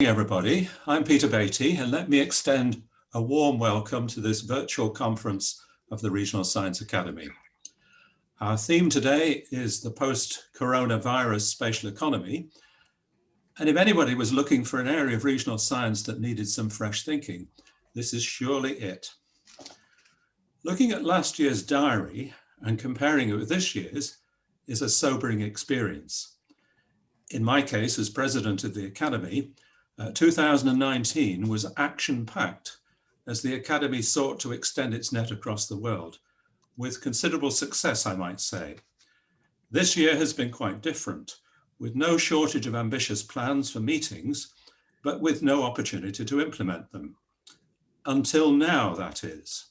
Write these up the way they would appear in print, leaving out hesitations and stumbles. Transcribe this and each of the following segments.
Everybody, I'm Peter Beattie, and let me extend a warm welcome to this virtual conference of the Regional Science Academy. Our theme today is the post-coronavirus spatial economy, and if anybody was looking for an area of regional science that needed some fresh thinking, this is surely it. Looking at last year's diary and comparing it with this year's is a sobering experience. In my case, as president of the Academy, 2019 was action-packed as the Academy sought to extend its net across the world, with considerable success, I might say. This year has been quite different, with no shortage of ambitious plans for meetings, but with no opportunity to implement them. Until now, that is.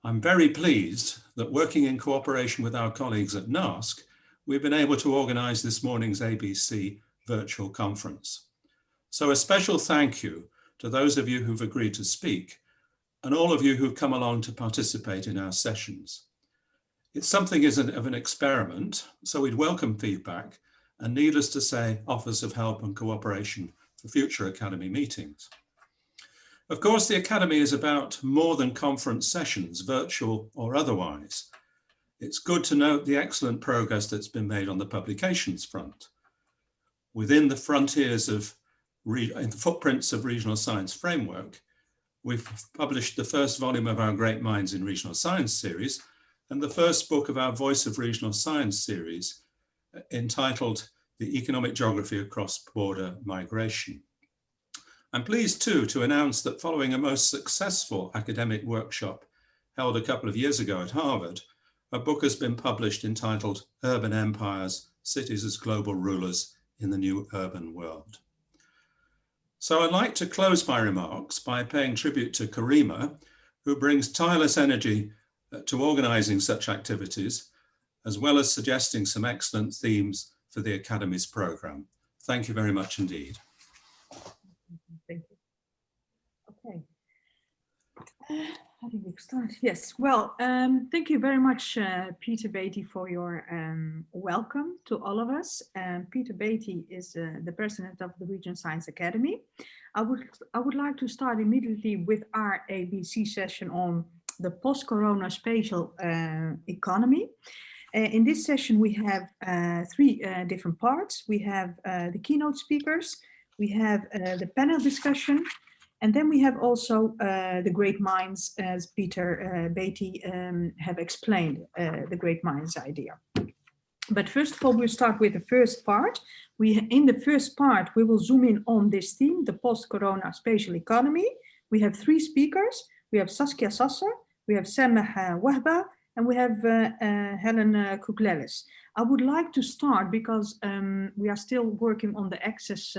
I'm very pleased that working in cooperation with our colleagues at NASC, we've been able to organise this morning's ABC virtual conference. So a special thank you to those of you who've agreed to speak and all of you who've come along to participate in our sessions. It's something of an experiment, so we'd welcome feedback and, needless to say, offers of help and cooperation for future Academy meetings. Of course, the Academy is about more than conference sessions, virtual or otherwise. It's good to note the excellent progress that's been made on the publications front. Within the frontiers of the footprints of Regional Science Framework, we've published the first volume of our Great Minds in Regional Science series and the first book of our Voice of Regional Science series entitled The Economic Geography of Cross-Border Migration. I'm pleased too to announce that following a most successful academic workshop held a couple of years ago at Harvard, a book has been published entitled Urban Empires, Cities as Global Rulers in the New Urban World. So I'd like to close my remarks by paying tribute to Karima, who brings tireless energy to organising such activities, as well as suggesting some excellent themes for the Academy's programme. Thank you very much indeed. Thank you. Okay. How do we start? Yes, well, thank you very much, Peter Beattie, for your welcome to all of us. Peter Beattie is the president of the Regional Science Academy. I would like to start immediately with our ABC session on the post-corona spatial economy. In this session, we have three different parts. We have the keynote speakers, we have the panel discussion, and then we have also the Great Minds, as Peter Beattie have explained, the Great Minds idea. But first of all, we'll start with the first part. In the first part, we will zoom in on this theme, the post-corona spatial economy. We have three speakers. We have Saskia Sasser, we have Sameh Wahba, and we have Helen Kouklelis. I would like to start because we are still working on the access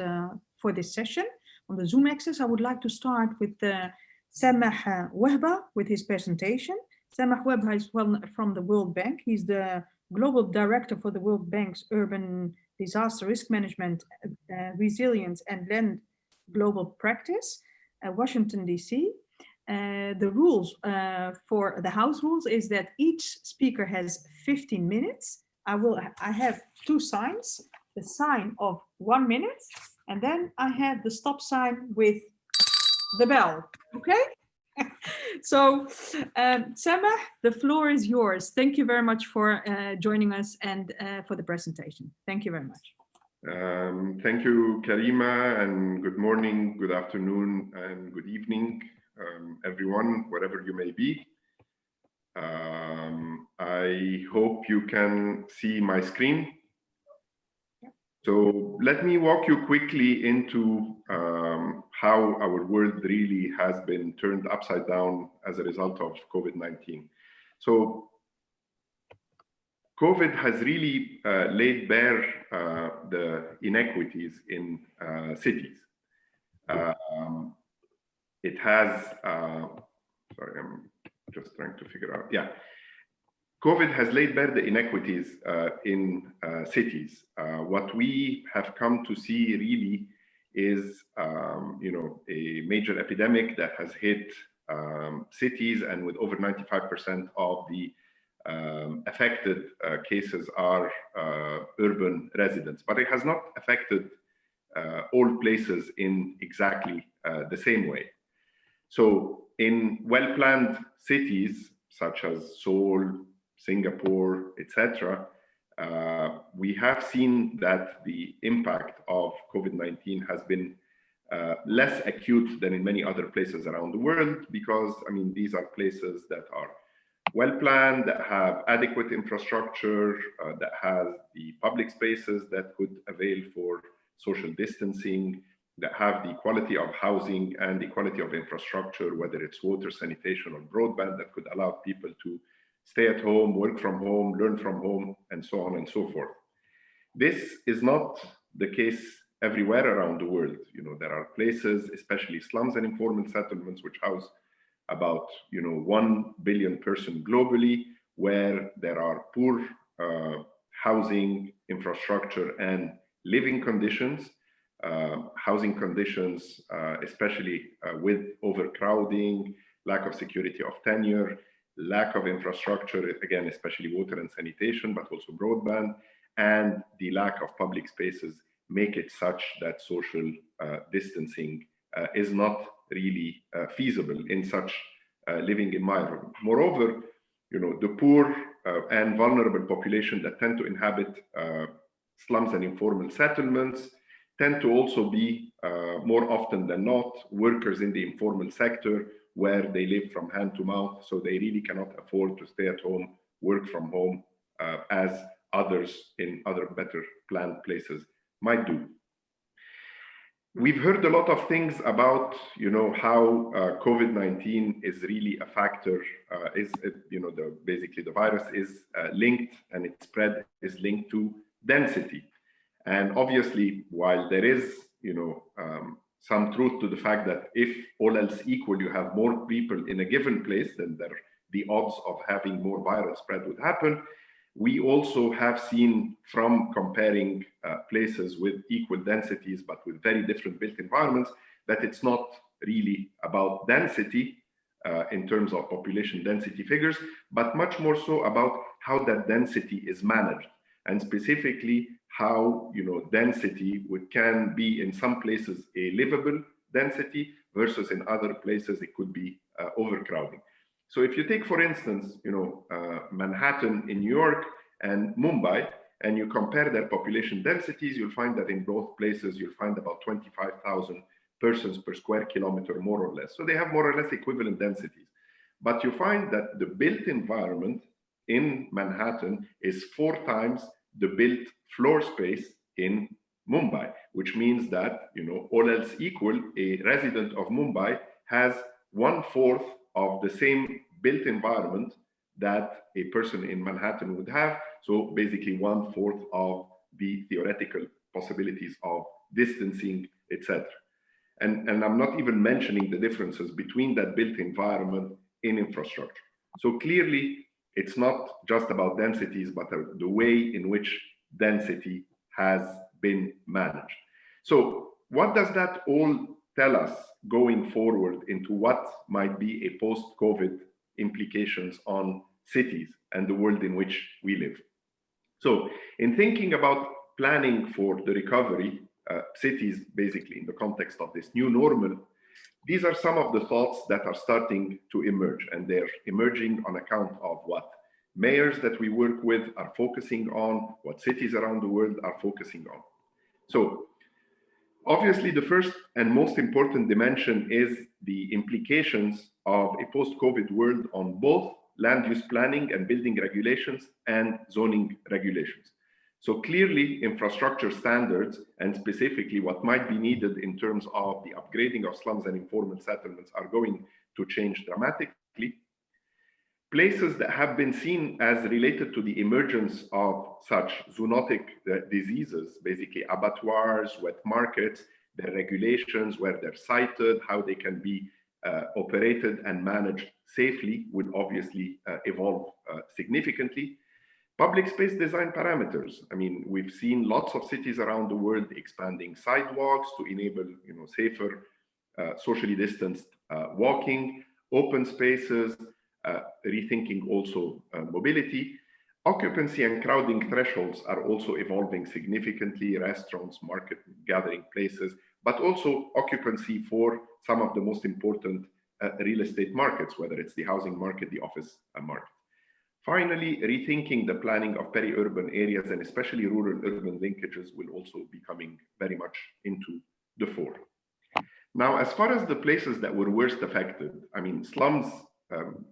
for this session. On the Zoom access, I would like to start with Sameh Wahba with his presentation. Sameh Wahba is from the World Bank. He's the Global Director for the World Bank's Urban Disaster Risk Management, Resilience and Land Global Practice, Washington, D.C. The rules for the house rules is that each speaker has 15 minutes. I have two signs, the sign of 1 minute, and then I have the stop sign with the bell, okay? So, Sameh, the floor is yours. Thank you very much for joining us and for the presentation. Thank you very much. Thank you, Karima, and good morning, good afternoon, and good evening, everyone, wherever you may be. I hope you can see my screen. So let me walk you quickly into how our world really has been turned upside down as a result of COVID-19. So COVID has really laid bare the inequities in cities. It has, sorry, I'm just trying to figure out, yeah. COVID has laid bare the inequities in cities. What we have come to see really is, a major epidemic that has hit cities, and with over 95% of the affected cases are urban residents, but it has not affected all places in exactly the same way. So in well-planned cities such as Seoul, Singapore, etc., we have seen that the impact of COVID-19 has been less acute than in many other places around the world, because, I mean, these are places that are well-planned, that have adequate infrastructure, that have the public spaces that could avail for social distancing, that have the quality of housing and the quality of infrastructure, whether it's water, sanitation, or broadband, that could allow people to stay at home, work from home, learn from home, and so on and so forth. This is not the case everywhere around the world. You know, there are places, especially slums and informal settlements, which house about 1 billion person globally, where there are poor housing, infrastructure, and living conditions. Housing conditions, especially with overcrowding, lack of security of tenure, lack of infrastructure, again, especially water and sanitation, but also broadband, and the lack of public spaces make it such that social distancing is not really feasible in such living environment. Moreover, the poor and vulnerable population that tend to inhabit slums and informal settlements tend to also be more often than not workers in the informal sector, where they live from hand to mouth, so they really cannot afford to stay at home, work from home, as others in other better planned places might do. We've heard a lot of things about, how COVID-19 is really a factor. Basically the virus is linked, and its spread is linked to density. And obviously, while there is, some truth to the fact that if all else equal, you have more people in a given place, then the odds of having more viral spread would happen. We also have seen, from comparing places with equal densities but with very different built environments, that it's not really about density in terms of population density figures, but much more so about how that density is managed, and specifically how density can be in some places a livable density versus in other places it could be overcrowding. So if you take, for instance, Manhattan in New York and Mumbai, and you compare their population densities, you'll find that in both places you'll find about 25,000 persons per square kilometer, more or less. So they have more or less equivalent densities. But you find that the built environment in Manhattan is 4 times the built floor space in Mumbai, which means that, all else equal, a resident of Mumbai has 1/4 of the same built environment that a person in Manhattan would have. So basically 1/4 of the theoretical possibilities of distancing, etc. And I'm not even mentioning the differences between that built environment in infrastructure. So clearly, it's not just about densities, but the way in which density has been managed. So what does that all tell us going forward into what might be a post-COVID implications on cities and the world in which we live? So in thinking about planning for the recovery, cities basically in the context of this new normal, these are some of the thoughts that are starting to emerge, and they're emerging on account of what mayors that we work with are focusing on, what cities around the world are focusing on. So obviously the first and most important dimension is the implications of a post-COVID world on both land use planning and building regulations and zoning regulations. So clearly infrastructure standards, and specifically what might be needed in terms of the upgrading of slums and informal settlements, are going to change dramatically. Places that have been seen as related to the emergence of such zoonotic diseases, basically abattoirs, wet markets, their regulations, where they're sited, how they can be operated and managed safely, would obviously evolve significantly. Public space design parameters. I mean, we've seen lots of cities around the world expanding sidewalks to enable, safer, socially distanced walking, open spaces, rethinking also mobility. Occupancy and crowding thresholds are also evolving significantly, restaurants, market gathering places, but also occupancy for some of the most important real estate markets, whether it's the housing market, the office market. Finally, rethinking the planning of peri-urban areas and especially rural-urban linkages will also be coming very much into the fore. Now, as far as the places that were worst affected, I mean, slums,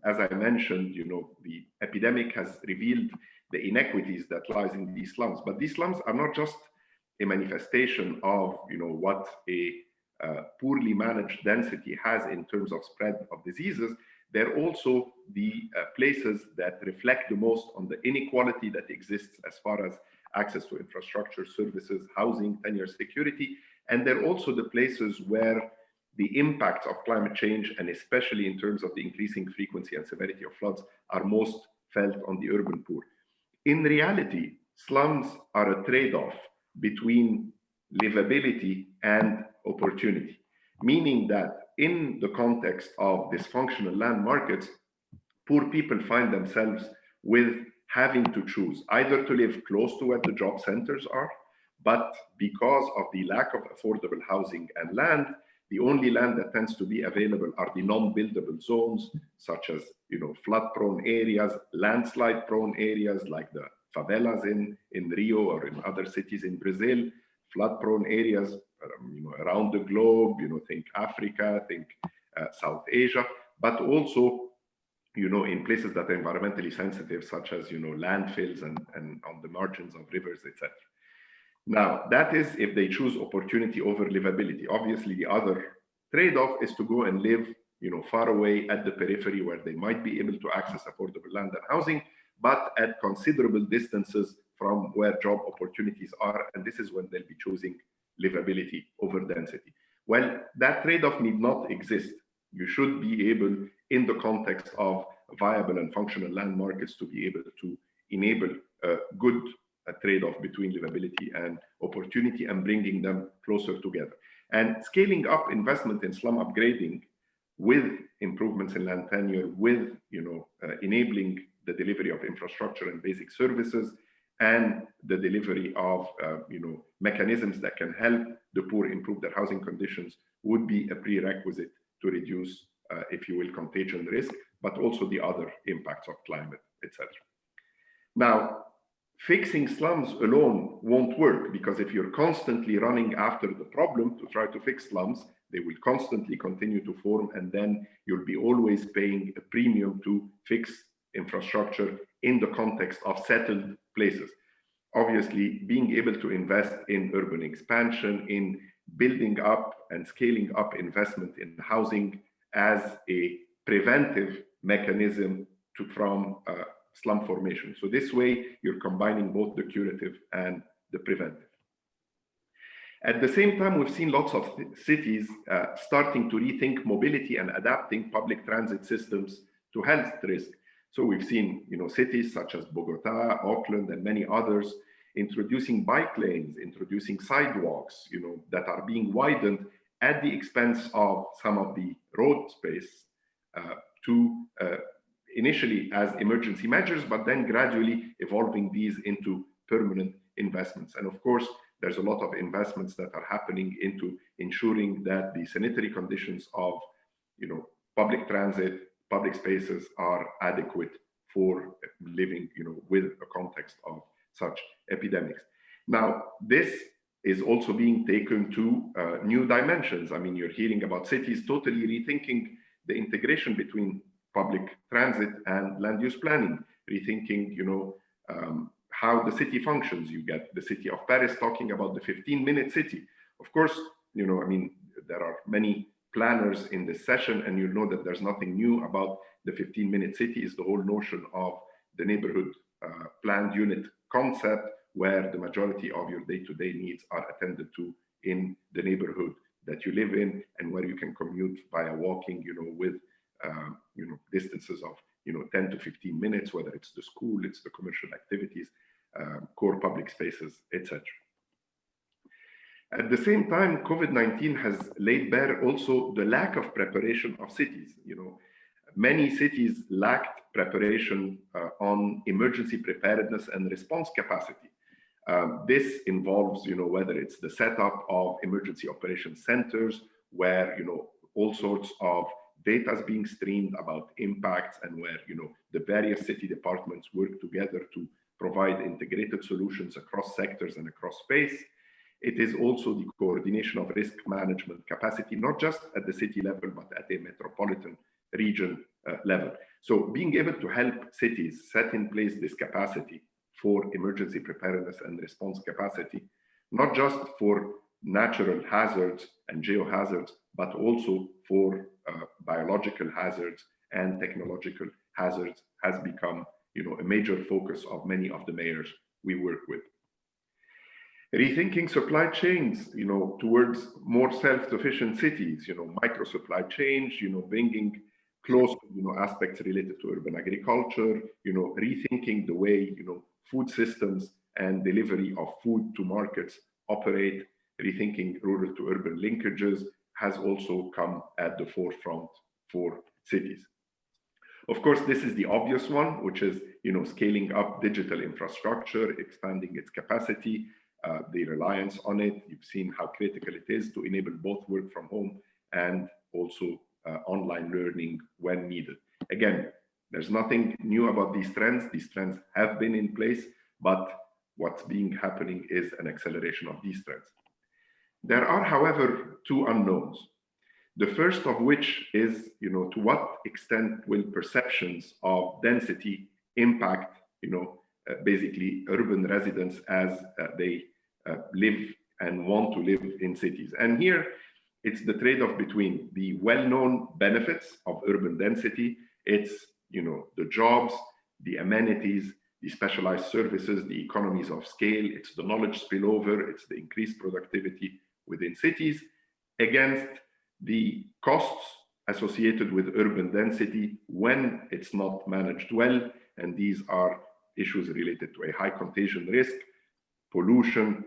as I mentioned, the epidemic has revealed the inequities that lies in these slums. But these slums are not just a manifestation of, what a poorly managed density has in terms of spread of diseases. They're also the places that reflect the most on the inequality that exists as far as access to infrastructure, services, housing, tenure, security. And they're also the places where the impacts of climate change, and especially in terms of the increasing frequency and severity of floods, are most felt on the urban poor. In reality, slums are a trade-off between livability and opportunity, meaning that in the context of dysfunctional land markets, poor people find themselves with having to choose either to live close to where the job centers are, but because of the lack of affordable housing and land, the only land that tends to be available are the non-buildable zones, such as flood-prone areas, landslide-prone areas like the favelas in Rio or in other cities in Brazil, flood-prone areas around the globe, think Africa, think South Asia, but also in places that are environmentally sensitive, such as landfills and on the margins of rivers, etc. Now, that is if they choose opportunity over livability. Obviously, the other trade-off is to go and live far away at the periphery where they might be able to access affordable land and housing, but at considerable distances from where job opportunities are. And this is when they'll be choosing livability over density. Well, that trade-off need not exist. You should be able, in the context of viable and functional land markets, to be able to enable a good trade-off between livability and opportunity and bringing them closer together. And scaling up investment in slum upgrading with improvements in land tenure, with enabling the delivery of infrastructure and basic services, and the delivery of mechanisms that can help the poor improve their housing conditions would be a prerequisite to reduce, if you will, contagion risk, but also the other impacts of climate, etc. Now, fixing slums alone won't work, because if you're constantly running after the problem to try to fix slums, they will constantly continue to form, and then you'll be always paying a premium to fix infrastructure in the context of settled places. Obviously, being able to invest in urban expansion, in building up and scaling up investment in housing as a preventive mechanism from slum formation. So this way, you're combining both the curative and the preventive. At the same time, we've seen lots of cities starting to rethink mobility and adapting public transit systems to health risk. So we've seen, cities such as Bogota, Auckland, and many others introducing bike lanes, introducing sidewalks, that are being widened at the expense of some of the road space initially as emergency measures, but then gradually evolving these into permanent investments. And of course, there's a lot of investments that are happening into ensuring that the sanitary conditions of, public transit, public spaces are adequate for living, with a context of such epidemics. Now, this is also being taken to new dimensions. I mean, you're hearing about cities totally rethinking the integration between public transit and land use planning, rethinking, how the city functions. You get the city of Paris talking about the 15-minute city. Of course, there are many planners in this session, and know that there's nothing new about the 15-minute city. Is the whole notion of the neighborhood planned unit concept, where the majority of your day-to-day needs are attended to in the neighborhood that you live in, and where you can commute via walking, with distances of 10 to 15 minutes, whether it's the school, it's the commercial activities, core public spaces, etc. At the same time, COVID-19 has laid bare also the lack of preparation of cities. many cities lacked preparation on emergency preparedness and response capacity. This involves, whether it's the setup of emergency operations centers, where, all sorts of data is being streamed about impacts, and where, the various city departments work together to provide integrated solutions across sectors and across space. It is also the coordination of risk management capacity, not just at the city level, but at a metropolitan region level. So being able to help cities set in place this capacity for emergency preparedness and response capacity, not just for natural hazards and geohazards, but also for biological hazards and technological hazards, has become, a major focus of many of the mayors we work with. Rethinking supply chains, towards more self-sufficient cities, micro supply chains, bringing close, aspects related to urban agriculture, rethinking the way, food systems and delivery of food to markets operate, rethinking rural to urban linkages has also come at the forefront for cities. Of course, this is the obvious one, which is, scaling up digital infrastructure, expanding its capacity, the reliance on it. You've seen how critical it is to enable both work from home and also online learning when needed. Again, there's nothing new about these trends. These trends have been in place, but what's happening is an acceleration of these trends. There are, however, two unknowns. The first of which is, to what extent will perceptions of density impact, basically urban residents as they live and want to live in cities. And here, it's the trade-off between the well-known benefits of urban density. It's, the jobs, the amenities, the specialized services, the economies of scale. It's the knowledge spillover. It's the increased productivity within cities against the costs associated with urban density when it's not managed well. And these are issues related to a high contagion risk, pollution,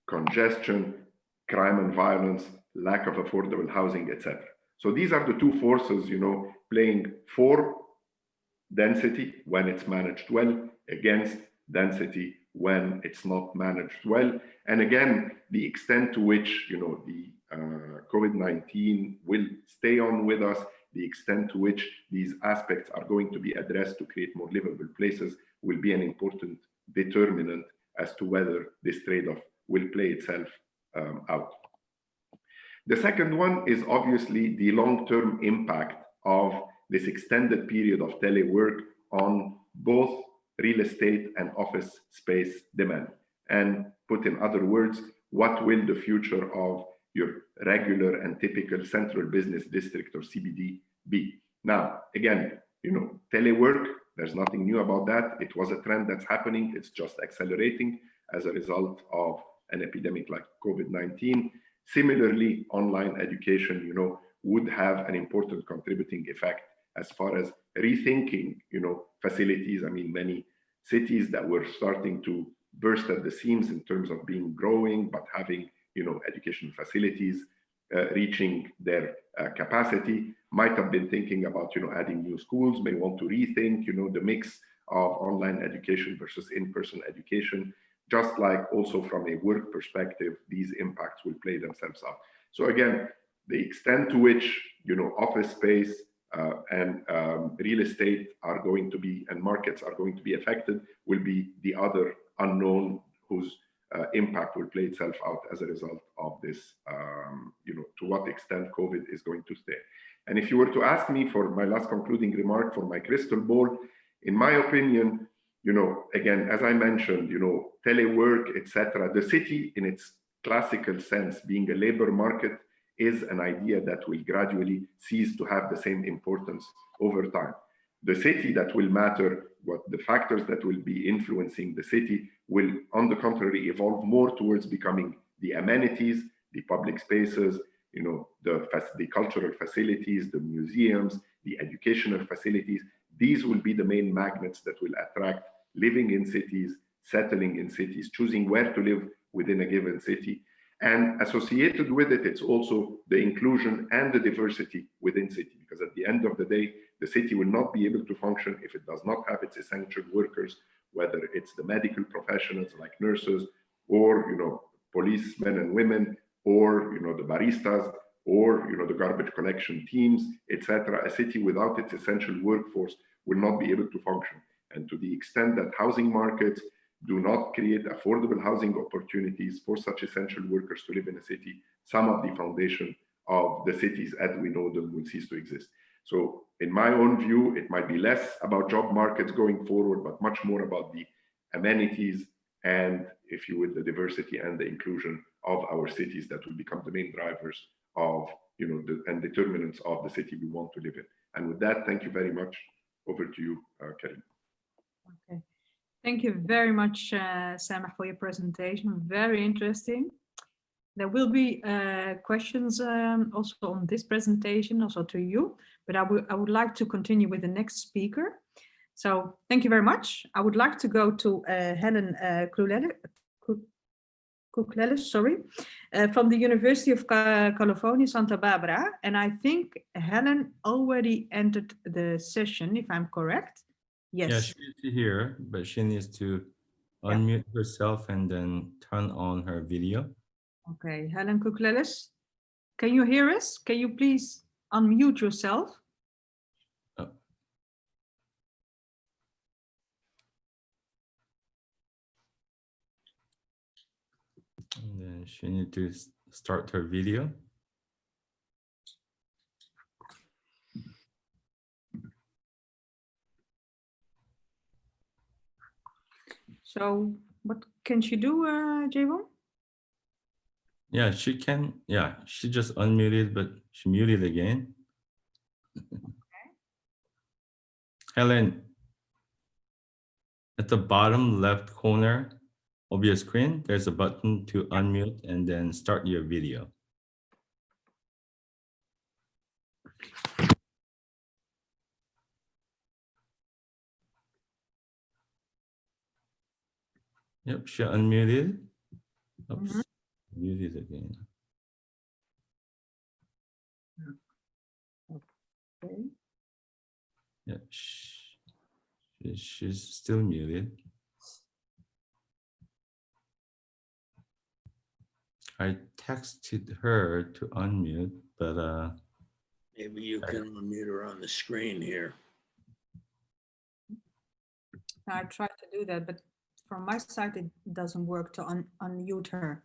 congestion, crime and violence, lack of affordable housing, etc. So these are the two forces, playing for density when it's managed well, against density when it's not managed well. And again, the extent to which, the COVID-19 will stay on with us, the extent to which these aspects are going to be addressed to create more livable places will be an important determinant as to whether this trade-off will play itself out. The second one is obviously the long-term impact of this extended period of telework on both real estate and office space demand. And put in other words, what will the future of your regular and typical central business district or CBD be? Now, again, telework, there's nothing new about that. It was a trend that's happening. It's just accelerating as a result of an epidemic like COVID-19. Similarly, online education, would have an important contributing effect as far as rethinking, facilities. I mean, many cities that were starting to burst at the seams in terms of being growing, but having, education facilities reaching their capacity, might have been thinking about, adding new schools, may want to rethink, the mix of online education versus in-person education. Just like also from a work perspective, these impacts will play themselves out. So again, the extent to which, office space and real estate are going to be, and markets are going to be affected, will be the other unknown whose impact will play itself out as a result of this, to what extent COVID is going to stay. And if you were to ask me for my last concluding remark for my crystal ball, in my opinion, again, as I mentioned, telework, etc., the city in its classical sense, being a labor market, is an idea that will gradually cease to have the same importance over time. The city that will matter, what the factors that will be influencing the city will, on the contrary, evolve more towards becoming the amenities, the public spaces, the cultural facilities, the museums, the educational facilities. These will be the main magnets that will attract living in cities, settling in cities, choosing where to live within a given city. And associated with it, it's also the inclusion and the diversity within city, because at the end of the day, The city will not be able to function if it does not have its essential workers, whether it's the medical professionals like nurses, or policemen and women, or the baristas, or the garbage collection teams, etc. A city without its essential workforce will not be able to function. And to the extent that housing markets do not create affordable housing opportunities for such essential workers to live in a city, some of the foundation of the cities as we know them will cease to exist. So in my own view, it might be less about job markets going forward, but much more about the amenities and, if you will, the diversity and the inclusion of our cities that will become the main drivers of, and determinants of the city we want to live in. And with that, thank you very much. Over to you, Karim. Okay. Thank you very much, Sameh, for your presentation. Very interesting. There will be questions also on this presentation, also to you, but I would like to continue with the next speaker. So thank you very much. I would like to go to Helen Kuklelis, from the University of California, Santa Barbara. And I think Helen already entered the session, if I'm correct. Yes. Yeah, she's here, but she needs to unmute herself and then turn on her video. Okay, Helen Kuklelis, can you hear us? Can you please unmute yourself? Oh. And then she needs to start her video. So what can she do, Javon? Yeah, she can. Yeah, she just unmuted, but she muted again. Helen, at the bottom left corner of your screen, there's a button to unmute and then start your video. Yep, she unmuted. Oops, muted again. Okay. Yeah, she's still muted. I texted her to unmute, but maybe you can unmute her on the screen here. I tried to do that, but from my side, it doesn't work to unmute her.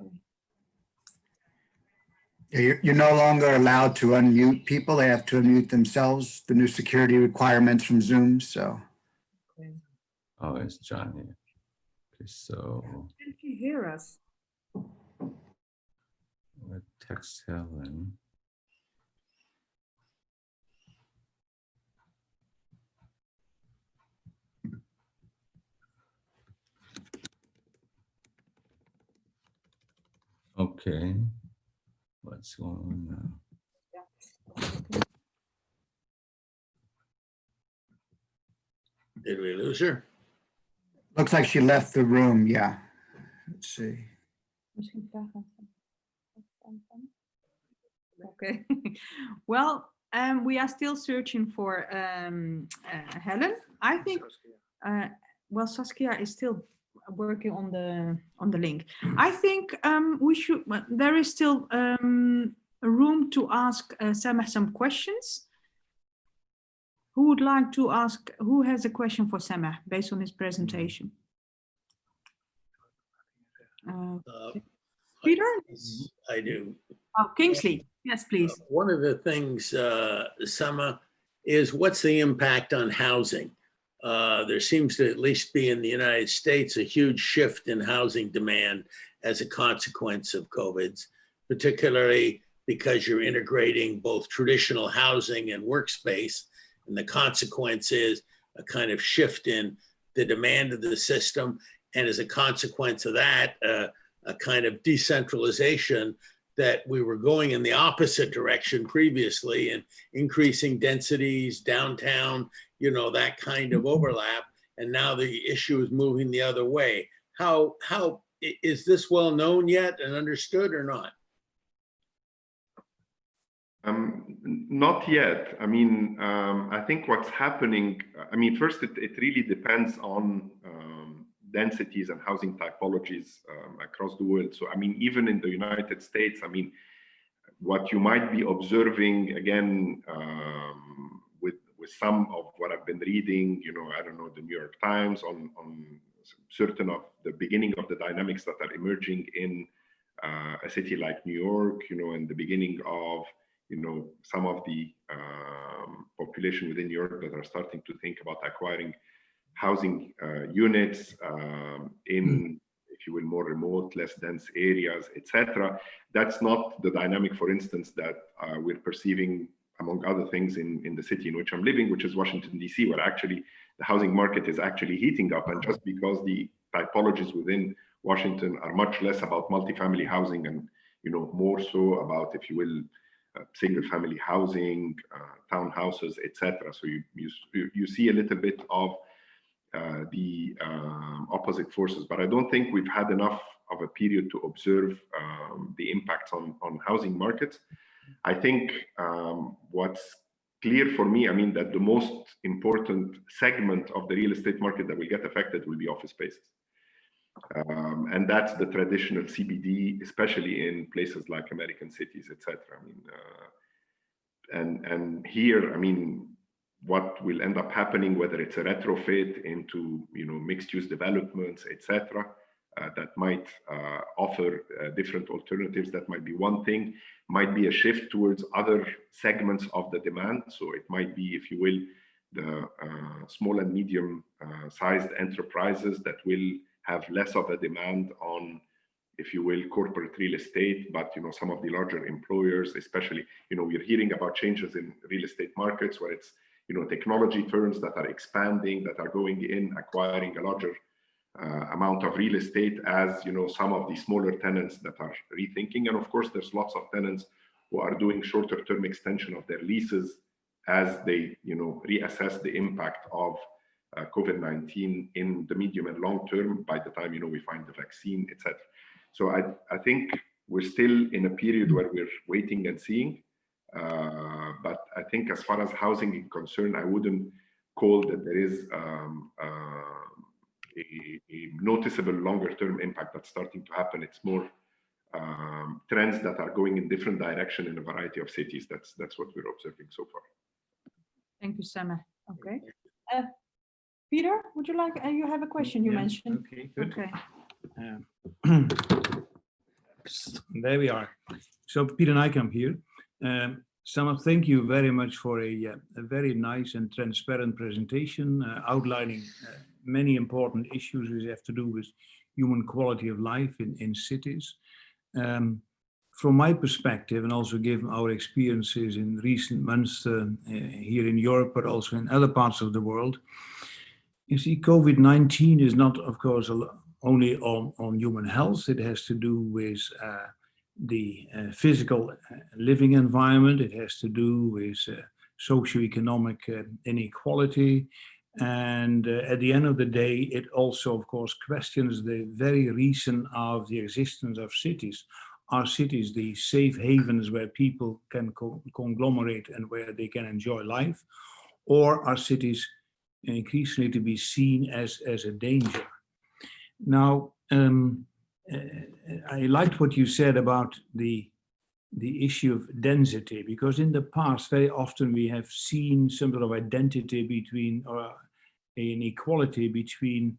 Okay. Yeah, you're no longer allowed to unmute people. They have to unmute themselves, the new security requirements from Zoom, so. Okay. oh, it's Johnny. Okay, so Can she hear us? I'll text Helen. Okay, what's going on now? Did we lose her? Looks like she left the room, yeah. Let's see. Okay. Well, we are still searching for Helen. I think, well, Saskia is still working on the link. I think we should. There is still a room to ask Sameh some questions. Who would like to ask? Who has a question for Sameh based on his presentation? Peter? I do. Oh, Kingsley. Yes, please. One of the things, Sameh, is what's the impact on housing? There seems to at least be in the United States a huge shift in housing demand as a consequence of COVID, particularly because you're integrating both traditional housing and workspace. And the consequence is a kind of shift in the demand of the system. And as a consequence of that, a kind of decentralization that we were going in the opposite direction previously and increasing densities downtown, that kind of overlap. And now the issue is moving the other way. How is this well known yet and understood or not? Not yet. I mean, I think what's happening, I mean, first, it really depends on densities and housing typologies across the world. So, I mean, even in the United States, I mean, what you might be observing, again, with some of what I've been reading, you know, I don't know, the New York Times on certain of the beginning of the dynamics that are emerging in a city like New York, you know, and the beginning of, you know, some of the population within New York that are starting to think about acquiring housing units in, if you will, more remote, less dense areas, etc. That's not the dynamic, for instance, that we're perceiving, among other things, in the city in which I'm living, which is Washington, D.C., where actually the housing market is actually heating up. And just because the typologies within Washington are much less about multifamily housing and, you know, more so about, if you will, single family housing, townhouses, etc. So you see a little bit of the opposite forces, but I don't think we've had enough of a period to observe the impacts on housing markets. I think what's clear for me, I mean, that the most important segment of the real estate market that will get affected will be office spaces. And that's the traditional CBD, especially in places like American cities, etc. I mean, and here, I mean, what will end up happening, whether it's a retrofit into, you know, mixed-use developments, etc., that might offer different alternatives. That might be one thing. Might be a shift towards other segments of the demand. So it might be, if you will, the small and medium sized enterprises that will have less of a demand on, if you will, corporate real estate, but, you know, some of the larger employers, especially, you know, we're hearing about changes in real estate markets where it's, you know, technology firms that are expanding, that are going in, acquiring a larger amount of real estate, as, you know, some of the smaller tenants that are rethinking. And of course, there's lots of tenants who are doing shorter term extension of their leases as they, you know, reassess the impact of COVID-19 in the medium and long term by the time, you know, we find the vaccine, etc. So I think we're still in a period where we're waiting and seeing. But I think as far as housing is concerned, I wouldn't call that there is a noticeable longer term impact that's starting to happen. It's more trends that are going in different direction in a variety of cities. That's what we're observing so far. Thank you, Samer. Okay. Peter, would you like, you have a question you mentioned? Okay, good. Okay. There we are. So Peter Nijkamp here. Samer, thank you very much for a very nice and transparent presentation outlining many important issues which have to do with human quality of life in cities. From my perspective, and also given our experiences in recent months here in Europe, but also in other parts of the world, you see, COVID-19 is not, of course, only on human health. It has to do with the physical living environment. It has to do with socioeconomic inequality. And at the end of the day, it also, of course, questions the very reason of the existence of cities. Are cities the safe havens where people can conglomerate and where they can enjoy life? Or are cities increasingly to be seen as a danger? Now, I liked what you said about the issue of density, because in the past, very often we have seen some sort of identity between, or an equality between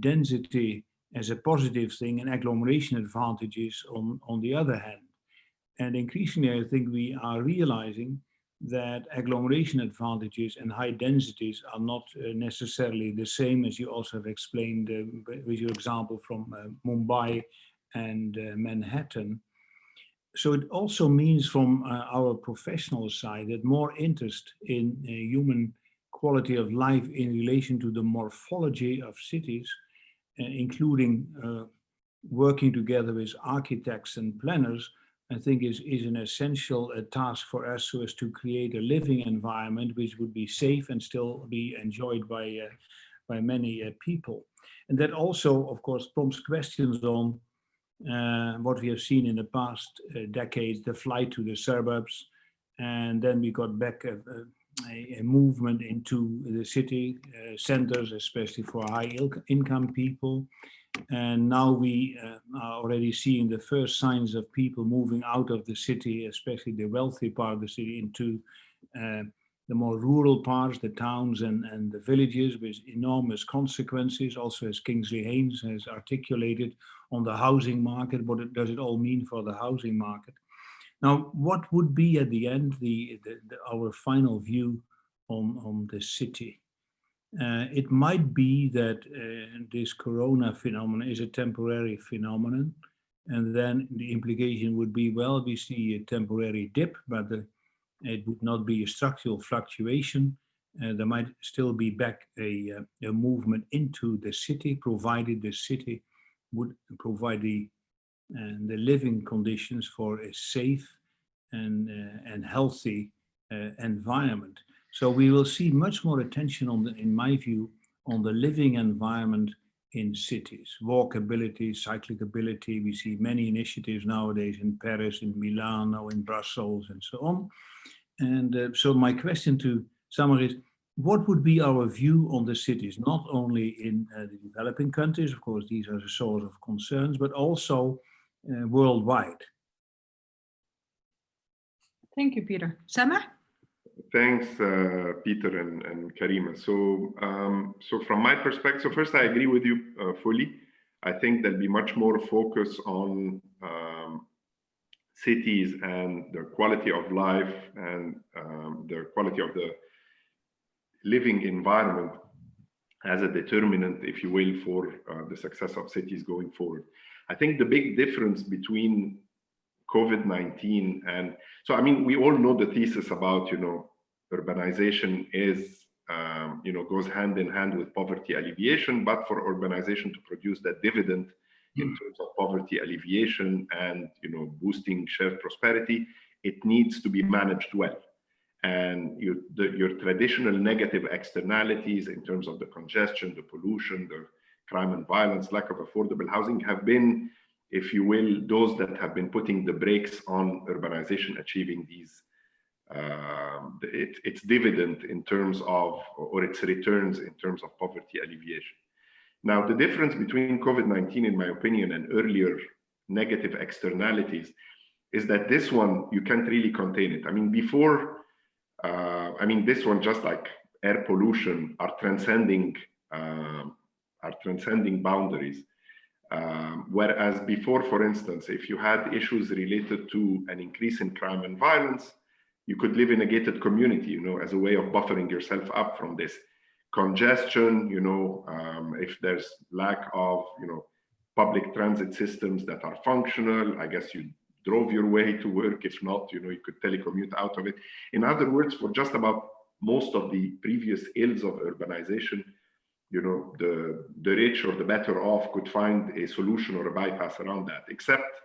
density as a positive thing and agglomeration advantages on the other hand. And increasingly, I think we are realizing that agglomeration advantages and high densities are not necessarily the same, as you also have explained with your example from Mumbai and Manhattan. So it also means from our professional side that more interest in human quality of life in relation to the morphology of cities, including working together with architects and planners, I think is an essential task for us, so as to create a living environment which would be safe and still be enjoyed by many people. And that also, of course, prompts questions on what we have seen in the past decades, the flight to the suburbs, And then we got back a movement into the city centers, especially for high-income people. And now we are already seeing the first signs of people moving out of the city, especially the wealthy part of the city, into the more rural parts, the towns and the villages, with enormous consequences. Also, as Kingsley Haynes has articulated on the housing market, what does it all mean for the housing market? Now, what would be at the end our final view on the city? It might be that this corona phenomenon is a temporary phenomenon, and then the implication would be, well, we see a temporary dip, but it would not be a structural fluctuation. There might still be back a movement into the city, provided the city would provide the living conditions for a safe and healthy environment. So we will see much more attention on in my view, on the living environment in cities, walkability, cyclicability. We see many initiatives nowadays in Paris, in Milan, or in Brussels, and so on. And so my question to Samer is, what would be our view on the cities, not only in the developing countries, of course, these are the source of concerns, but also worldwide? Thank you, Peter. Samer? Thanks, Peter and Karima. So, so from my perspective, first, I agree with you fully. I think there'll be much more focus on cities and their quality of life and their quality of the living environment as a determinant, if you will, for the success of cities going forward. I think the big difference between COVID-19 and, so I mean, we all know the thesis about, urbanization is, goes hand in hand with poverty alleviation, but for urbanization to produce that dividend in terms of poverty alleviation and, boosting shared prosperity, it needs to be managed well. And your traditional negative externalities in terms of the congestion, the pollution, the crime and violence, lack of affordable housing have been, if you will, those that have been putting the brakes on urbanization achieving these, its dividend in terms of, or its returns in terms of poverty alleviation. Now, the difference between COVID-19, in my opinion, and earlier negative externalities is that this one, you can't really contain it. I mean, before, this one, just like air pollution, are transcending boundaries. Whereas before, for instance, if you had issues related to an increase in crime and violence, you could live in a gated community, as a way of buffering yourself up from this congestion. If there's lack of, public transit systems that are functional, I guess you drove your way to work. If not, you could telecommute out of it. In other words, for just about most of the previous ills of urbanization, the rich or the better off could find a solution or a bypass around that, except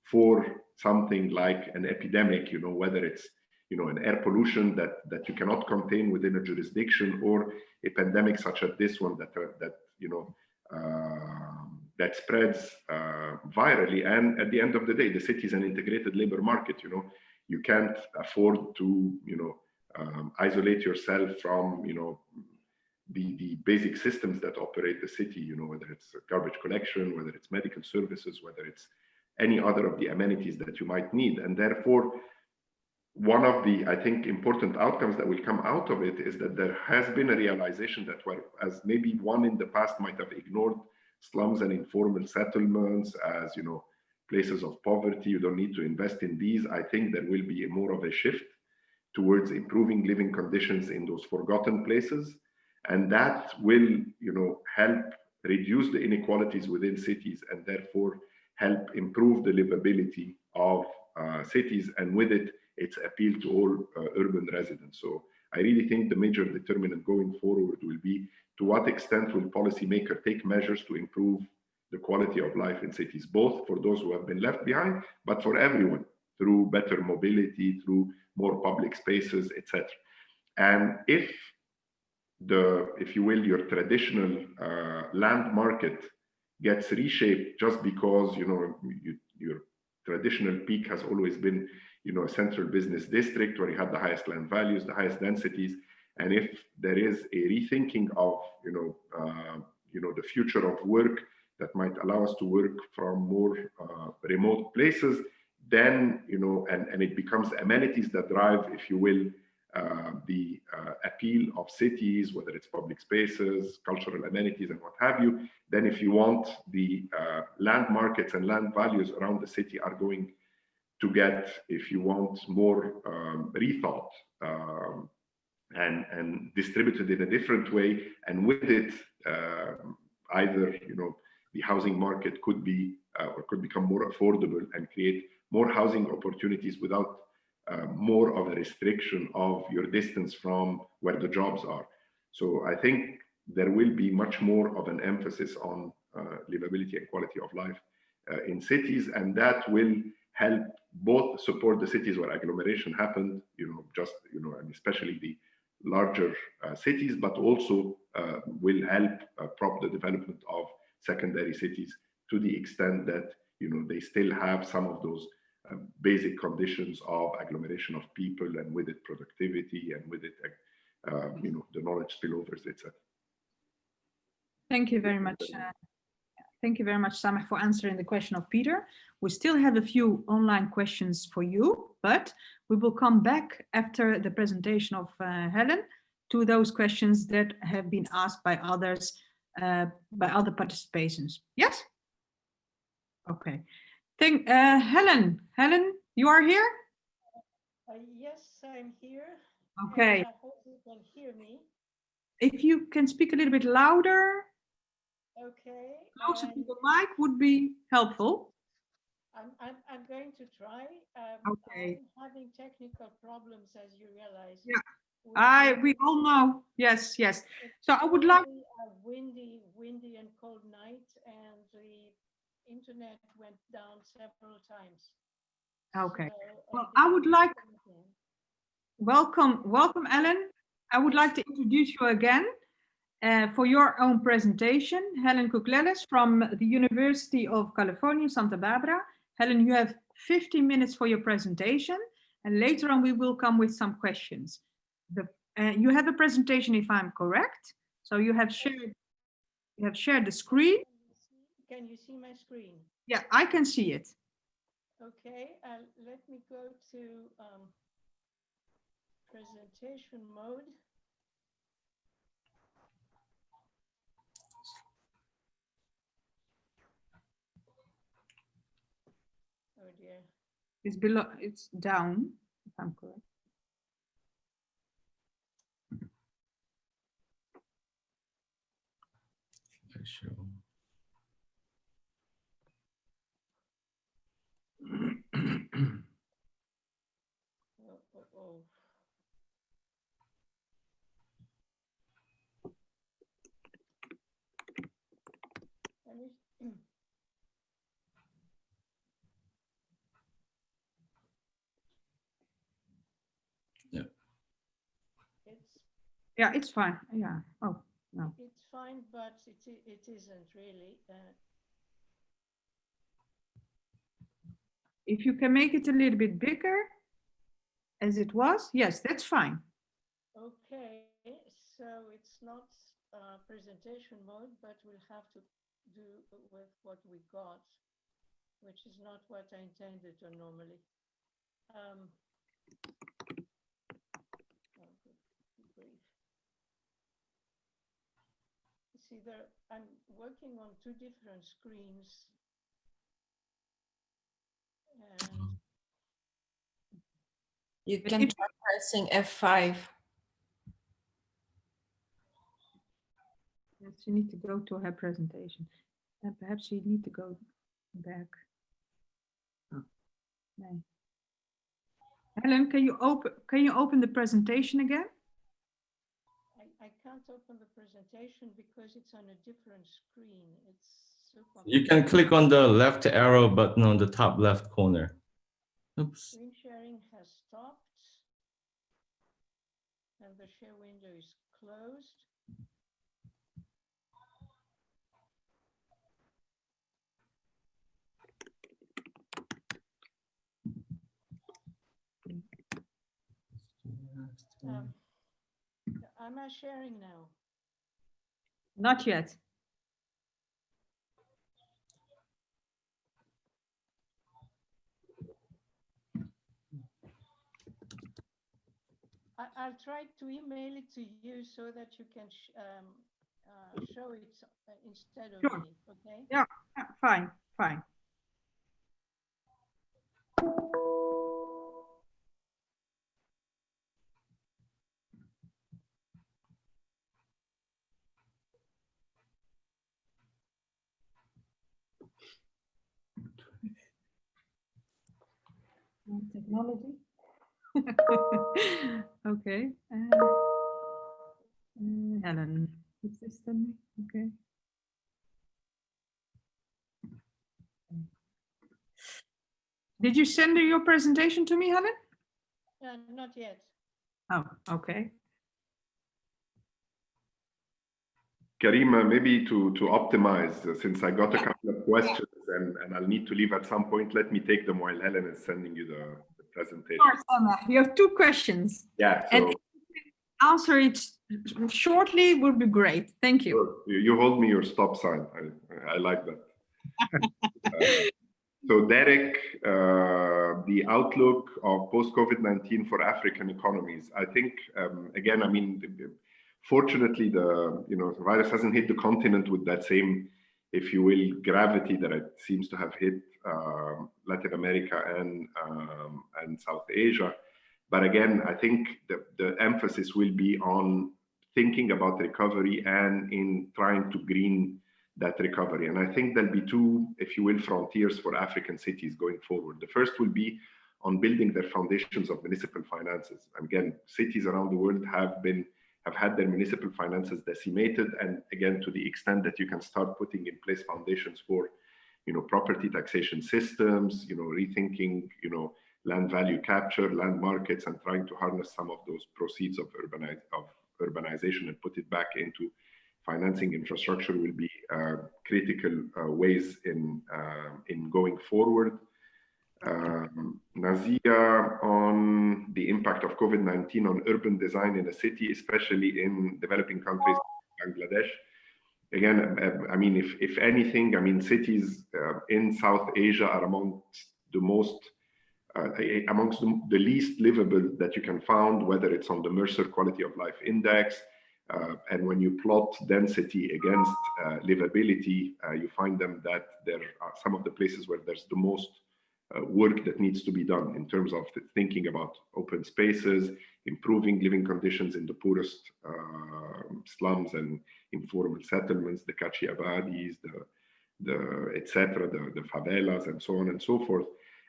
for something like an epidemic, whether it's, an air pollution that you cannot contain within a jurisdiction, or a pandemic such as this one that spreads virally. And at the end of the day, the city is an integrated labor market. You can't afford to, isolate yourself from, the basic systems that operate the city, whether it's garbage collection, whether it's medical services, whether it's any other of the amenities that you might need. And therefore, one of the, I think, important outcomes that will come out of it is that there has been a realization that, as maybe one in the past might have ignored slums and informal settlements as, places of poverty, you don't need to invest in these. I think there will be more of a shift towards improving living conditions in those forgotten places. And that will, help reduce the inequalities within cities, and therefore help improve the livability of cities, and with it, its appeal to all urban residents. So I really think the major determinant going forward will be, to what extent will policymakers take measures to improve the quality of life in cities, both for those who have been left behind, but for everyone, through better mobility, through more public spaces, etc. And if you will, your traditional land market gets reshaped just because, your traditional peak has always been a central business district where you have the highest land values, the highest densities. And if there is a rethinking of, the future of work that might allow us to work from more remote places, then, and it becomes amenities that drive, if you will, the appeal of cities, whether it's public spaces, cultural amenities, and what have you, then if you want, the land markets and land values around the city are going to get, if you want, more rethought and distributed in a different way. And with it, either, the housing market could be or could become more affordable and create more housing opportunities without more of a restriction of your distance from where the jobs are. So I think there will be much more of an emphasis on livability and quality of life in cities, and that will help both support the cities where agglomeration happened, and especially the larger cities, but also will help prop the development of secondary cities to the extent that they still have some of those basic conditions of agglomeration of people, and with it productivity, and with it the knowledge spillovers, etc. Thank you very much. Thank you very much, Sameh, for answering the question of Peter. We still have a few online questions for you, but we will come back after the presentation of Helen to those questions that have been asked by others, by other participants. Yes? Okay. Helen, you are here? Yes, I'm here. Okay. And I hope you can hear me. If you can speak a little bit louder, Okay. closer to the mic would be helpful. I'm going to try. Okay. I'm having technical problems, as you realize. Yeah. We all know. Yes. So I would like. A windy and cold night, and the internet went down several times. Okay. So, Well, I would like. Welcome, Ellen. I would like to introduce you again for your own presentation. Helen Kouklelis from the University of California, Santa Barbara. Helen, you have 15 minutes for your presentation, and later on we will come with some questions. You have a presentation, if I'm correct. So you have shared the screen. Can you see my screen? Yeah, I can see it. Okay, let me go to presentation mode. Oh dear. It's below, it's down, if I'm correct. Show. Oh. Yeah. It's fine. Yeah. Oh, no. It's fine, but it isn't really. If you can make it a little bit bigger, as it was, yes, that's fine. Okay, so it's not presentation mode, but we'll have to do with what we got, which is not what I intended to normally. Oh, good grief. See, I'm working on two different screens. And you can try pressing F5. Yes, you need to go to her presentation. And perhaps you need to go back. Oh, no. Helen, can you open the presentation again? I can't open the presentation because it's on a different screen. It's so You can click on the left arrow button on the top left corner. Oops. Screen sharing has stopped and the share window is closed. Am I sharing now? Not yet. I'll try to email it to you so that you can show it instead of Sure. me, okay? Yeah, fine, fine. Technology. Okay. Helen, is this then? Okay. Did you send your presentation to me, Helen? Not yet. Oh, okay. Karima, maybe to optimize, since I got a couple of questions and I'll need to leave at some point, let me take them while Helen is sending you the presentation. Of course, Emma, you have 2 questions. Yeah, so And answer it shortly would be great. Thank you. sure. You hold me your stop sign. I like that. So Derek, the outlook of post-COVID-19 for African economies. I think, again, I mean, fortunately, the virus hasn't hit the continent with that same, if you will, gravity that it seems to have hit Latin America and South Asia. But again, I think the emphasis will be on thinking about recovery and in trying to green that recovery. And I think there'll be 2, if you will, frontiers for African cities going forward. The first will be on building their foundations of municipal finances. Again, cities around the world have had their municipal finances decimated. And again, to the extent that you can start putting in place foundations for, property taxation systems, rethinking, land value capture, land markets, and trying to harness some of those proceeds of urbanization and put it back into financing infrastructure will be critical ways in going forward. Nazia, on the impact of COVID-19 on urban design in a city, especially in developing countries like Bangladesh. Again, I mean, if anything, I mean, cities in South Asia are amongst the least livable that you can find, whether it's on the Mercer Quality of Life Index, and when you plot density against livability, you find them that there are some of the places where there's the most work that needs to be done in terms of thinking about open spaces, improving living conditions in the poorest slums and informal settlements, the Kachiabadis, the favelas, and so on and so forth.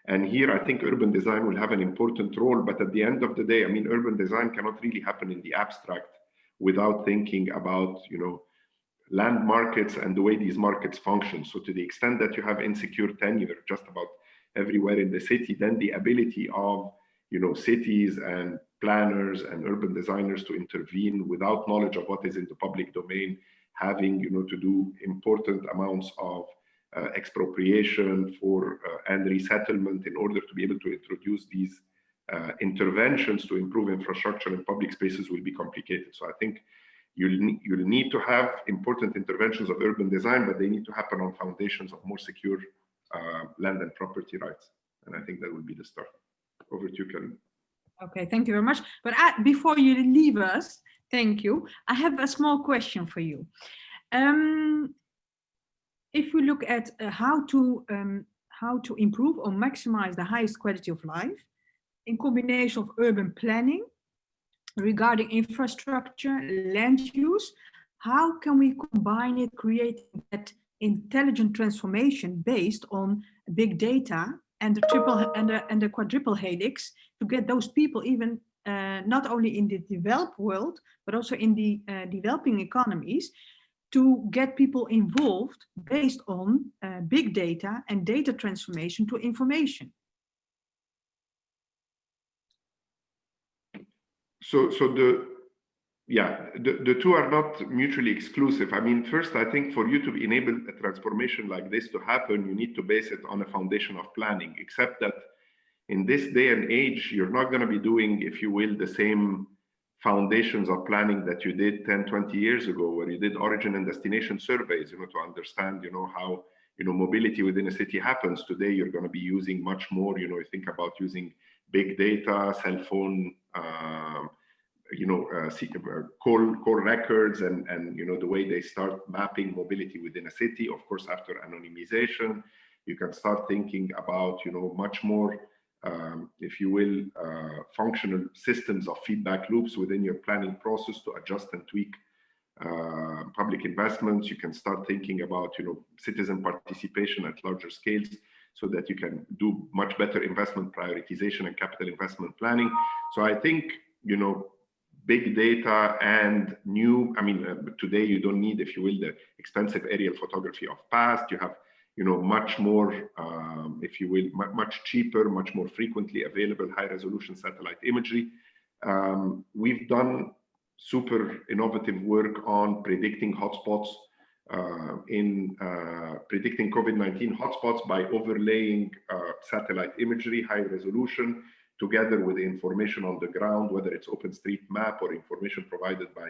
And here, I think urban design will have an important role. But at the end of the day, I mean, urban design cannot really happen in the abstract without thinking about, land markets and the way these markets function. So to the extent that you have insecure tenure just about everywhere in the city, then the ability of, cities and planners and urban designers to intervene without knowledge of what is in the public domain, having, to do important amounts of expropriation for and resettlement in order to be able to introduce these interventions to improve infrastructure and public spaces will be complicated. So I think you'll need to have important interventions of urban design, but they need to happen on foundations of more secure land and property rights. And I think that will be the start. Over to you, Karen. Okay, thank you very much. But before you leave us, thank you. I have a small question for you. If we look at how to improve or maximize the highest quality of life in combination of urban planning regarding infrastructure, land use, how can we combine it, create that intelligent transformation based on big data and the quadruple helix to get those people even not only in the developed world, but also in the developing economies, to get people involved based on big data and data transformation to information? So the two are not mutually exclusive. I mean, first, I think for you to enable a transformation like this to happen, you need to base it on a foundation of planning, except that in this day and age, you're not going to be doing, if you will, the same foundations of planning that you did 10, 20 years ago, where you did origin and destination surveys, to understand, how, mobility within a city happens. Today, you're going to be using much more, you think about using big data, cell phone, call records and the way they start mapping mobility within a city. Of course, after anonymization, you can start thinking about, much more, if you will, functional systems of feedback loops within your planning process to adjust and tweak public investments. You can start thinking about, citizen participation at larger scales so that you can do much better investment prioritization and capital investment planning. So I think, big data and new, today you don't need, if you will, the expensive aerial photography of past. You have, much more, if you will, much cheaper, much more frequently available high resolution satellite imagery. We've done super innovative work on predicting hotspots, predicting COVID-19 hotspots by overlaying satellite imagery, high resolution, together with information on the ground, whether it's OpenStreetMap or information provided by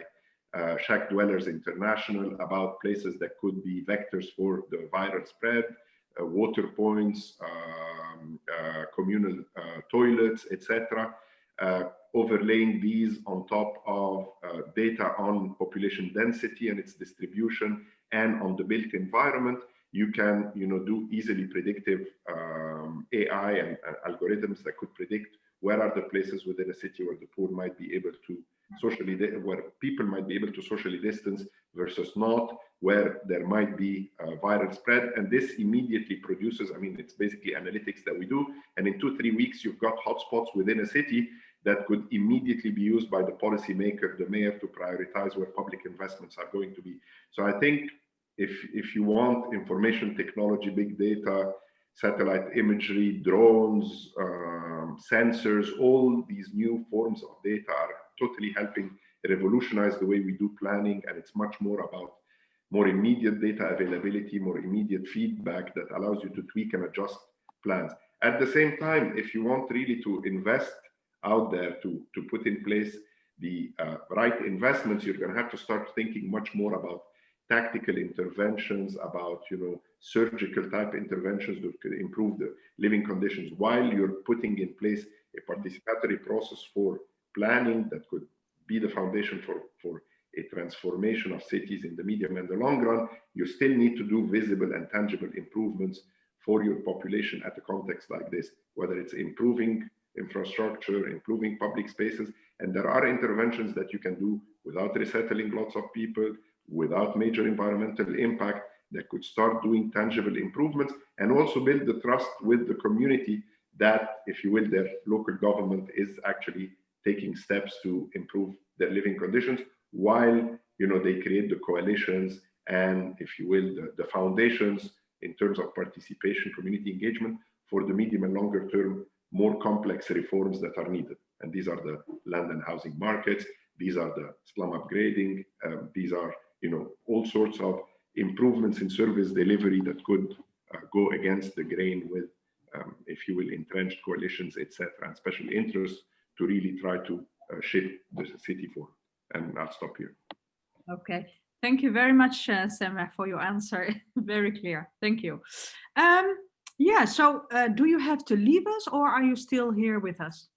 Shack Dwellers International about places that could be vectors for the viral spread, water points, communal toilets, etc. Overlaying these on top of data on population density and its distribution and on the built environment, you can do easily predictive AI and algorithms that could predict where are the places within a city where the poor might be able to where people might be able to socially distance versus not, where there might be viral spread. And this immediately produces, it's basically analytics that we do. And in 2-3 weeks, you've got hotspots within a city that could immediately be used by the policymaker, the mayor, to prioritize where public investments are going to be. So I think if you want information technology, big data, satellite imagery, drones, sensors, all these new forms of data are totally helping revolutionize the way we do planning. And it's much more about more immediate data availability, more immediate feedback that allows you to tweak and adjust plans. At the same time, if you want really to invest out there to put in place the right investments, you're going to have to start thinking much more about tactical interventions, about surgical type interventions that could improve the living conditions while you're putting in place a participatory process for planning that could be the foundation for a transformation of cities in the medium and the long run. You still need to do visible and tangible improvements for your population at a context like this, whether it's improving infrastructure, improving public spaces. And there are interventions that you can do without resettling lots of people, without major environmental impact, that could start doing tangible improvements and also build the trust with the community that, if you will, their local government is actually taking steps to improve their living conditions while they create the coalitions and, if you will, the foundations in terms of participation, community engagement for the medium and longer term, more complex reforms that are needed. And these are the land and housing markets, these are the slum upgrading, these are all sorts of improvements in service delivery that could go against the grain with, if you will, entrenched coalitions, etc., and special interests to really try to shape the city forward. And I'll stop here. Okay, thank you very much, Semeh, for your answer. Very clear. Thank you. Yeah, so do you have to leave us or are you still here with us?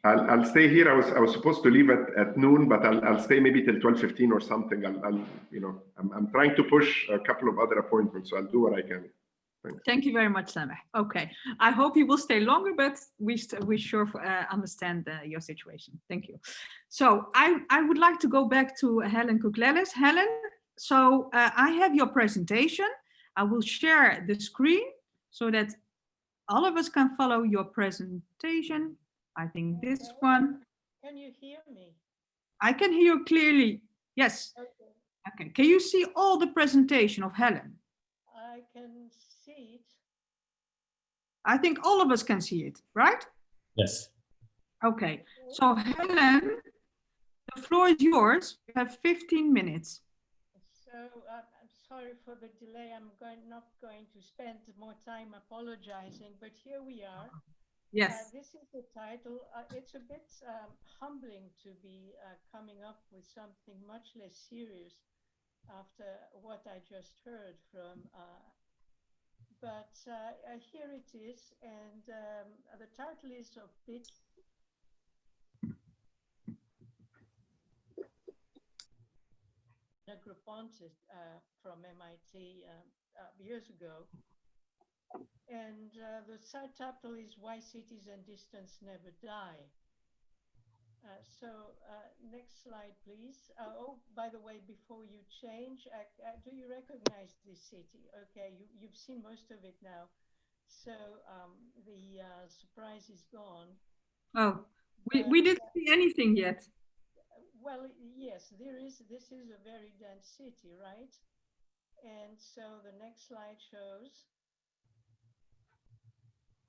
I'll stay here. I was supposed to leave at noon, but I'll stay maybe till 12:15 or something. I'm trying to push a couple of other appointments, so I'll do what I can. Thanks. Thank you very much, Semeh. Okay, I hope you will stay longer, but we sure understand your situation. Thank you. So I would like to go back to Helen Kouklelis. Helen, so I have your presentation. I will share the screen so that all of us can follow your presentation. I think this one. Can you hear me? I can hear you clearly. Yes. Okay. Okay. Can you see all the presentation of Helen? I can see it. I think all of us can see it, right? Yes. Okay. So Helen, the floor is yours. You have 15 minutes. So I'm sorry for the delay. I'm not going to spend more time apologizing, but here we are. Yes. This is the title. It's a bit humbling to be coming up with something much less serious after what I just heard from. But here it is, and the title is of bit. Negroponte from MIT years ago. And the subtitle is Why Cities and Distance Never Die. Next slide, please. Oh, by the way, before you change, do you recognize this city? Okay, you've seen most of it now. So the surprise is gone. Oh, we didn't see anything yet. Well, yes, this is a very dense city, right? And so the next slide shows,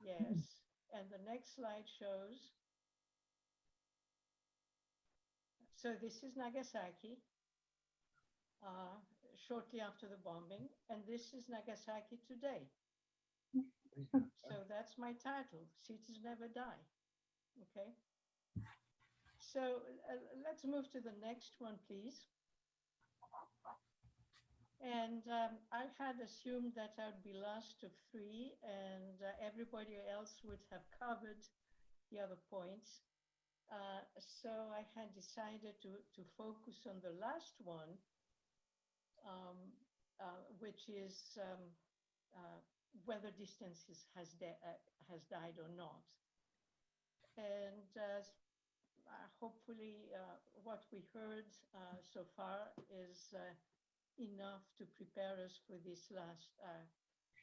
yes, and the next slide shows, so this is Nagasaki, shortly after the bombing, and this is Nagasaki today. So that's my title, Cities Never Die, okay? So let's move to the next one, please. And I had assumed that I would be last of three and everybody else would have covered the other points. So I had decided to focus on the last one, which is whether distance has died or not. And hopefully what we heard so far is enough to prepare us for this last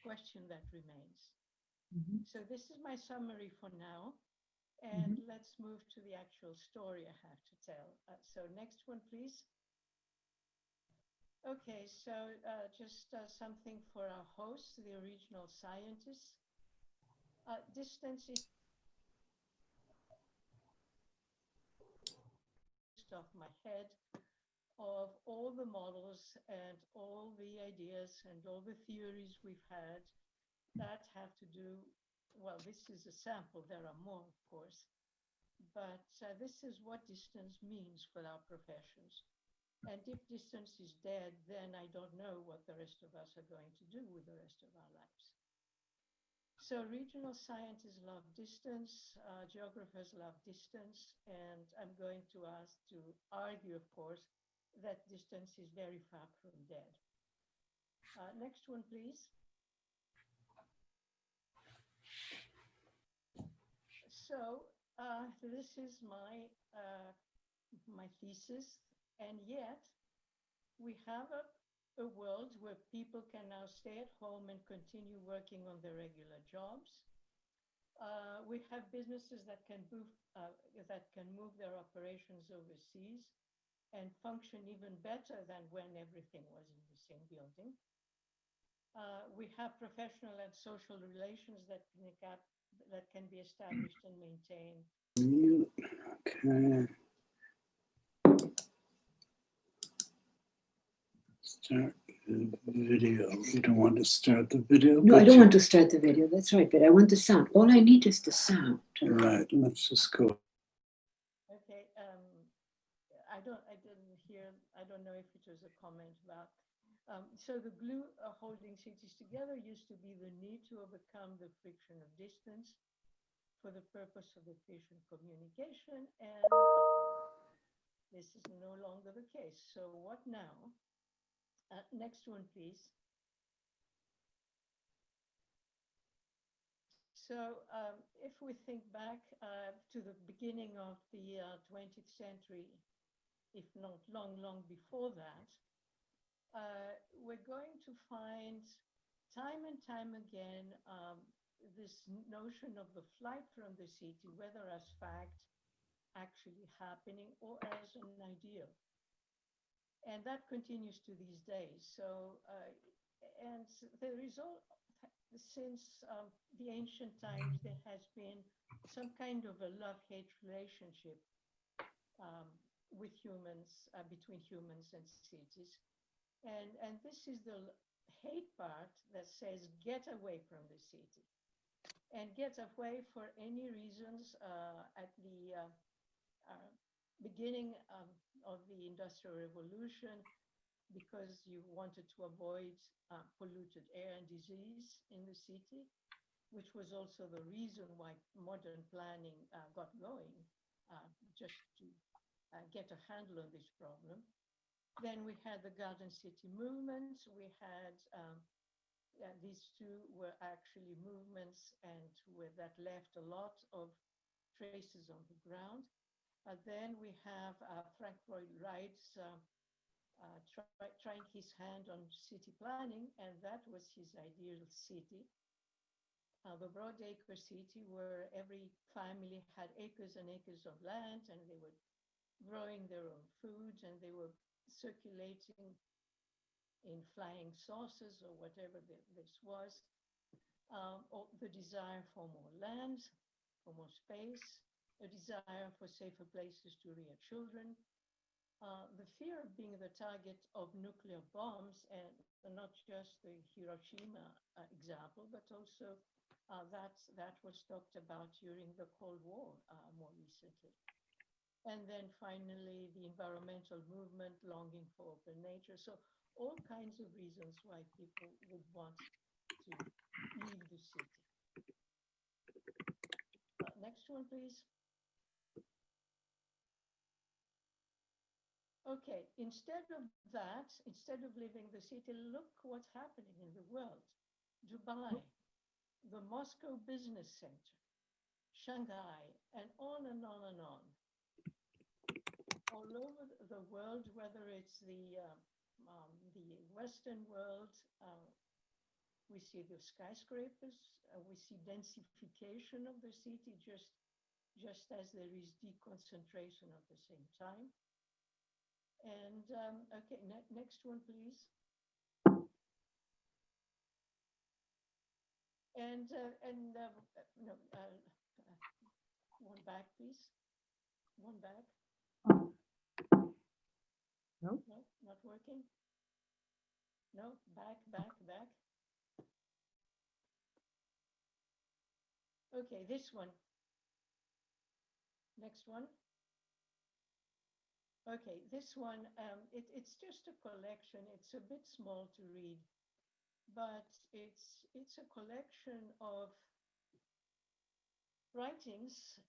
question that remains. Mm-hmm. So this is my summary for now, and let's move to the actual story I have to tell. So next one, please. Okay, so just something for our hosts, the original scientists. Distance is off my head of all the models and all the ideas and all the theories we've had that have to do, well, this is a sample, there are more, of course, but this is what distance means for our professions. And if distance is dead, then I don't know what the rest of us are going to do with the rest of our lives. So regional scientists love distance, geographers love distance, and I'm going to argue, of course, that distance is very far from dead. Next one, please. So this is my thesis, and yet we have a world where people can now stay at home and continue working on their regular jobs. We have businesses that can move their operations overseas and function even better than when everything was in the same building. We have professional and social relations that can be established and maintained. Okay. Start the video. You don't want to start the video? No, I don't want to start the video. That's right, but I want the sound. All I need is the sound. Right. Let's just go. Okay. I didn't hear. I don't know if it was a comment about. So the glue holding cities together used to be the need to overcome the friction of distance for the purpose of efficient communication, and this is no longer the case. So what now? Next one, please. So if we think back to the beginning of the 20th century, if not long before that, we're going to find time and time again this notion of the flight from the city, whether as fact actually happening or as an ideal. And that continues to these days. So, and there is since the ancient times, there has been some kind of a love-hate relationship with humans, between humans and cities. And this is the hate part that says, get away from the city. and get away for any reasons at the beginning of the Industrial Revolution, because you wanted to avoid polluted air and disease in the city, which was also the reason why modern planning got going, just to get a handle on this problem. Then we had the Garden City movement. We had, these two were actually movements and that left a lot of traces on the ground. Then we have Frank Lloyd Wright's trying his hand on city planning, and that was his ideal city. The Broadacre city, where every family had acres and acres of land, and they were growing their own food, and they were circulating in flying saucers or whatever this was. Or the desire for more land, for more space, a desire for safer places to rear children, the fear of being the target of nuclear bombs, and not just the Hiroshima example, but also that was talked about during the Cold War more recently. And then finally, the environmental movement, longing for open nature. So all kinds of reasons why people would want to leave the city. Next one, please. Okay, instead of that, instead of leaving the city, look what's happening in the world. Dubai, the Moscow Business Center, Shanghai, and on and on and on. All over the world, whether it's the Western world, we see the skyscrapers, we see densification of the city just as there is deconcentration at the same time. And okay, next one, please. And no, one back, please. One back. No. No, not working. No, back, back, back. Okay, this one. Next one. Okay, this one, it's just a collection. It's a bit small to read, but it's a collection of writings,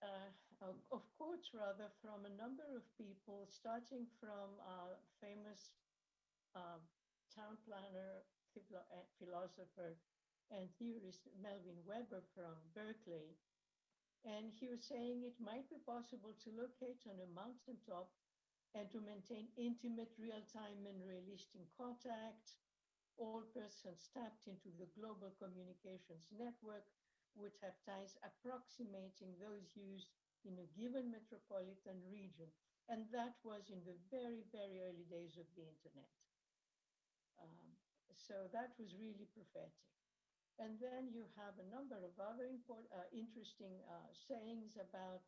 of quotes rather, from a number of people, starting from famous town planner, philosopher, and theorist Melvin Weber from Berkeley. And he was saying it might be possible to locate on a mountaintop and to maintain intimate, real-time, and realistic contact. All persons tapped into the global communications network would have ties approximating those used in a given metropolitan region. And that was in the very, very early days of the internet. So that was really prophetic. And then you have a number of other interesting sayings about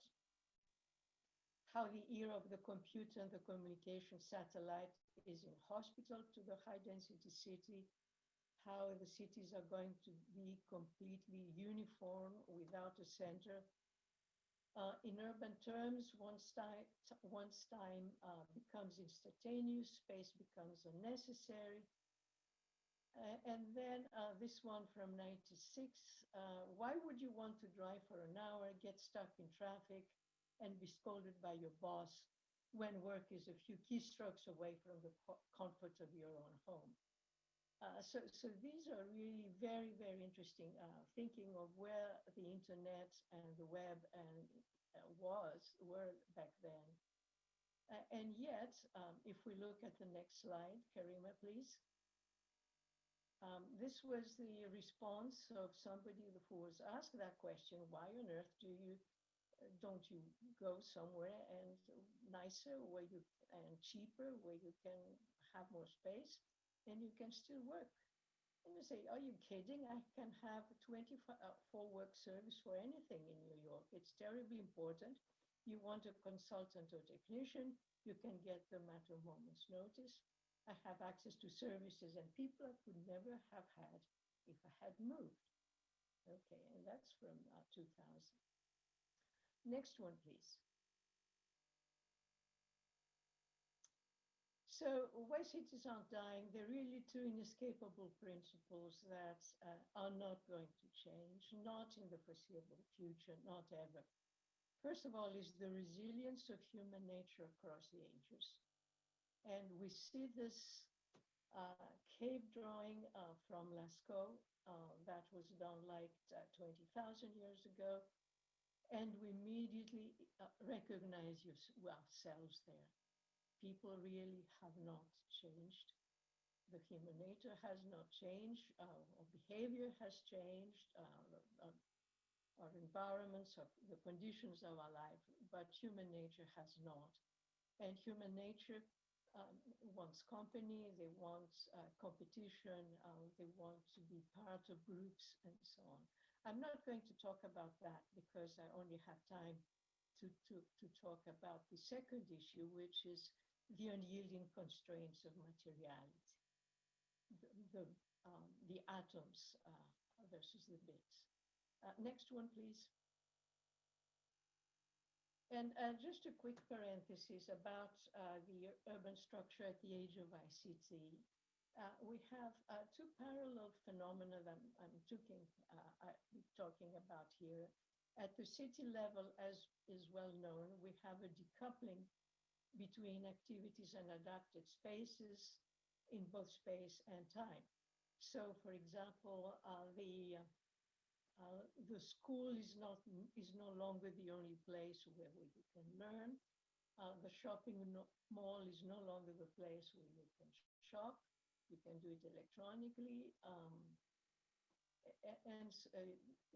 how the era of the computer and the communication satellite is inhospitable to the high-density city, how the cities are going to be completely uniform without a center. In urban terms, once time becomes instantaneous, space becomes unnecessary. And then this one from 96, why would you want to drive for an hour, get stuck in traffic, and be scolded by your boss when work is a few keystrokes away from the comfort of your own home? So these are really very, very interesting thinking of where the internet and the web were back then. And yet, if we look at the next slide, Karima, please. This was the response of somebody who was asked that question: why on earth don't you go somewhere and nicer, and cheaper, where you can have more space and you can still work? And you say, are you kidding? I can have a 24-work service for anything in New York. It's terribly important. You want a consultant or technician, you can get them at a moment's notice. I have access to services and people I could never have had if I had moved. Okay, and that's from 2000. Next one, please. So why cities aren't dying? There are really two inescapable principles that are not going to change, not in the foreseeable future, not ever. First of all is the resilience of human nature across the ages. And we see this cave drawing from Lascaux that was done like 20,000 years ago. And we immediately recognize ourselves there. People really have not changed. The human nature has not changed. Our behavior has changed. Our environments, the conditions of our life, but human nature has not. And human nature wants company, they want competition, they want to be part of groups and so on. I'm not going to talk about that because I only have time to talk about the second issue, which is the unyielding constraints of materiality, the atoms versus the bits. Next one, please. And just a quick parenthesis about the urban structure at the age of ICT. We have two parallel phenomena that I'm talking about here. At the city level, as is well known, we have a decoupling between activities and adapted spaces in both space and time. So, for example, the school is no longer the only place where we can learn. The shopping mall is no longer the place where you can shop. You can do it electronically. And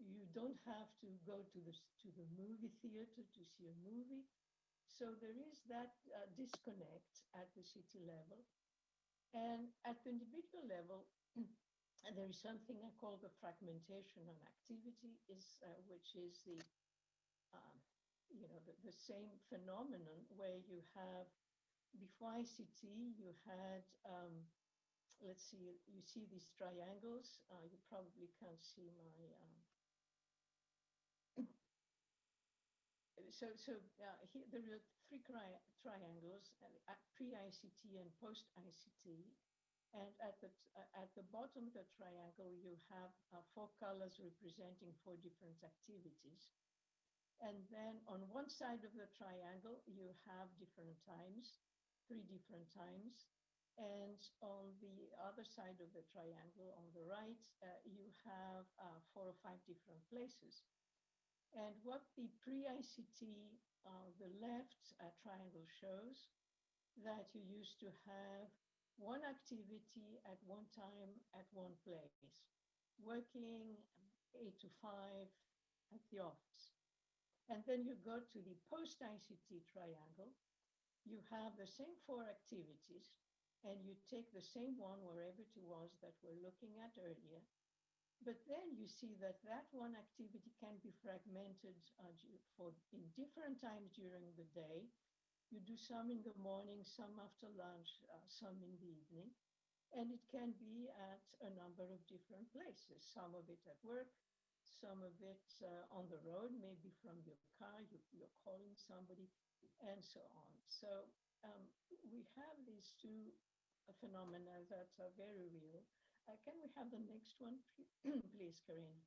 you don't have to go to the movie theater to see a movie. So there is that disconnect at the city level. And at the individual level, there is something I call the fragmentation on activity, which is the same phenomenon where you have, before ICT, you had, let's see, you see these triangles. You probably can't see my, here there are three triangles, pre-ICT and post-ICT. And at the bottom of the triangle, you have 4 colors representing 4 different activities. And then on one side of the triangle, you have different times, 3 different times. And on the other side of the triangle, on the right, you have 4 or 5 different places. And what the pre-ICT, the left triangle shows, that you used to have one activity at one time at one place, working 8 to 5 at the office. And then you go to the post-ICT triangle, you have the same 4 activities, and you take the same one wherever it was that we're looking at earlier. But then you see that that one activity can be fragmented in different times during the day. You do some in the morning, some after lunch, some in the evening. And it can be at a number of different places, some of it at work, some of it on the road, maybe from your car, you're calling somebody, and so on. So we have these two phenomena that are very real. Can we have the next one, please, Karine?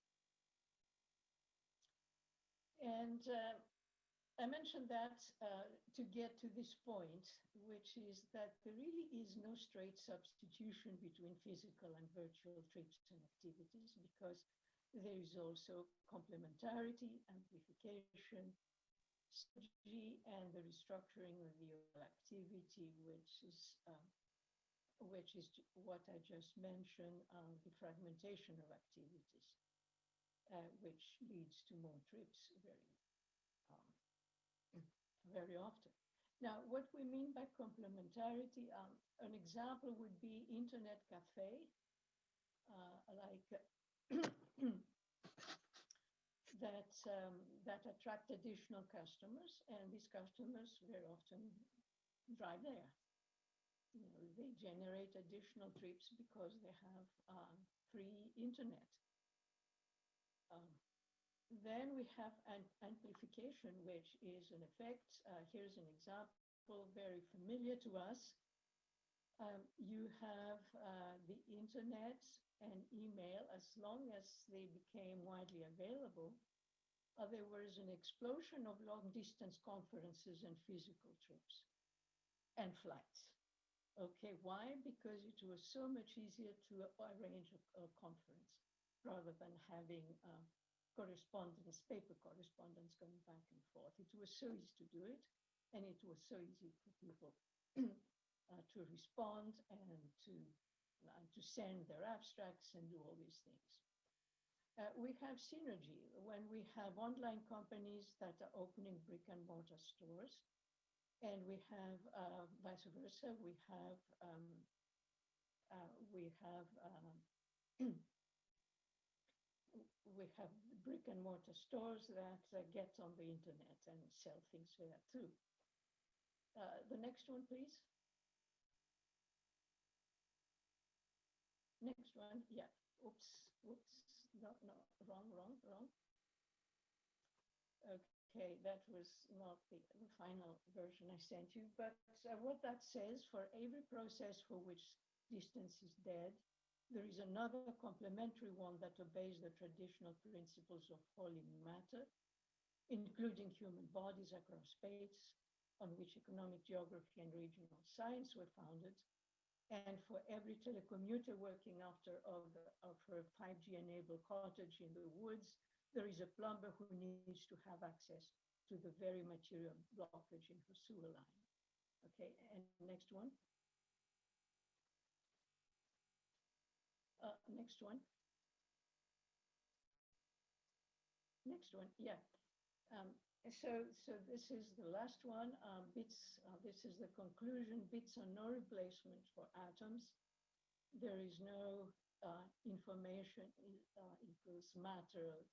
And I mentioned that to get to this point, which is that there really is no straight substitution between physical and virtual trips and activities, because there is also complementarity, amplification, synergy, and the restructuring of the activity, which is what I just mentioned, the fragmentation of activities, which leads to more trips very often. Now, what we mean by complementarity, an example would be internet cafe, that attract additional customers, and these customers very often drive there. They generate additional trips because they have free internet. Then we have an amplification, which is an effect. Here's an example, very familiar to us. You have the internet and email. As long as they became widely available, there was an explosion of long-distance conferences and physical trips and flights. Okay, why? Because it was so much easier to arrange a conference rather than having correspondence, paper correspondence going back and forth. It was so easy to do it, and it was so easy for people to respond and to send their abstracts and do all these things. We have synergy when we have online companies that are opening brick and mortar stores, and we have vice versa. We have brick and mortar stores that get on the internet and sell things there too. The next one, please. Next one, yeah. Oops. No, wrong. Okay, that was not the final version I sent you, but what that says, for every process for which distance is dead, there is another complementary one that obeys the traditional principles of holy matter, including human bodies across space, on which economic geography and regional science were founded. And for every telecommuter working of her 5G-enabled cottage in the woods, there is a plumber who needs to have access to the very material blockage in her sewer line. Okay, and next one. Next one. Next one, yeah. So this is the last one. Bits. This is the conclusion. Bits are no replacement for atoms. There is no information equals matter.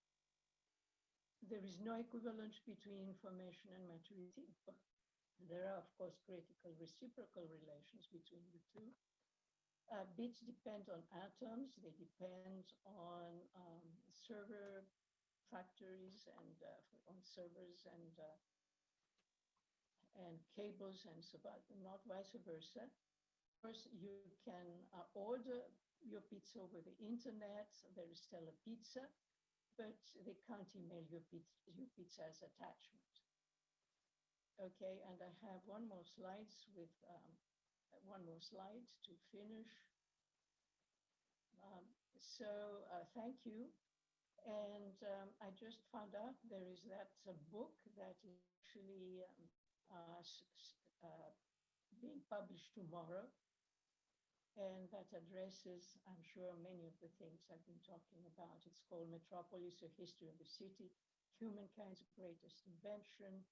There is no equivalence between information and materiality. There are, of course, critical reciprocal relations between the two. Bits depend on atoms. They depend on server factories and on servers and cables and so on, not vice versa. Of course, you can order your pizza over the internet. There is still a pizza, but they can't email your pizza as attachment. Okay, and I have one more slide to finish. Thank you. And I just found out there is that book that is actually being published tomorrow, and that addresses, I'm sure, many of the things I've been talking about. It's called Metropolis, A History of the City, Humankind's Greatest Invention,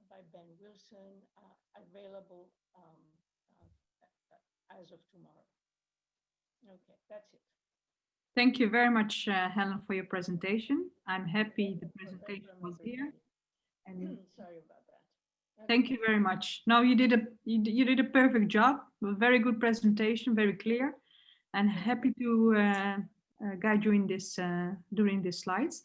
by Ben Wilson, available as of tomorrow. Okay, that's it. Thank you very much, Helen, for your presentation. I'm happy the presentation was here. And sorry about that. Okay. Thank you very much. No, you did a perfect job. A very good presentation, very clear, and happy to guide you in this during these slides.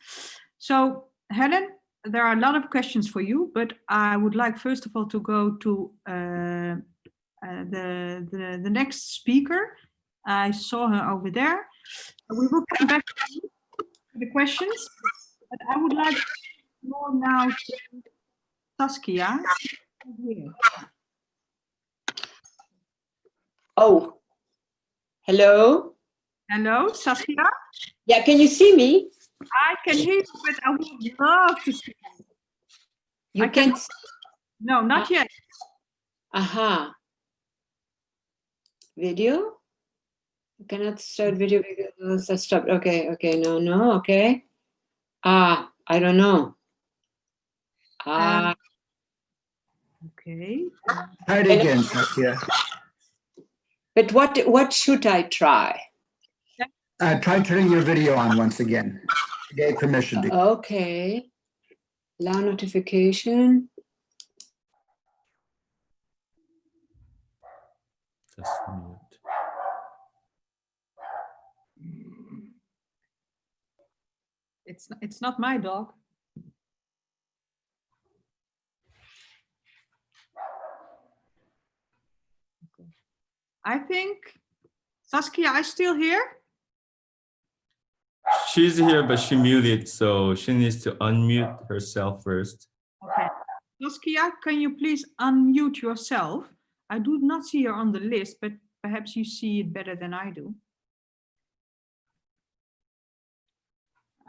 So, Helen, there are a lot of questions for you, but I would like first of all to go to the next speaker. I saw her over there. We will come back to the questions, but I would like to go now to Saskia. Oh, hello. Hello, Saskia. Yeah, can you see me? I can hear you, but I would love to see you. You can't. No, not yet. Aha. Video? You cannot start video because I stopped. Okay, no, okay. I don't know. Okay. Try it again, Saskia. But what should I try? Try turning your video on once again. I gave permission to. Okay. Allow notification. Just mute. It's not my dog. Okay. I think Saskia is still here. She's here, but she muted, so she needs to unmute herself first. Okay. Saskia, can you please unmute yourself? I do not see her on the list, but perhaps you see it better than I do.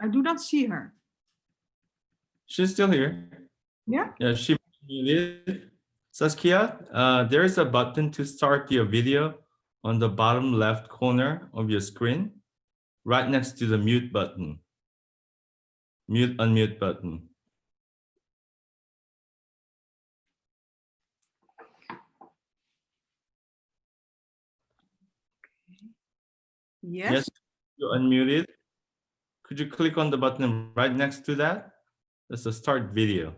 I do not see her. She's still here. Yeah? Yeah, she muted. Saskia, there is a button to start your video on the bottom left corner of your screen, right next to the mute button. Mute, unmute button. Yes. You unmuted. Could you click on the button right next to that? That's a start video.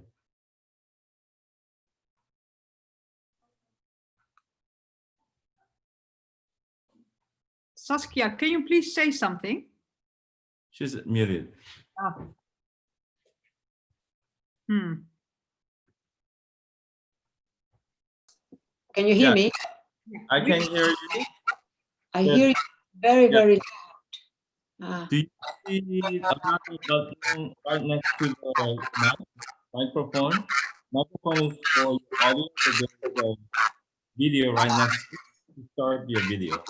Saskia, can you please say something? She's muted. Oh. Hmm. Can you hear Yeah. me? I can hear you. I Yes. hear you very, Yeah. very loud. Ah, Do you see a button right next to the microphone? Microphone is for your audience, so there's a video right next to start your video.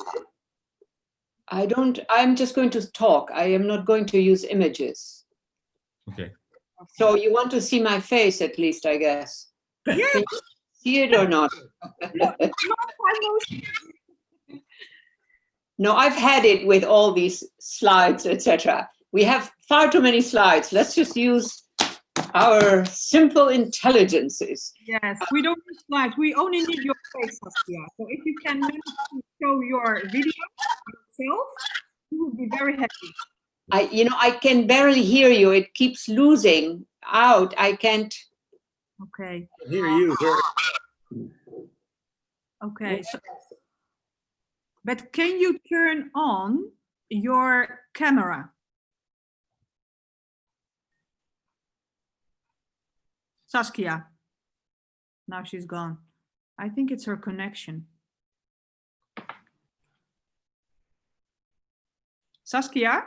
I'm just going to talk. I am not going to use images. Okay. So you want to see my face at least, I guess. Yes. Can you see it or not? No, I've had it with all these slides, etc. We have far too many slides. Let's just use our simple intelligences. Yes, we don't need slides. We only need your face, Saskia. So if you can manage to show your video yourself, you will be very happy. I can barely hear you. It keeps losing out. I can't. Okay. I hear you very Okay. So, but can you turn on your camera? Saskia. Now she's gone. I think it's her connection. Saskia?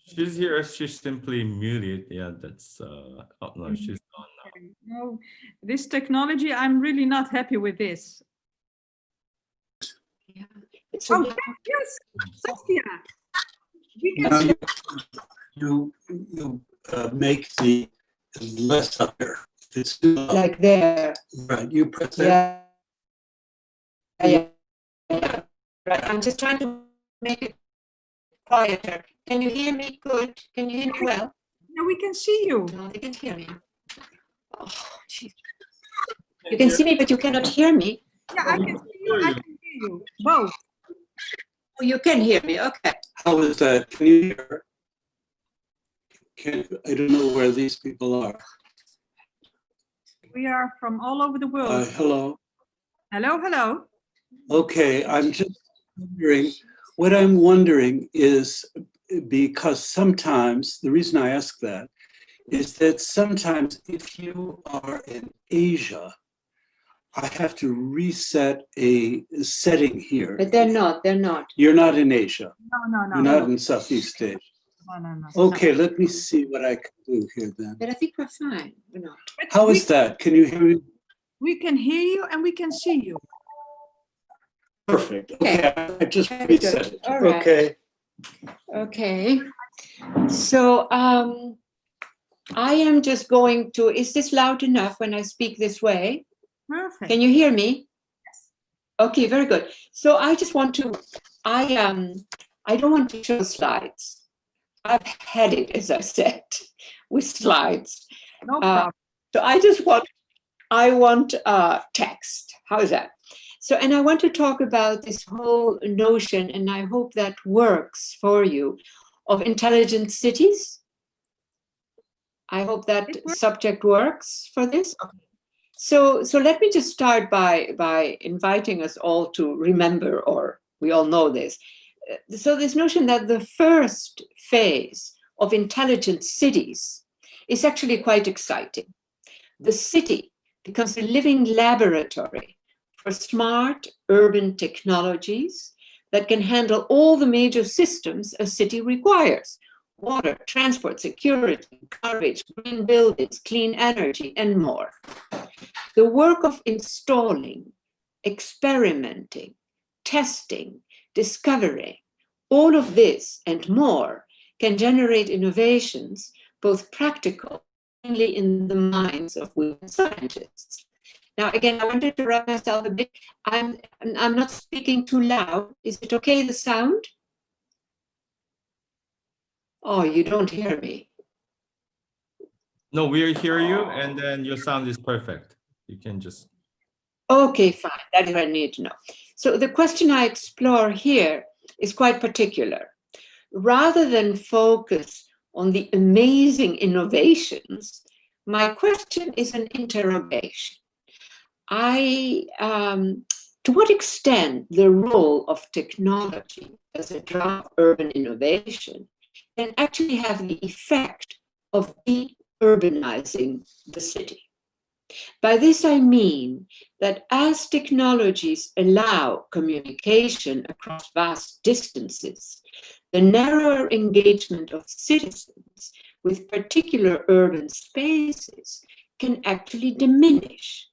She's here. She's simply muted. Yeah, that's. Oh no, she's gone now. No, this technology, I'm really not happy with this. It's Oh, yes, Saskia. We can Now see. you make the less up there. It's too low. like there. Right, you press that. Yeah. Yeah. Right. I'm just trying to make it quieter. Can you hear me good? Can you hear me well? No, we can see you. No, they can hear me. Oh, jeez. You can see me, but you cannot hear me. Yeah, I can see you. I can hear you. Both. Oh, you can hear me. Okay. How is that? Can you hear? I don't know where these people are. We are from all over the world. Hello. Hello, hello. Okay, I'm just wondering, what I'm wondering is, because sometimes, the reason I ask that is that sometimes if you are in Asia, I have to reset a setting here. But they're not. They're not. You're not in Asia. No. You're not in Southeast Asia. No. Okay, let me see what I can do here then. But I think we're fine. We're not. But How is that? Can you hear me? We can hear you and we can see you. Perfect. Okay, I just Very reset good. it. All right. Okay. Okay. So I am just going to, is this loud enough when I speak this way? Perfect. Can you hear me? Yes. Okay, very good. So I just want to, I don't want to show slides. I've had it, as I said, with slides. No problem. So I want text. How is that? So, and I want to talk about this whole notion, and I hope that works for you, of intelligent cities. I hope that subject works for this. So let me just start by inviting us all to remember, or we all know this, so this notion that the first phase of intelligent cities is actually quite exciting. The city becomes a living laboratory for smart urban technologies that can handle all the major systems a city requires: water, transport, security, garbage, green buildings, clean energy, and more. The work of installing, experimenting, testing, discovering, all of this and more can generate innovations, both practical, mainly in the minds of women scientists. Now, again, I want to interrupt myself a bit. I'm not speaking too loud. Is it okay, the sound? Oh, you don't hear me. No, we hear you, and then your sound is perfect. You can just. Okay, fine. That's what I need to know. So the question I explore here is quite particular. Rather than focus on the amazing innovations, my question is an interrogation. To what extent the role of technology as a drug of urban innovation can actually have the effect of de-urbanizing the city? By this I mean that as technologies allow communication across vast distances, the narrower engagement of citizens with particular urban spaces can actually diminish.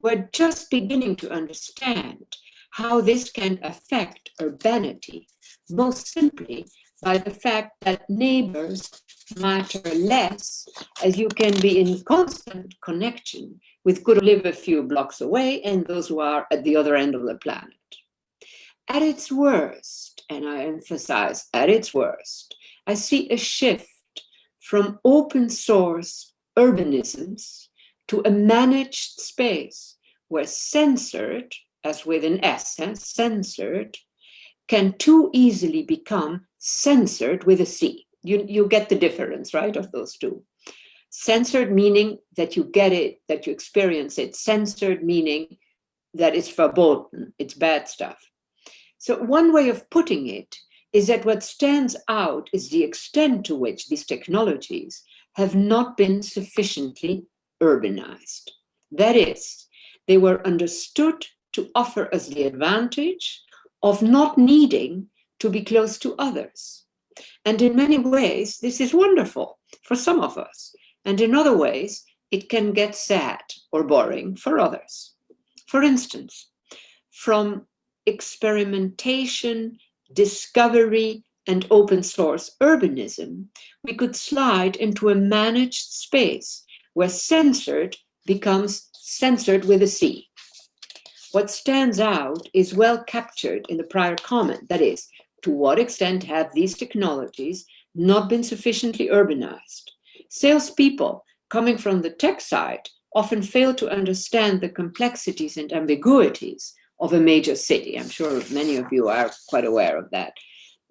We're just beginning to understand how this can affect urbanity, most simply by the fact that neighbors matter less, as you can be in constant connection with good who live a few blocks away and those who are at the other end of the planet. At its worst, and I emphasize at its worst, I see a shift from open source urbanisms to a managed space where censored, as with an S, censored, can too easily become censored with a C. You get the difference, right, of those two. Censored meaning that you get it, that you experience it. Censored meaning that it's verboten, it's bad stuff. So one way of putting it is that what stands out is the extent to which these technologies have not been sufficiently urbanized. That is, they were understood to offer us the advantage of not needing to be close to others. And in many ways, this is wonderful for some of us. And in other ways, it can get sad or boring for others. For instance, from experimentation, discovery, and open source urbanism, we could slide into a managed space where censored becomes censored with a C. What stands out is well captured in the prior comment, that is, to what extent have these technologies not been sufficiently urbanized? Salespeople coming from the tech side often fail to understand the complexities and ambiguities of a major city. I'm sure many of you are quite aware of that.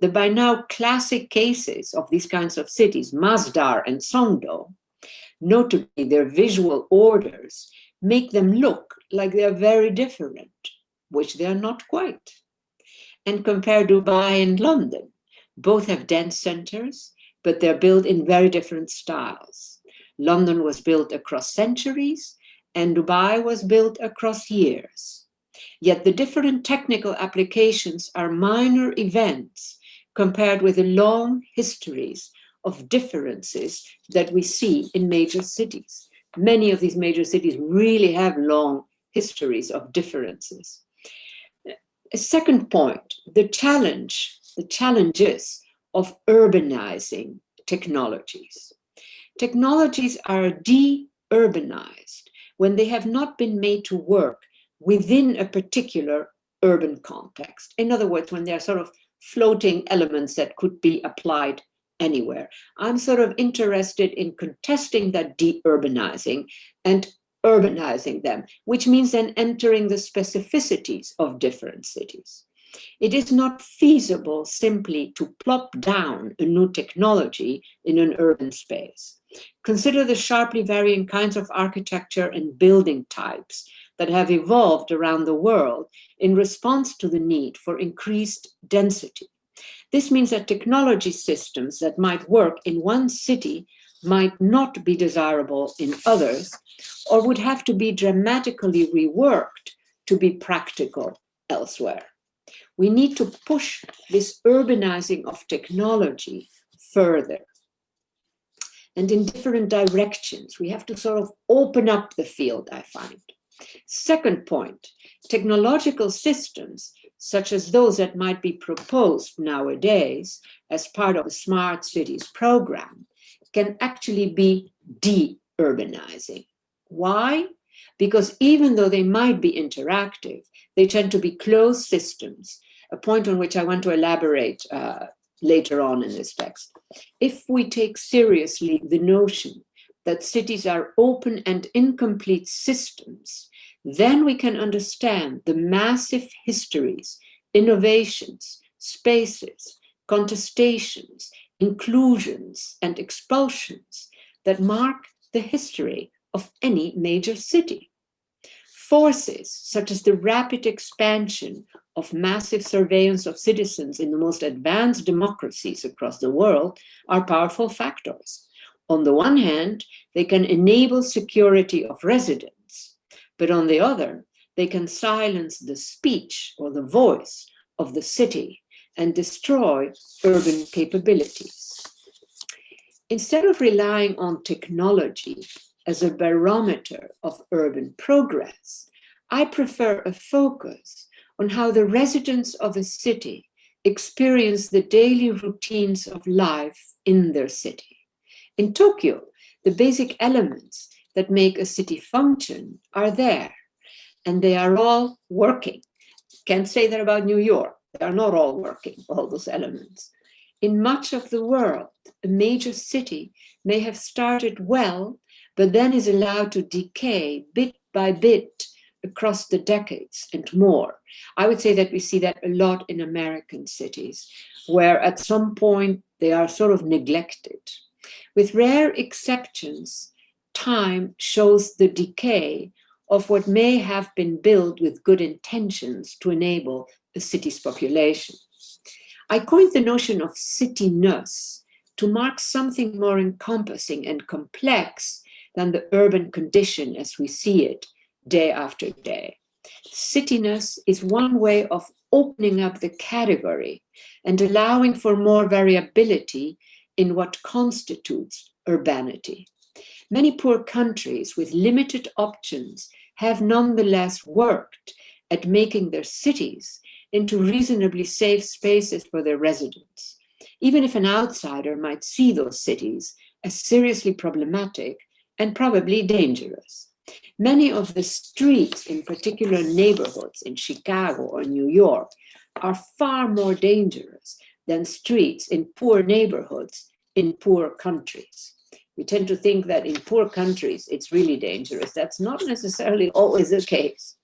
The by now classic cases of these kinds of cities, Masdar and Songdo, notably their visual orders, make them look like they're very different, which they're not quite. And compare Dubai and London. Both have dense centers, but they're built in very different styles. London was built across centuries, and Dubai was built across years. Yet the different technical applications are minor events compared with the long histories of differences that we see in major cities. Many of these major cities really have long histories of differences. A second point, the challenges of urbanizing technologies. Technologies are de-urbanized when they have not been made to work within a particular urban context. In other words, when they're sort of floating elements that could be applied anywhere. I'm sort of interested in contesting that de-urbanizing and urbanizing them, which means then entering the specificities of different cities. It is not feasible simply to plop down a new technology in an urban space. Consider the sharply varying kinds of architecture and building types that have evolved around the world in response to the need for increased density. This means that technology systems that might work in one city might not be desirable in others, or would have to be dramatically reworked to be practical elsewhere. We need to push this urbanizing of technology further. And in different directions, we have to sort of open up the field, I find. Second point, technological systems, such as those that might be proposed nowadays as part of a smart cities program, can actually be de-urbanizing. Why? Because even though they might be interactive, they tend to be closed systems, a point on which I want to elaborate later on in this text. If we take seriously the notion that cities are open and incomplete systems, then we can understand the massive histories, innovations, spaces, contestations, inclusions, and expulsions that mark the history of any major city. Forces such as the rapid expansion of massive surveillance of citizens in the most advanced democracies across the world are powerful factors. On the one hand, they can enable security of residents, but on the other, they can silence the speech or the voice of the city and destroy urban capabilities. Instead of relying on technology as a barometer of urban progress, I prefer a focus on how the residents of a city experience the daily routines of life in their city. In Tokyo, the basic elements that make a city function are there, and they are all working. Can't say that about New York. They are not all working, all those elements. In much of the world, a major city may have started well, but then is allowed to decay bit by bit across the decades and more. I would say that we see that a lot in American cities, where at some point they are sort of neglected. With rare exceptions, time shows the decay of what may have been built with good intentions to enable a city's population. I coined the notion of cityness to mark something more encompassing and complex than the urban condition as we see it day after day. Cityness is one way of opening up the category and allowing for more variability in what constitutes urbanity. Many poor countries with limited options have nonetheless worked at making their cities into reasonably safe spaces for their residents, even if an outsider might see those cities as seriously problematic and probably dangerous. Many of the streets in particular neighborhoods in Chicago or New York are far more dangerous than streets in poor neighborhoods in poor countries. We tend to think that in poor countries, it's really dangerous. That's not necessarily always the case.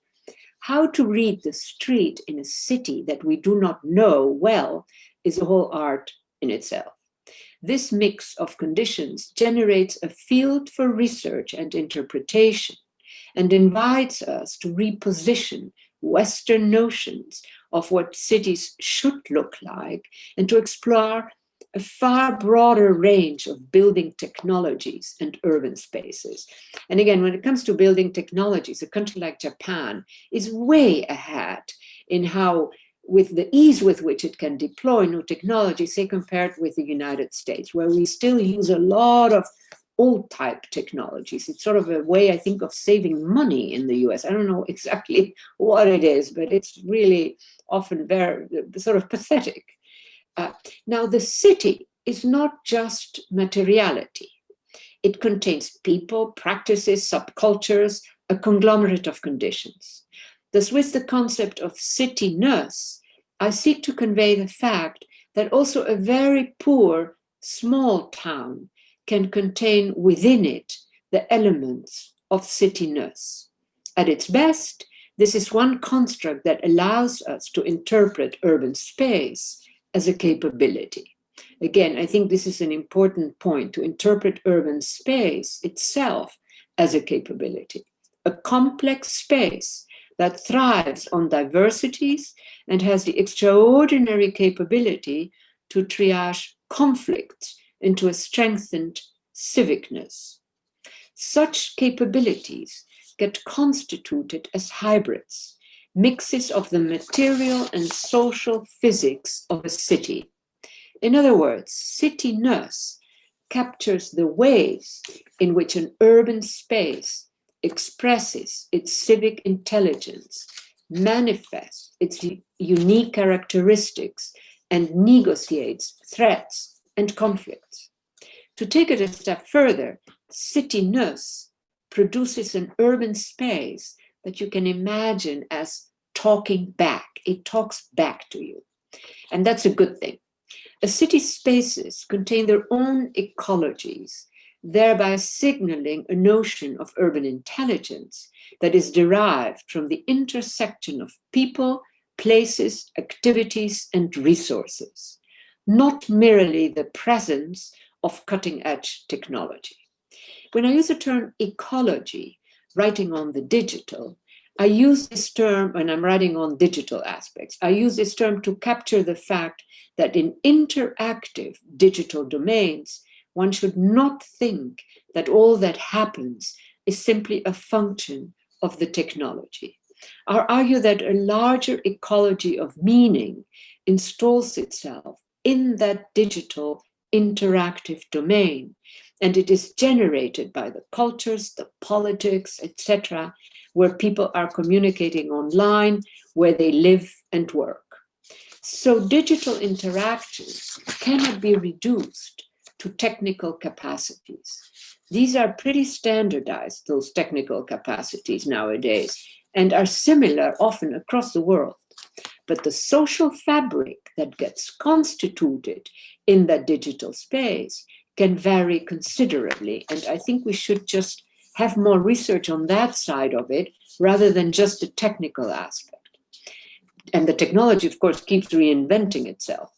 How to read the street in a city that we do not know well is a whole art in itself. This mix of conditions generates a field for research and interpretation and invites us to reposition Western notions of what cities should look like and to explore a far broader range of building technologies and urban spaces. And again, when it comes to building technologies, a country like Japan is way ahead in how, with the ease with which it can deploy new technology, say compared with the United States, where we still use a lot of old type technologies. It's sort of a way, I think, of saving money in the US. I don't know exactly what it is, but it's really often very sort of pathetic. Now, the city is not just materiality. It contains people, practices, subcultures, a conglomerate of conditions. Thus, with the concept of cityness, I seek to convey the fact that also a very poor, small town can contain within it the elements of cityness. At its best, this is one construct that allows us to interpret urban space as a capability. Again, I think this is an important point, to interpret urban space itself as a capability, a complex space that thrives on diversities and has the extraordinary capability to triage conflicts into a strengthened civicness. Such capabilities get constituted as hybrids, mixes of the material and social physics of a city. In other words, cityness captures the ways in which an urban space expresses its civic intelligence, manifests its unique characteristics, and negotiates threats and conflicts. To take it a step further, cityness produces an urban space that you can imagine as talking back. It talks back to you. And that's a good thing. A city's spaces contain their own ecologies, thereby signaling a notion of urban intelligence that is derived from the intersection of people, places, activities, and resources, not merely the presence of cutting-edge technology. When I use the term ecology, writing on the digital, I use this term when I'm writing on digital aspects. I use this term to capture the fact that in interactive digital domains, one should not think that all that happens is simply a function of the technology. I argue that a larger ecology of meaning installs itself in that digital interactive domain, and it is generated by the cultures, the politics, etc., where people are communicating online, where they live and work. So digital interaction cannot be reduced to technical capacities. These are pretty standardized, those technical capacities nowadays, and are similar often across the world. But the social fabric that gets constituted in that digital space can vary considerably. And I think we should just have more research on that side of it rather than just the technical aspect. And the technology, of course, keeps reinventing itself.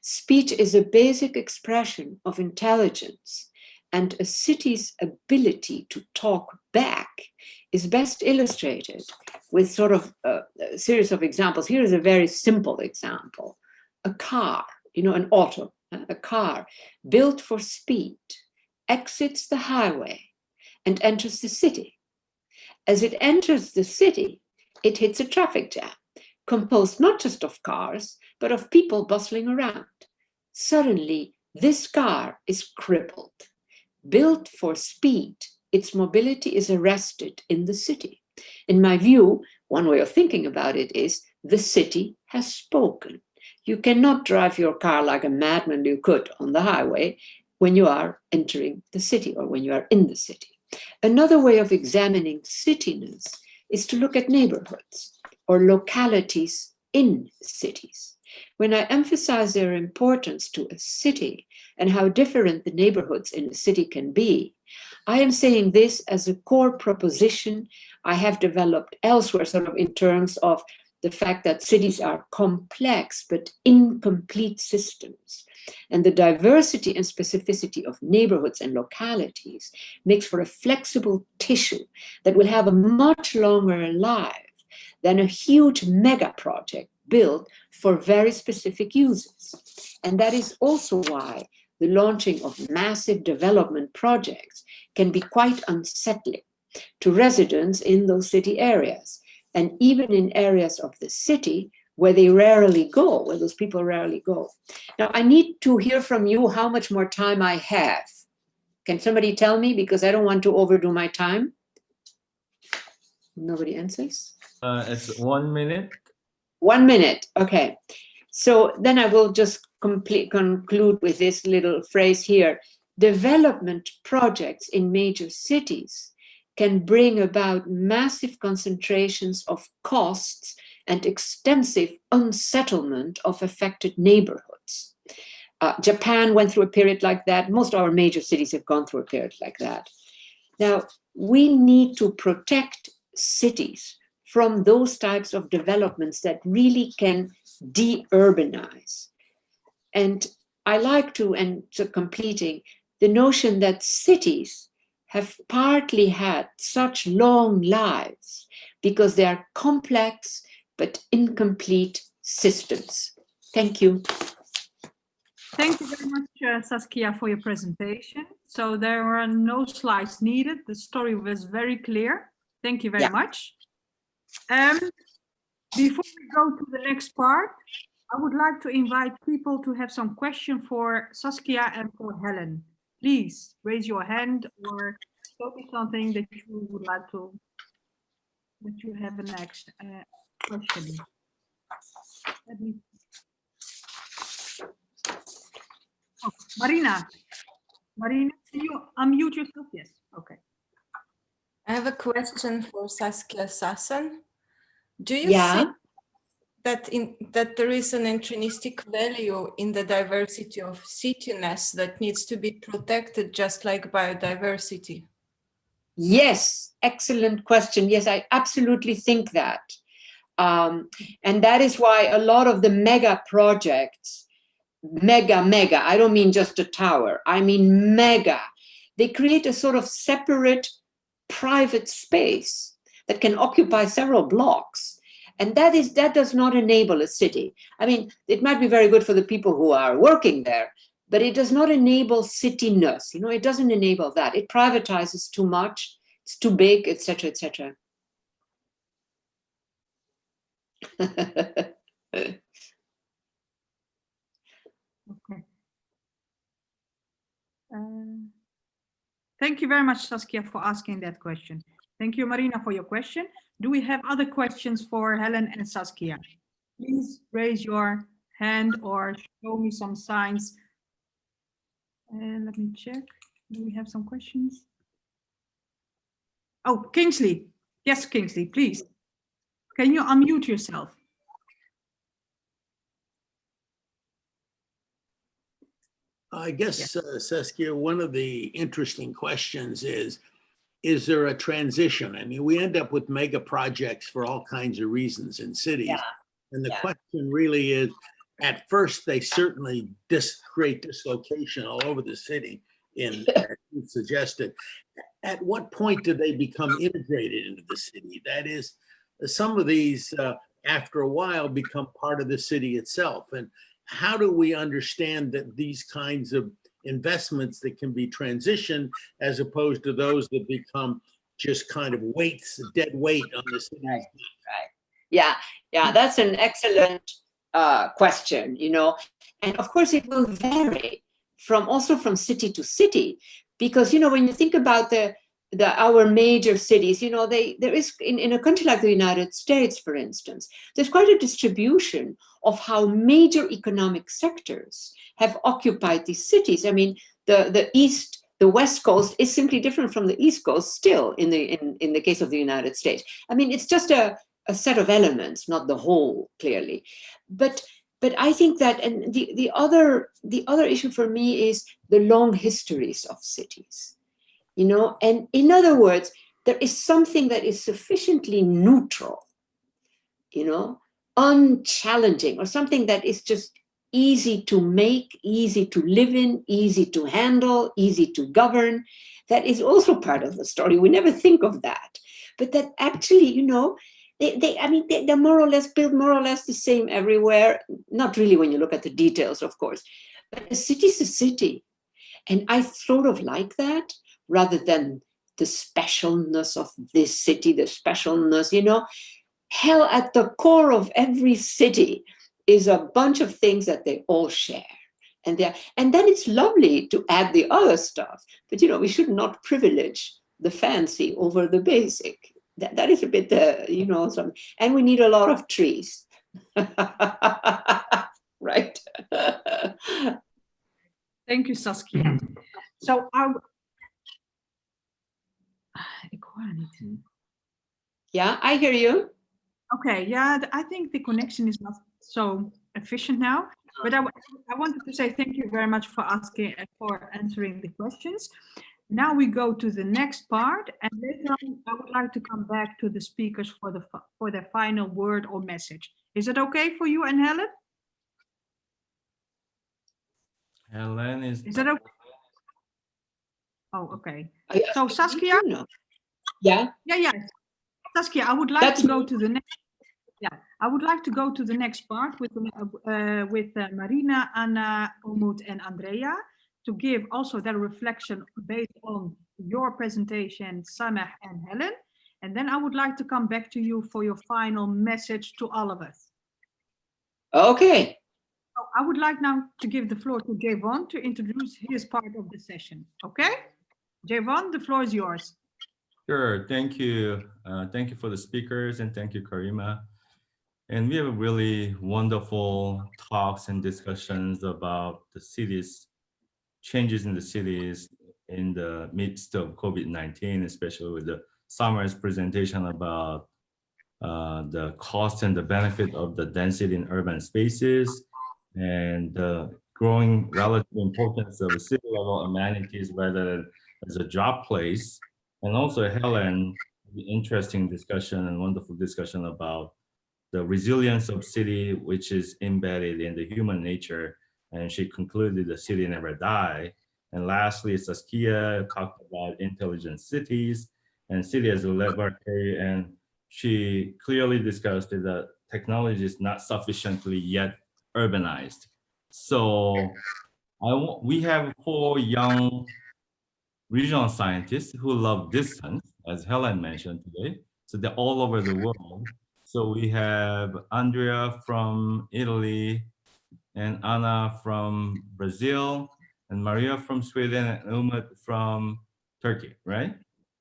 Speech is a basic expression of intelligence, and a city's ability to talk back is best illustrated with sort of a series of examples. Here is a very simple example. A car, an auto, a car built for speed, exits the highway and enters the city. As it enters the city, it hits a traffic jam, composed not just of cars, but of people bustling around. Suddenly, this car is crippled. Built for speed, its mobility is arrested in the city. In my view, one way of thinking about it is the city has spoken. You cannot drive your car like a madman you could on the highway when you are entering the city or when you are in the city. Another way of examining cityness is to look at neighborhoods or localities in cities. When I emphasize their importance to a city and how different the neighborhoods in a city can be, I am saying this as a core proposition I have developed elsewhere, sort of in terms of the fact that cities are complex but incomplete systems. And the diversity and specificity of neighborhoods and localities makes for a flexible tissue that will have a much longer life than a huge mega project built for very specific uses. And that is also why the launching of massive development projects can be quite unsettling to residents in those city areas, and even in areas of the city where they rarely go, where those people rarely go. Now, I need to hear from you how much more time I have. Can somebody tell me, because I don't want to overdo my time? Nobody answers? It's 1 minute. 1 minute, okay. So then I will just conclude with this little phrase here. Development projects in major cities can bring about massive concentrations of costs and extensive unsettlement of affected neighborhoods. Japan went through a period like that. Most of our major cities have gone through a period like that. Now, we need to protect cities from those types of developments that really can de-urbanize. And I like to, and to completing, the notion that cities have partly had such long lives because they are complex but incomplete systems. Thank you. Thank you very much, Saskia, for your presentation. So there are no slides needed. The story was very clear. Thank you very much. Before we go to the next part, I would like to invite people to have some question for Saskia and for Helen. Please raise your hand or show me something that you would like to, that you have a next question. Let me. Oh, Marina, can you unmute yourself? Yes, okay. I have a question for Saskia Sassen. Do you Yeah. think that there is an intrinsic value in the diversity of cityness that needs to be protected, just like biodiversity? Yes, excellent question. Yes, I absolutely think that. And that is why a lot of the mega projects, mega, I don't mean just a tower, I mean mega, they create a sort of separate private space that can occupy several blocks. And that does not enable a city. I mean, it might be very good for the people who are working there, but it does not enable cityness. You know, it doesn't enable that. It privatizes too much, it's too big, etc., etc. Okay. Thank you very much, Saskia, for asking that question. Thank you, Marina, for your question. Do we have other questions for Helen and Saskia? Please raise your hand or show me some signs. Let me check. Do we have some questions? Oh, Kingsley. Yes, Kingsley, please. Can you unmute yourself? I guess, Saskia, one of the interesting questions is there a transition? I mean, we end up with mega projects for all kinds of reasons in cities. Yeah. And the question really is, at first, they certainly create dislocation all over the city, as you suggested. At what point do they become integrated into the city? That is, some of these, after a while, become part of the city itself. And how do we understand that these kinds of investments that can be transitioned as opposed to those that become just kind of weights, dead weight on the city? Right. Yeah, that's an excellent question, you know, and of course it will vary also from city to city, because, you know, when you think about our major cities, you know, there is in a country like the United States, for instance, there's quite a distribution of how major economic sectors have occupied these cities. I mean, the West Coast is simply different from the East Coast still in the case of the United States. I mean, it's just a set of elements, not the whole, clearly. But I think that, and the other issue for me is the long histories of cities, you know, and in other words, there is something that is sufficiently neutral, you know, unchallenging, or something that is just easy to make, easy to live in, easy to handle, easy to govern. That is also part of the story. We never think of that, but that actually, you know, they're more or less built more or less the same everywhere. Not really when you look at the details, of course, but a city's a city. And I sort of like that, rather than the specialness of this city, the specialness, you know. Hell, at the core of every city is a bunch of things that they all share. And then it's lovely to add the other stuff. But, you know, we should not privilege the fancy over the basic. That is a bit, you know, something. And we need a lot of trees. Right? Thank you, Saskia. So yeah, I hear you. Okay, yeah, I think the connection is not so efficient now, but I wanted to say thank you very much for answering the questions. Now we go to the next part, and later on, I would like to come back to the speakers for their final word or message. Is it okay for you and Helen? Helen is that okay? Oh, okay. So Saskia? Yeah. Yeah. Saskia, I would like to go to the next. Yeah, I would like to go to the next part with Marina, Anna, Umut, and Andrea to give also their reflection based on your presentation, Sameh and Helen. And then I would like to come back to you for your final message to all of us. Okay. So I would like now to give the floor to Javon to introduce his part of the session. Okay? Javon, the floor is yours. Sure, thank you. Thank you for the speakers and thank you, Karima. And we have really wonderful talks and discussions about the cities, changes in the cities in the midst of COVID-19, especially with the Summer's presentation about the cost and the benefit of the density in urban spaces and the growing relative importance of city level amenities rather than as a job place. And also Helen, the interesting discussion and wonderful discussion about the resilience of city, which is embedded in the human nature. And she concluded the city never die. And lastly, Saskia talked about intelligent cities and city as a laboratory. And she clearly discussed that technology is not sufficiently yet urbanized. So we have 4 young regional scientists who love distance, as Helen mentioned today. So they're all over the world. So we have Andrea from Italy, and Anna from Brazil, and Maria from Sweden, and Umut from Turkey, right?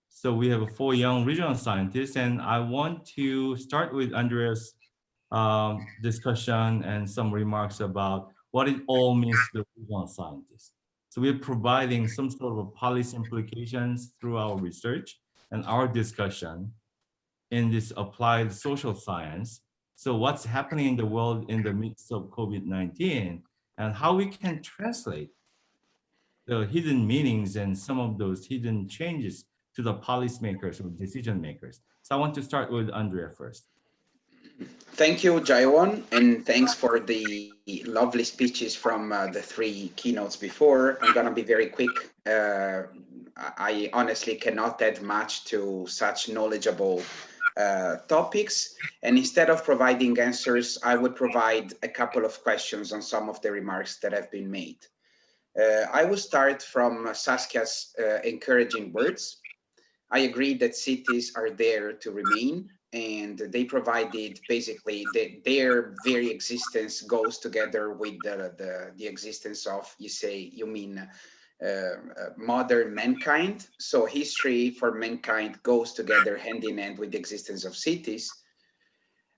So we have 4 young regional scientists, and I want to start with Andrea's discussion and some remarks about what it all means to the regional scientists. So we're providing some sort of policy implications through our research and our discussion in this applied social science. So what's happening in the world in the midst of COVID-19 and how we can translate the hidden meanings and some of those hidden changes to the policymakers or decision makers. So I want to start with Andrea first. Thank you, Jaiwon, and thanks for the lovely speeches from the 3 keynotes before. I'm going to be very quick. I honestly cannot add much to such knowledgeable topics, and instead of providing answers, I would provide a couple of questions on some of the remarks that have been made. I will start from Saskia's encouraging words. I agree that cities are there to remain, and they provided basically their very existence goes together with the existence of, you mean modern mankind. So history for mankind goes together hand in hand with the existence of cities.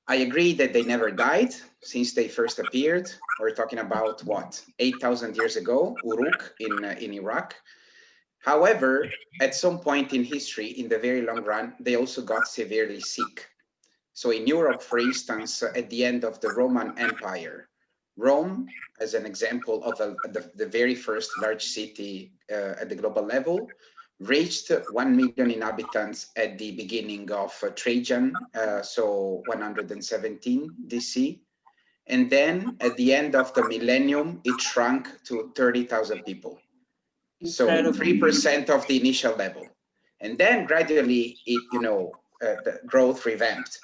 I agree that they never died since they first appeared. We're talking about what, 8,000 years ago, Uruk in Iraq. However, at some point in history, in the very long run, they also got severely sick. So in Europe, for instance, at the end of the Roman Empire, Rome, as an example of the very first large city at the global level, reached 1 million inhabitants at the beginning of Trajan, so 117 DC. And then at the end of the millennium, it shrunk to 30,000 people. So 3% of the initial level. And then gradually it, the growth revamped.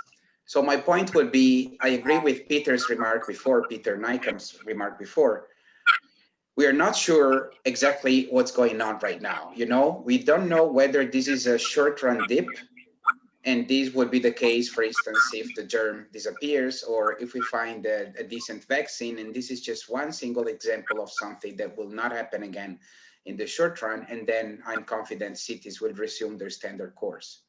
So my point would be, I agree with Peter's remark before, Peter Nykam's remark before. We are not sure exactly what's going on right now. We don't know whether this is a short-run dip, and this would be the case, for instance, if the germ disappears, or if we find a decent vaccine, and this is just one single example of something that will not happen again in the short run, and then I'm confident cities will resume their standard course.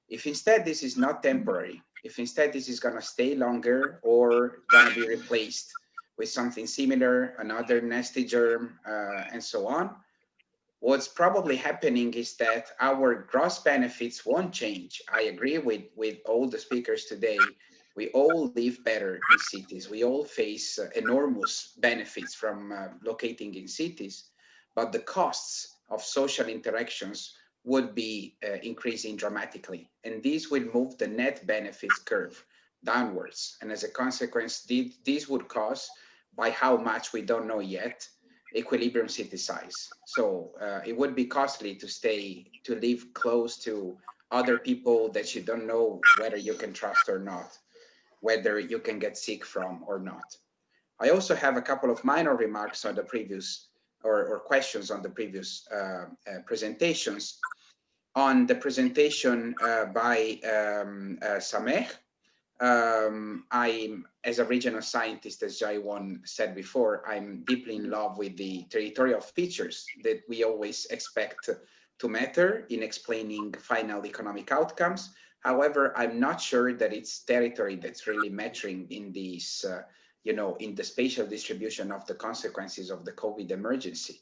If instead this is not temporary, if instead this is going to stay longer or going to be replaced with something similar, another nasty germ, and so on, what's probably happening is that our gross benefits won't change. I agree with all the speakers today. We all live better in cities. We all face enormous benefits from locating in cities, but the costs of social interactions would be increasing dramatically. And this will move the net benefits curve downwards. And as a consequence, this would cause, by how much we don't know yet, equilibrium city size. So it would be costly to live close to other people that you don't know whether you can trust or not. whether you can get sick from or not. I also have a couple of minor remarks on the previous or questions on the previous presentations. On the presentation by Sameh, I'm, as a regional scientist, as Jaiwon said before, I'm deeply in love with the territorial features that we always expect to matter in explaining final economic outcomes. However, I'm not sure that it's territory that's really mattering in this, in the spatial distribution of the consequences of the COVID emergency.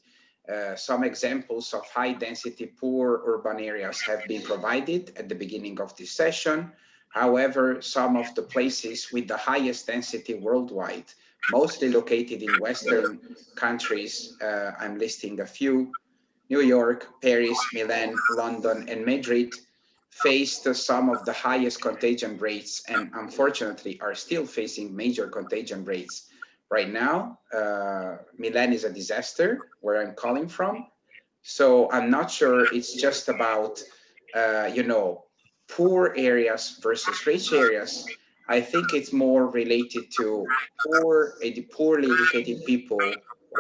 Some examples of high density, poor urban areas have been provided at the beginning of this session. However, some of the places with the highest density worldwide, mostly located in Western countries, I'm listing a few, New York, Paris, Milan, London, and Madrid, faced some of the highest contagion rates and unfortunately are still facing major contagion rates. Right now, Milan is a disaster where I'm calling from. So I'm not sure it's just about, poor areas versus rich areas. I think it's more related to poorly educated people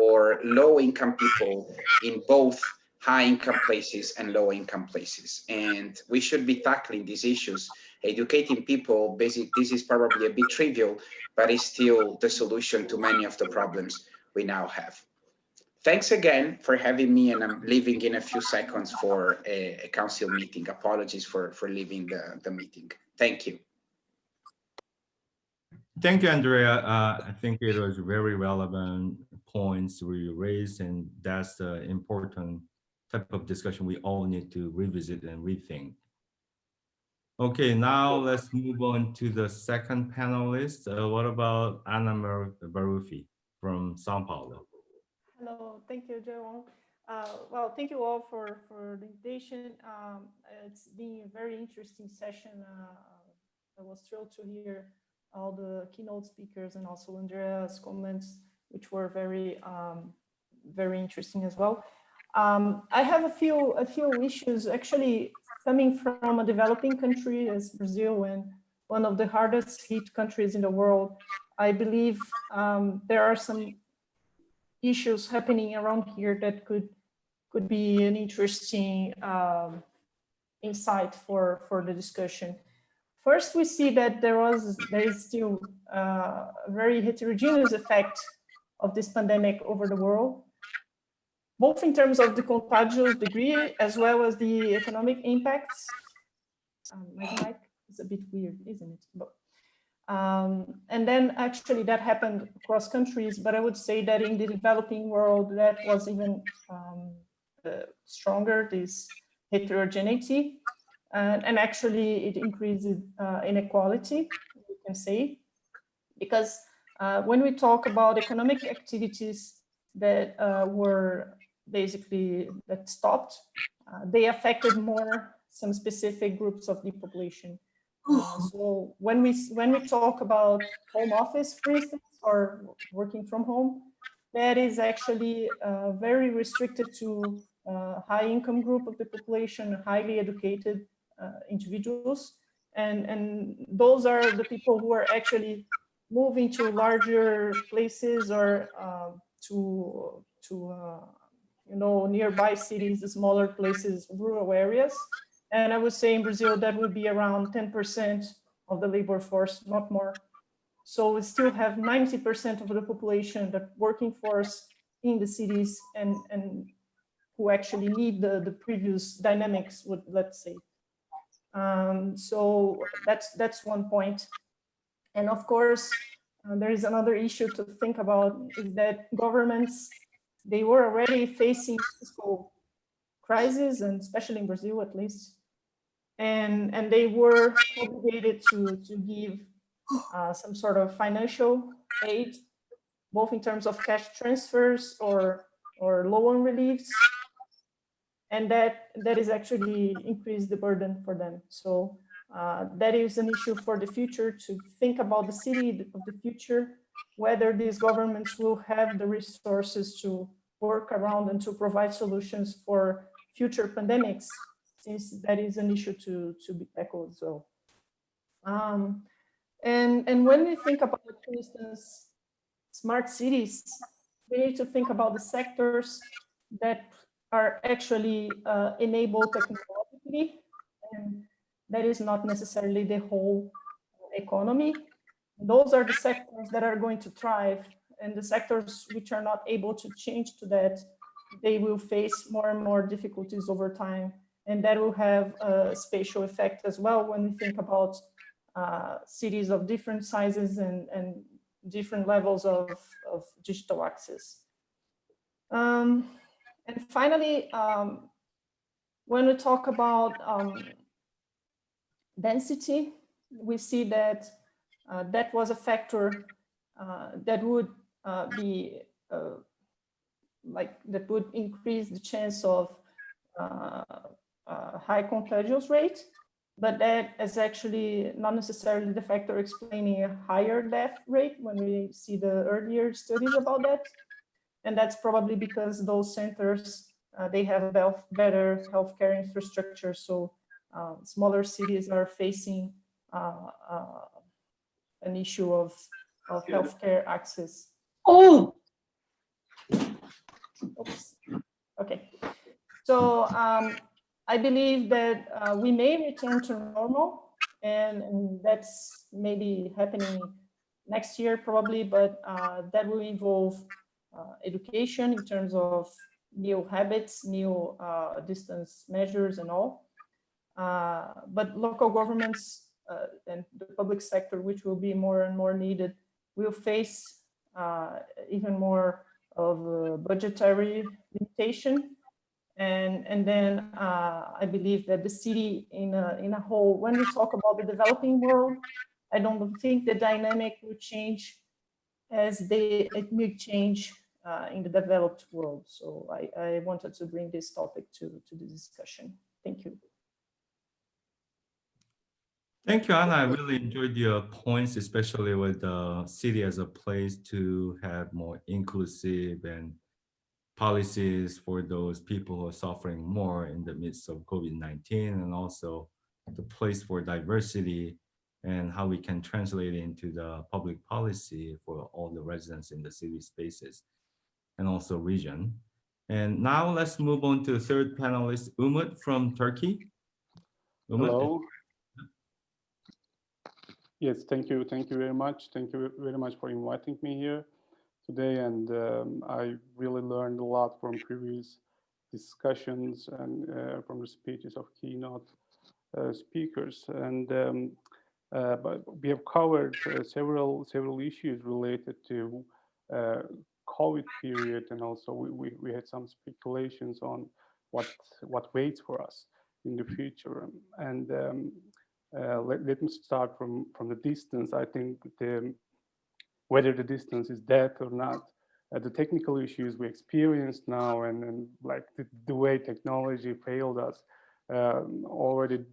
or low-income people in both high-income places and low-income places. And we should be tackling these issues, educating people. Basically, this is probably a bit trivial, but it's still the solution to many of the problems we now have. Thanks again for having me, and I'm leaving in a few seconds for a council meeting. Apologies for leaving the meeting. Thank you. Thank you, Andrea. I think it was very relevant points we raised, and that's the important type of discussion we all need to revisit and rethink. Okay, now let's move on to the second panelist. What about Ana Baruffi from Sao Paulo? Hello, thank you, Joe. Well, thank you all for the invitation. It's been a very interesting session. I was thrilled to hear all the keynote speakers and also Andrea's comments, which were very, very interesting as well. I have a few issues actually coming from a developing country as Brazil, and one of the hardest hit countries in the world. I believe there are some issues happening around here that could be an interesting insight for the discussion. First, we see that there is still a very heterogeneous effect of this pandemic over the world, both in terms of the contagious degree as well as the economic impacts. My mic is a bit weird, isn't it? But, and then actually that happened across countries, but I would say that in the developing world, that was even stronger, this heterogeneity. And actually it increases inequality, we can say, because when we talk about economic activities that were basically that stopped, they affected more some specific groups of the population. So when we talk about home office, for instance, or working from home, that is actually very restricted to high income group of the population, highly educated individuals, and those are the people who are actually moving to larger places or to nearby cities, smaller places, rural areas. And I would say in Brazil that would be around 10% of the labor force, not more. So we still have 90% of the population, the working force in the cities, and who actually need the previous dynamics, let's say. So that's one point. And of course, there is another issue to think about, is that governments, they were already facing fiscal crisis, and especially in Brazil at least, and they were obligated to give some sort of financial aid, both in terms of cash transfers or loan reliefs, and that is actually increased the burden for them. So that is an issue for the future, to think about the city of the future, whether these governments will have the resources to work around and to provide solutions for future pandemics, since that is an issue to be tackled as well. And when we think about, for instance, smart cities, we need to think about the sectors that are actually enabled technologically, and that is not necessarily the whole economy. Those are the sectors that are going to thrive, and the sectors which are not able to change to that, they will face more and more difficulties over time, and that will have a spatial effect as well when we think about cities of different sizes and different levels of digital access. And finally, when we talk about density, we see that that was a factor that would be that would increase the chance of high contagious rate, but that is actually not necessarily the factor explaining a higher death rate when we see the earlier studies about that. And that's probably because those centers, they have better healthcare infrastructure. So smaller cities are facing an issue of healthcare access. Oh, oops. Okay. So I believe that we may return to normal, and that's maybe happening next year probably, but that will involve education in terms of new habits, new distance measures and all. But local governments and the public sector, which will be more and more needed, will face even more of a budgetary limitation. And then I believe that the city in a whole, when we talk about the developing world, I don't think the dynamic will change as it will change in the developed world. So I wanted to bring this topic to the discussion. Thank you. Thank you, Anna. I really enjoyed your points, especially with the city as a place to have more inclusive and policies for those people who are suffering more in the midst of COVID-19, and also the place for diversity and how we can translate it into the public policy for all the residents in the city spaces and also region. And now let's move on to the third panelist, Umut from Turkey. Umut. Hello. Yes, thank you. Thank you very much. Thank you very much for inviting me here today. And I really learned a lot from previous discussions and from the speeches of keynote speakers. And but we have covered several issues related to COVID period, and also we had some speculations on what waits for us in the future. And let me start from the distance. I think whether the distance is death or not, the technical issues we experience now and like the way technology failed us already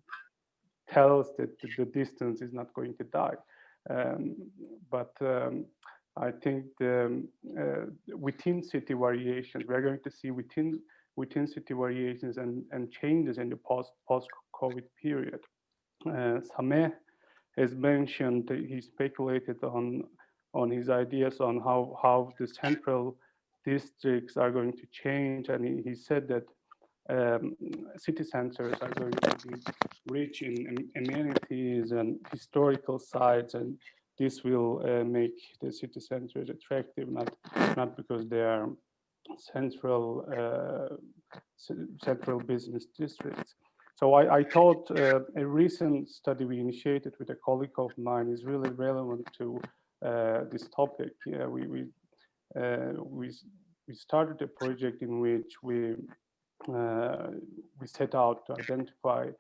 tell us that the distance is not going to die. But I think within city variations, we're going to see within city variations and changes in the post-COVID period. Sameh has mentioned, he speculated on his ideas on how the central districts are going to change, and he said that city centers are going to be rich in amenities and historical sites, and this will make the city centers attractive, not because they are central business districts. So I thought a recent study we initiated with a colleague of mine is really relevant to this topic. We started a project in which we set out to identify,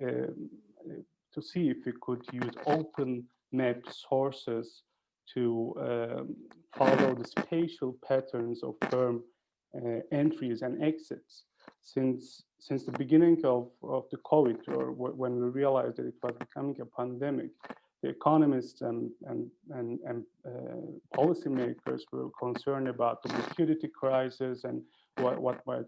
to see if we could use open map sources to follow the spatial patterns of firm entries and exits. Since the beginning of the COVID, or when we realized that it was becoming a pandemic, the economists and policymakers were concerned about the liquidity crisis and what might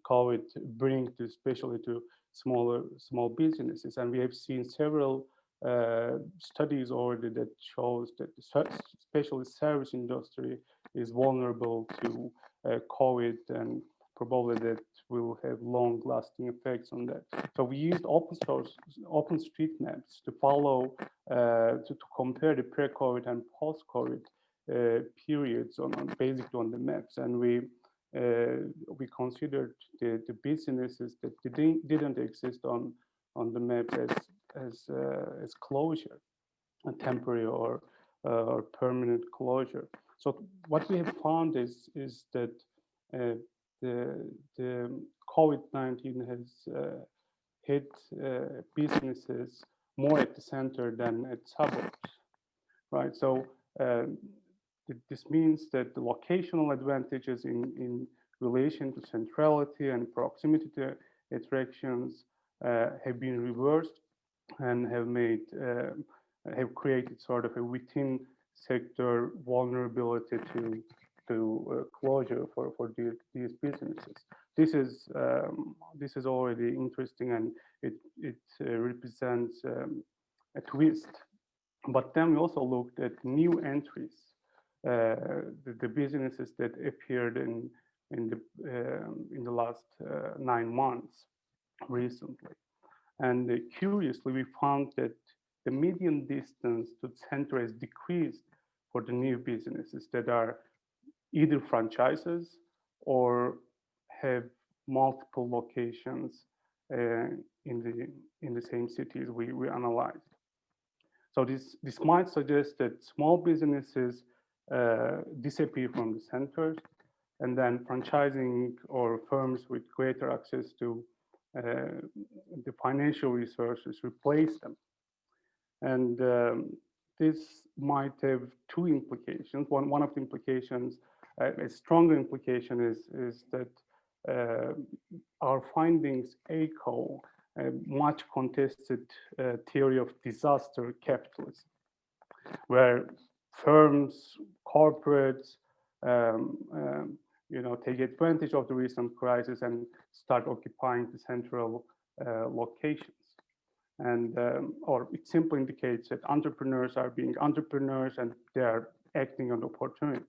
COVID bring to, especially to small businesses. And we have seen several studies already that shows that especially service industry is vulnerable to COVID, and probably that will have long-lasting effects on that. So we used OpenStreetMaps to follow, to compare the pre-COVID and post-COVID periods basically on the maps, and we considered the businesses that didn't exist on the map as closure, a temporary or permanent closure. So what we have found is that the COVID-19 has hit businesses more at the center than at suburbs, right? So this means that the locational advantages in relation to centrality and proximity to attractions have been reversed and have created sort of a within sector vulnerability to closure for these businesses. This is already interesting, and it represents a twist. But then we also looked at new entries, the businesses that appeared in the last 9 months recently. And curiously, we found that the median distance to the center has decreased for the new businesses that are either franchises or have multiple locations in the same cities we analyzed. So this might suggest that small businesses disappear from the centers, and then franchising or firms with greater access to the financial resources replace them. And this might have two implications. One of the implications, a stronger implication, is that our findings echo a much contested theory of disaster capitalism, where firms, corporates, take advantage of the recent crisis and start occupying the central locations. And or it simply indicates that entrepreneurs are being entrepreneurs and they are acting on opportunity.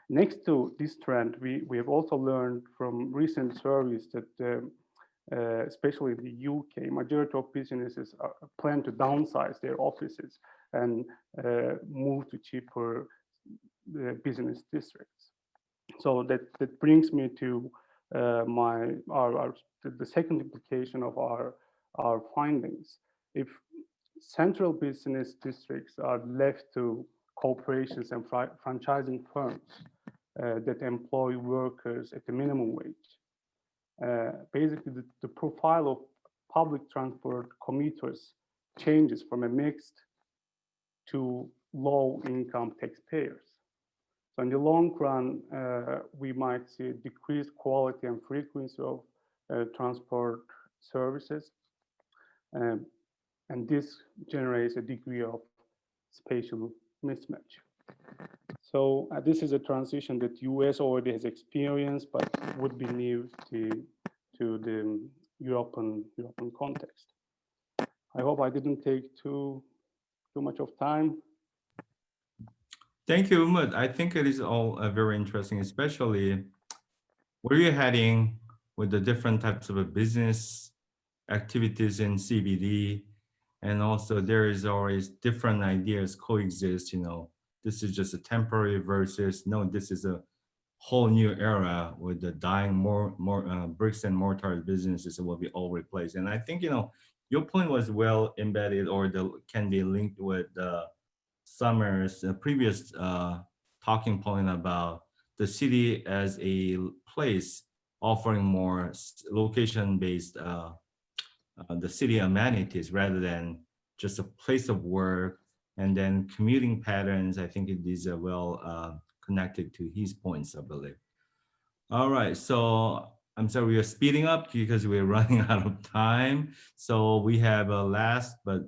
Next to this trend, we have also learned from recent surveys that especially in the UK, majority of businesses plan to downsize their offices and move to cheaper business districts. So that brings me to the second implication of our findings. If central business districts are left to corporations and franchising firms that employ workers at the minimum wage, basically the profile of public transport commuters changes from a mixed to low-income taxpayers. So in the long run, we might see a decreased quality and frequency of transport services, and this generates a degree of spatial mismatch. So this is a transition that US already has experienced, but would be new to the European context. I hope I didn't take too much of time. Thank you, Umut. I think it is all very interesting, especially where you're heading with the different types of business activities in CBD. And also there is always different ideas coexist, this is just a temporary versus, no, this is a whole new era with the dying more bricks and mortar businesses will be all replaced. And I think, your point was well embedded, or can be linked with Summer's previous talking point about the city as a place offering more location-based the city amenities rather than just a place of work, and then commuting patterns. I think it is well connected to his points, I believe. All right, so I'm sorry, we are speeding up because we're running out of time. So we have a last but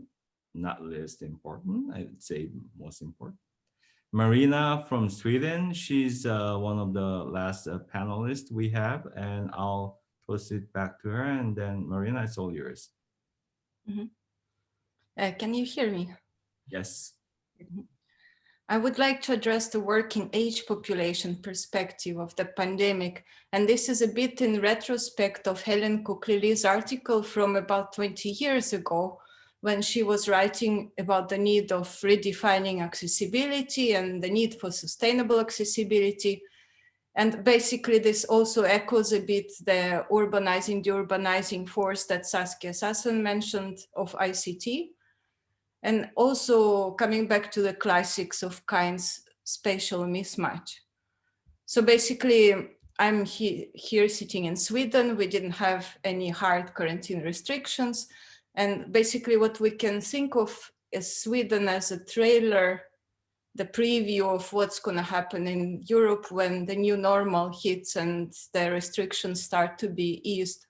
not least important, I would say most important, Marina from Sweden. She's one of the last panelists we have, and I'll toss it back to her, and then Marina, it's all yours. Mm-hmm. Can you hear me? Yes. I would like to address the working age population perspective of the pandemic. And this is a bit in retrospect of Helen Cook-Lilly's article from about 20 years ago, when she was writing about the need of redefining accessibility and the need for sustainable accessibility. And basically this also echoes a bit the urbanizing force that Saskia Sassen mentioned of ICT. And also coming back to the classics of Kine's spatial mismatch. So basically, I'm here sitting in Sweden. We didn't have any hard quarantine restrictions. And basically what we can think of is Sweden as a trailer, the preview of what's going to happen in Europe when the new normal hits and the restrictions start to be eased.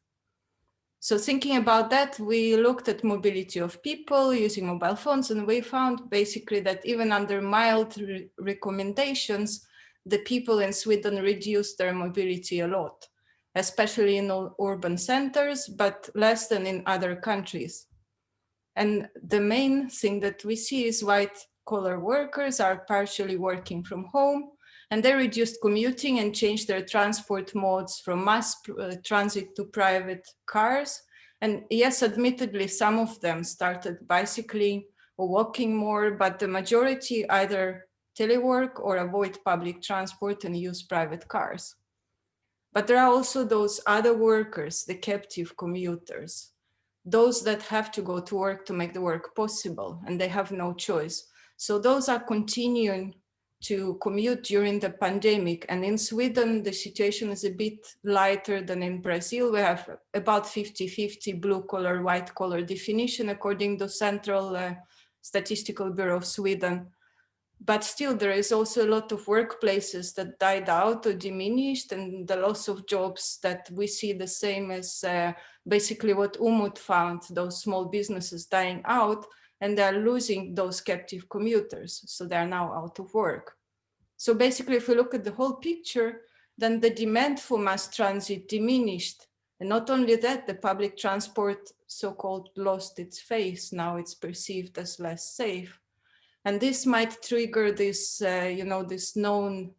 So thinking about that, we looked at mobility of people using mobile phones, and we found basically that even under mild recommendations, the people in Sweden reduced their mobility a lot, especially in urban centers, but less than in other countries. And the main thing that we see is white-collar workers are partially working from home, and they reduced commuting and changed their transport modes from mass transit to private cars. And yes, admittedly, some of them started bicycling or walking more, but the majority either telework or avoid public transport and use private cars. But there are also those other workers, the captive commuters, those that have to go to work to make the work possible, and they have no choice. So those are continuing to commute during the pandemic. And in Sweden, the situation is a bit lighter than in Brazil. We have about 50-50 blue collar, white collar definition according to Central Statistical Bureau of Sweden. But still, there is also a lot of workplaces that died out or diminished, and the loss of jobs that we see the same as basically what Umut found, those small businesses dying out, and they're losing those captive commuters. So they're now out of work. So basically, if we look at the whole picture, then the demand for mass transit diminished. And not only that, the public transport so-called lost its face. Now it's perceived as less safe. And this might trigger this, this known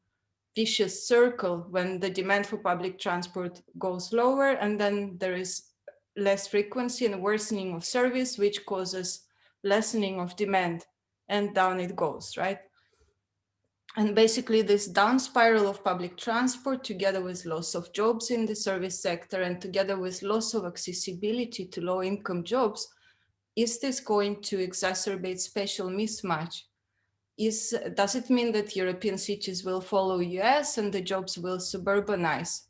vicious circle when the demand for public transport goes lower, and then there is less frequency and worsening of service, which causes lessening of demand, and down it goes, right? And basically this down spiral of public transport, together with loss of jobs in the service sector and together with loss of accessibility to low income jobs, is this going to exacerbate spatial mismatch? Does it mean that European cities will follow US and the jobs will suburbanize?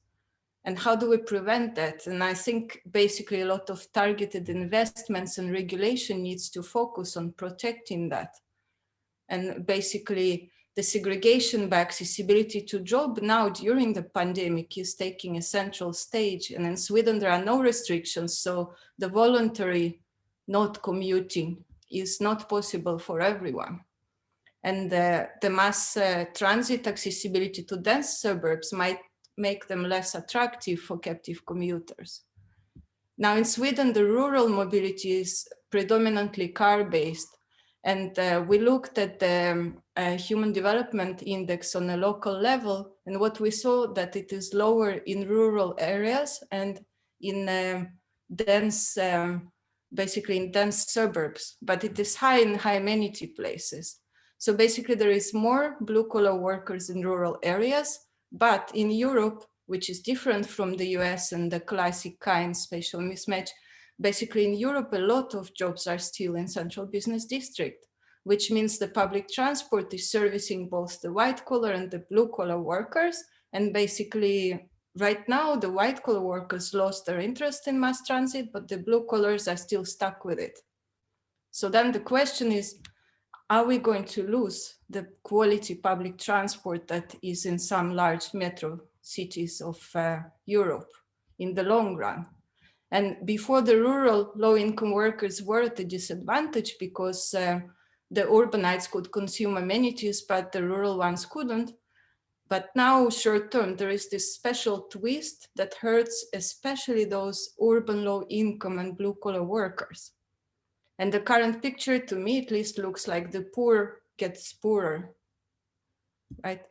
And how do we prevent that? And I think basically a lot of targeted investments and regulation needs to focus on protecting that. And basically the segregation by accessibility to job now during the pandemic is taking a central stage. And in Sweden, there are no restrictions. So the voluntary not commuting is not possible for everyone. And the mass transit accessibility to dense suburbs might make them less attractive for captive commuters. Now in Sweden, the rural mobility is predominantly car-based. And we looked at the Human Development Index on a local level, and what we saw that it is lower in rural areas and in basically in dense suburbs, but it is high in high amenity places. So basically there is more blue collar workers in rural areas, but in Europe, which is different from the US and the classic kind spatial mismatch, basically in Europe, a lot of jobs are still in central business district, which means the public transport is servicing both the white collar and the blue collar workers. And basically right now, the white collar workers lost their interest in mass transit, but the blue collars are still stuck with it. So then the question is, are we going to lose the quality public transport that is in some large metro cities of Europe in the long run? And before, the rural low-income workers were at a disadvantage because the urbanites could consume amenities, but the rural ones couldn't. But now, short-term, there is this special twist that hurts especially those urban low-income and blue-collar workers. And the current picture, to me at least, looks like the poor gets poorer, right?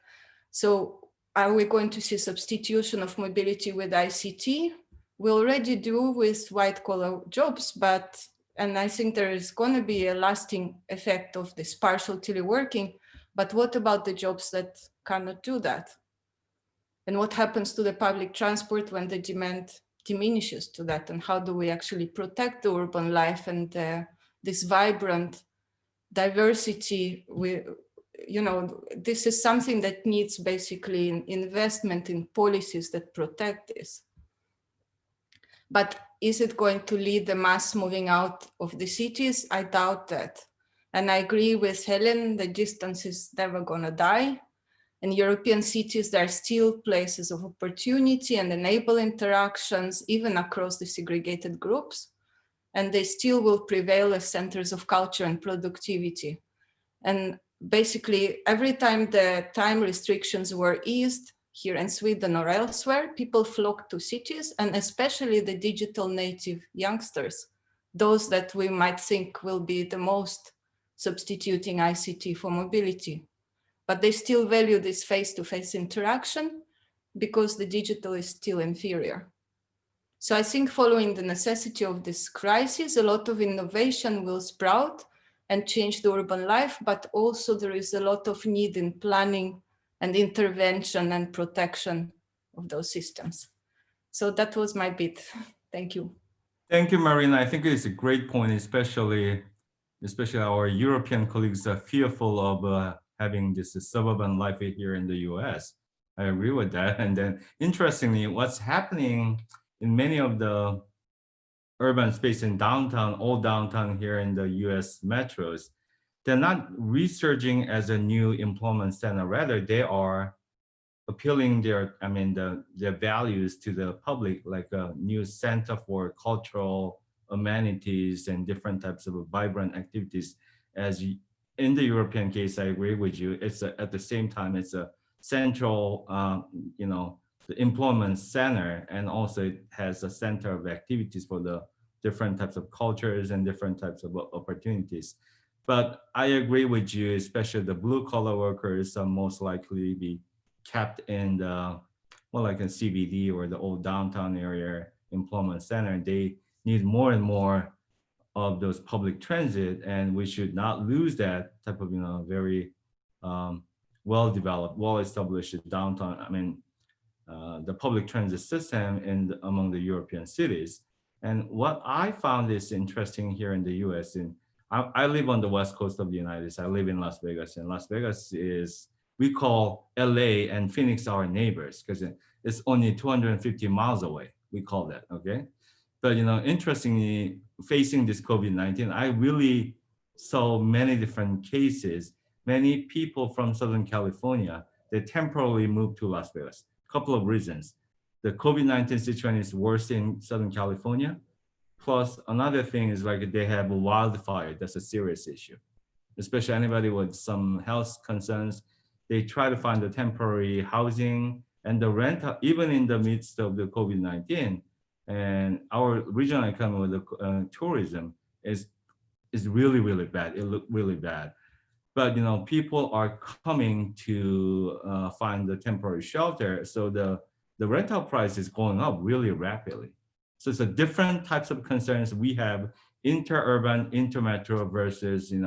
So are we going to see substitution of mobility with ICT? We already do with white collar jobs, and I think there is going to be a lasting effect of this partial teleworking. But what about the jobs that cannot do that? And what happens to the public transport when the demand diminishes to that? And how do we actually protect the urban life and this vibrant diversity? This is something that needs basically investment in policies that protect this. But is it going to lead the mass moving out of the cities? I doubt that. And I agree with Helen, the distance is never going to die. In European cities, there are still places of opportunity and enable interactions, even across the segregated groups. And they still will prevail as centers of culture and productivity. And basically, every time the time restrictions were eased, here in Sweden or elsewhere, people flock to cities, and especially the digital native youngsters, those that we might think will be the most substituting ICT for mobility. But they still value this face-to-face interaction because the digital is still inferior. So I think following the necessity of this crisis, a lot of innovation will sprout and change the urban life, but also there is a lot of need in planning and intervention and protection of those systems. So that was my bit. Thank you. Thank you, Marina. I think it's a great point, especially our European colleagues are fearful of having this suburban life here in the US. I agree with that. And then interestingly, what's happening in many of the urban space in downtown, old downtown here in the US metros, they're not resurging as a new employment center. Rather, they are appealing their values to the public, like a new center for cultural amenities and different types of vibrant activities. As in the European case, I agree with you. It's at the same time, it's a central, the employment center, and also it has a center of activities for the different types of cultures and different types of opportunities. But I agree with you, especially the blue collar workers are most likely be kept in the, well, like in CBD or the old downtown area employment center. They need more and more of those public transit, and we should not lose that type of, very well-developed, well-established downtown, the public transit system among the European cities. And what I found is interesting here in the US, I live on the West Coast of the United States. I live in Las Vegas, and Las Vegas is, we call LA and Phoenix our neighbors because it's only 250 miles away. We call that, okay? But interestingly, facing this COVID-19, I really saw many different cases. Many people from Southern California, they temporarily moved to Las Vegas. A couple of reasons. The COVID-19 situation is worse in Southern California. Plus another thing is like they have a wildfire. That's a serious issue. Especially anybody with some health concerns, they try to find a temporary housing and the rent, even in the midst of the COVID-19. And our regional economy with the tourism is really, really bad. It looked really bad. But people are coming to find the temporary shelter. So the rental price is going up really rapidly. So it's a different types of concerns we have, inter-urban, inter-metro versus, in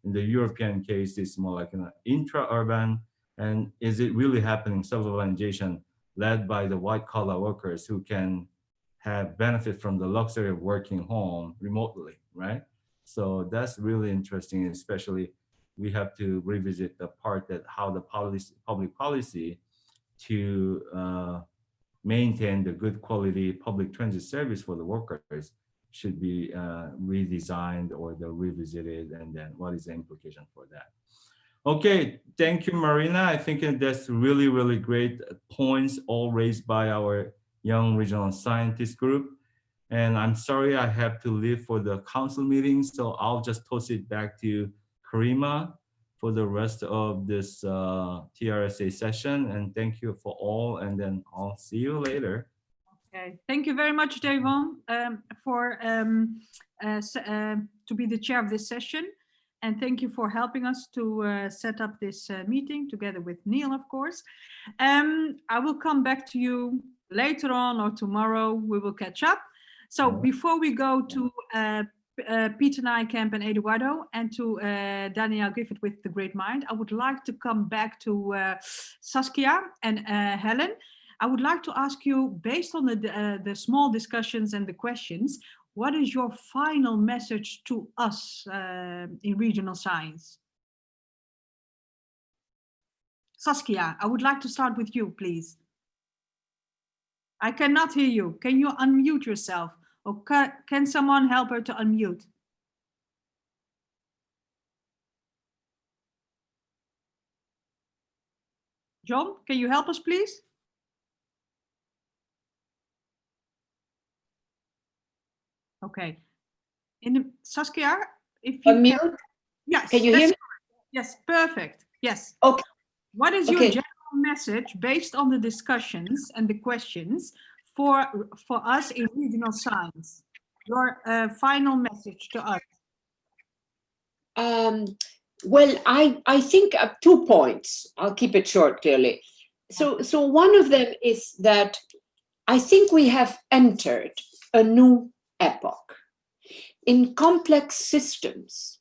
the European case, it's more like an intra-urban. And is it really happening, suburbanization led by the white collar workers who can have benefit from the luxury of working home remotely, right? So that's really interesting, especially we have to revisit the part that how the public policy to maintain the good quality public transit service for the workers should be redesigned or revisited, and then what is the implication for that? Okay, thank you, Marina. I think that's really, really great points all raised by our young regional scientist group. And I'm sorry I have to leave for the council meeting, so I'll just toss it back to Karima for the rest of this TRSA session. And thank you for all, and then I'll see you later. Okay, thank you very much, Devon, for to be the chair of this session. And thank you for helping us to set up this meeting together with Neil, of course. I will come back to you later on or tomorrow. We will catch up. So before we go to Peter Nijkamp and Eduardo and to Danielle Griffith with The Great Mind, I would like to come back to Saskia and Helen. I would like to ask you, based on the small discussions and the questions, what is your final message to us in regional science? Saskia, I would like to start with you, please. I cannot hear you. Can you unmute yourself? Or can someone help her to unmute? John, can you help us, please? Okay. Saskia, if you unmute? can, yes. Can you hear me? Yes, perfect. Yes. Okay. What is your Okay. general message based on the discussions and the questions for us in regional science? Your final message to us. Well, I think 2 points. I'll keep it short, clearly. So one of them is that I think we have entered a new epoch. In complex systems,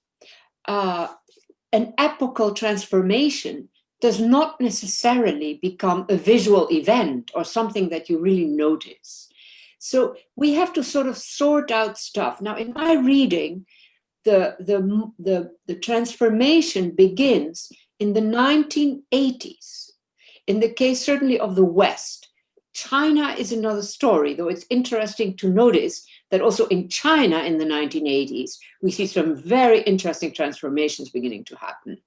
an epochal transformation does not necessarily become a visual event or something that you really notice. So we have to sort of sort out stuff. Now, in my reading, the transformation begins in the 1980s. In the case certainly of the West. China is another story, though it's interesting to notice that also in China in the 1980s, we see some very interesting transformations beginning to happen.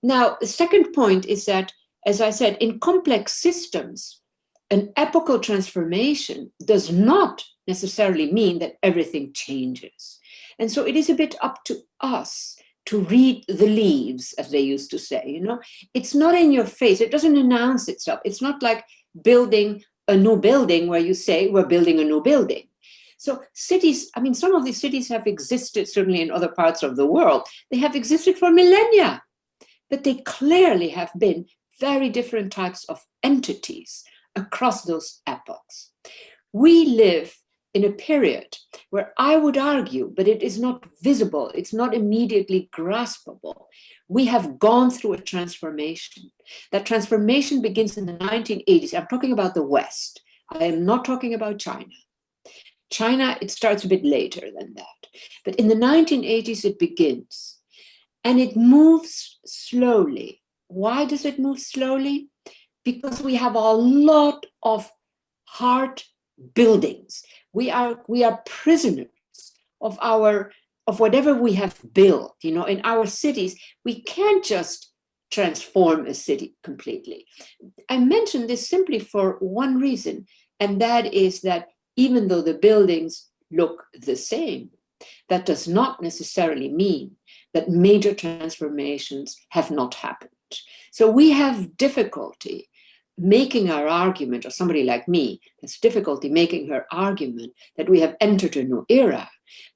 Now, the second point is that, as I said, in complex systems, an epochal transformation does not necessarily mean that everything changes. And so it is a bit up to us to read the leaves, as they used to say, you know. It's not in your face, it doesn't announce itself. It's not like building a new building where you say, we're building a new building. So cities, I mean, some of these cities have existed, certainly in other parts of the world. They have existed for millennia, but they clearly have been very different types of entities across those epochs. We live in a period where I would argue, but it is not visible, it's not immediately graspable. We have gone through a transformation. That transformation begins in the 1980s. I'm talking about the West. I am not talking about China. China, it starts a bit later than that. But in the 1980s, it begins. And it moves slowly. Why does it move slowly? Because we have a lot of hard buildings. We are prisoners of whatever we have built. You know, in our cities, we can't just transform a city completely. I mention this simply for one reason, and that is that even though the buildings look the same, that does not necessarily mean that major transformations have not happened. So we have difficulty making our argument, or somebody like me has difficulty making her argument that we have entered a new era,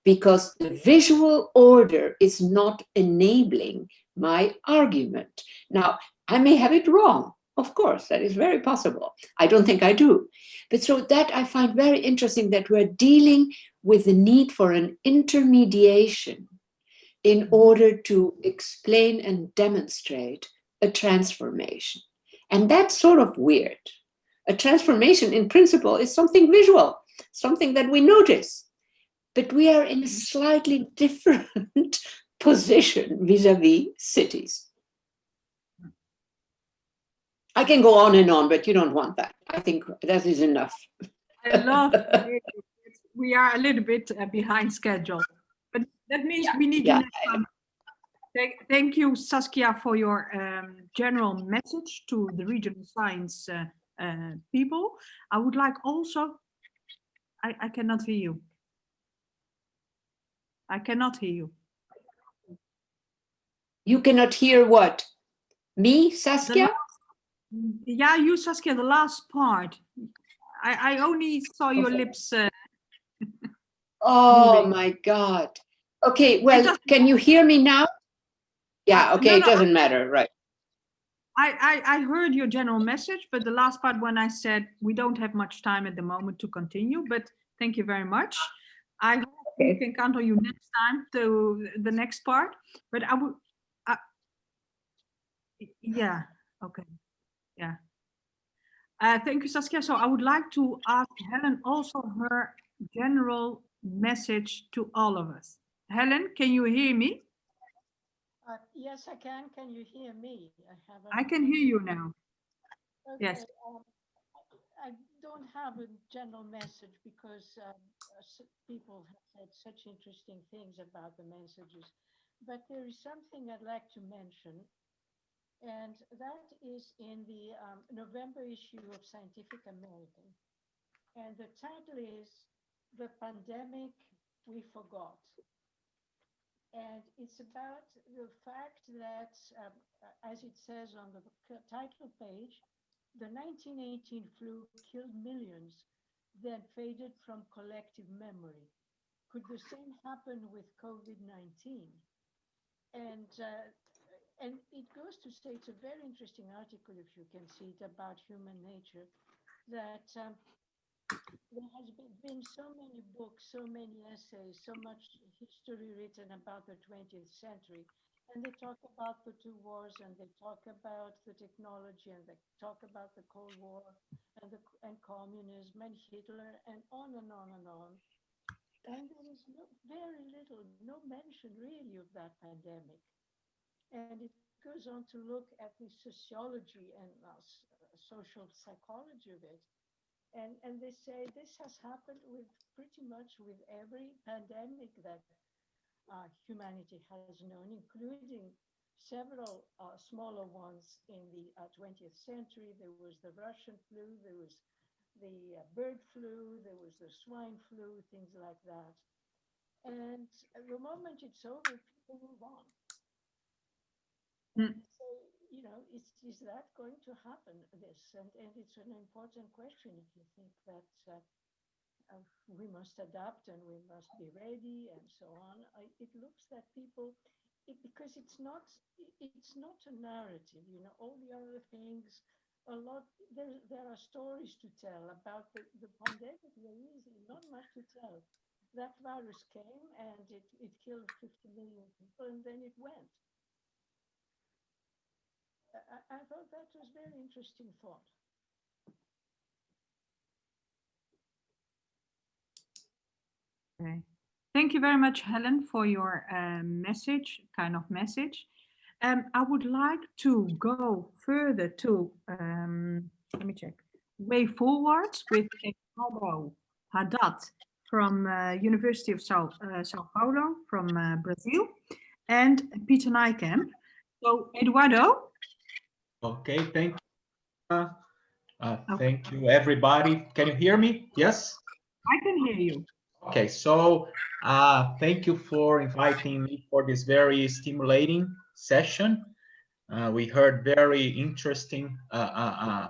because the visual order is not enabling my argument. Now, I may have it wrong. Of course, that is very possible. I don't think I do. But so that I find very interesting, that we're dealing with the need for an intermediation in order to explain and demonstrate a transformation. And that's sort of weird. A transformation in principle is something visual, something that we notice. But we are in a slightly different position vis-a-vis cities. I can go on and on, but you don't want that. I think that is enough. I love it. We are a little bit behind schedule, but that means we need you next time. Thank you, Saskia, for your general message to the regional science people. I would like also, I cannot hear you. I cannot hear you. You cannot hear what? Me, Saskia? Yeah, you, Saskia, the last part. I only saw your lips. Oh moving. my God. Okay, well, doesn't can you hear me now? Yeah, okay, no, it doesn't matter, right? I heard your general message, but the last part when I said we don't have much time at the moment to continue, but thank you very much. I hope we can count on you next time to the next part, but I would, yeah, okay, yeah. Thank you, Saskia. So I would like to ask Helen also her general message to all of us. Helen, can you hear me? Yes, I can. Can you hear me? I can hear you now. Okay. Yes. I don't have a general message because people have said such interesting things about the messages. But there is something I'd like to mention, and that is in the November issue of Scientific American. And the title is The Pandemic We Forgot. And it's about the fact that, as it says on the title page, the 1918 flu killed millions, then faded from collective memory. Could the same happen with COVID-19? And it goes to say, it's a very interesting article, if you can see it, about human nature, that there has been so many books, so many essays, so much history written about the 20th century. And they talk about the two wars, and they talk about the technology, and they talk about the Cold War, and communism, and Hitler, and on and on and on. And there is very little, no mention really of that pandemic. And it goes on to look at the sociology and social psychology of it. And they say this has happened with pretty much with every pandemic that humanity has known, including several smaller ones in the 20th century. There was the Russian flu, there was the bird flu, there was the swine flu, things like that. And the moment it's over, people move on. So, you know, is that going to happen, this? And it's an important question if you think that we must adapt and we must be ready and so on. It looks that people, because it's not a narrative, you know, all the other things, there are stories to tell about the pandemic. There is not much to tell. That virus came and it killed 50 million people and then it went. I thought that was very interesting thought. Okay. Thank you very much, Helen, for your message. I would like to go further to, let me check, way forwards with Eduardo Haddad from University of Sao Paulo from Brazil, and Peter Nijkamp. So, Eduardo. Okay, thank you. Thank you, everybody. Can you hear me? Yes? I can hear you. Okay, so thank you for inviting me for this very stimulating session. We heard very interesting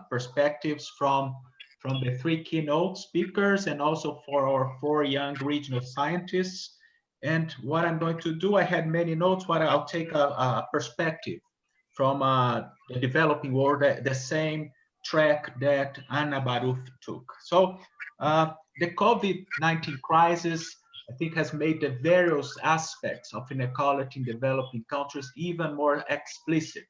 perspectives from the three keynote speakers and also for our 4 young regional scientists. And what I'm going to do, I had many notes, but I'll take a perspective from the developing world, the same track that Anna Baruf took. So the COVID-19 crisis, I think, has made the various aspects of inequality in developing countries even more explicit.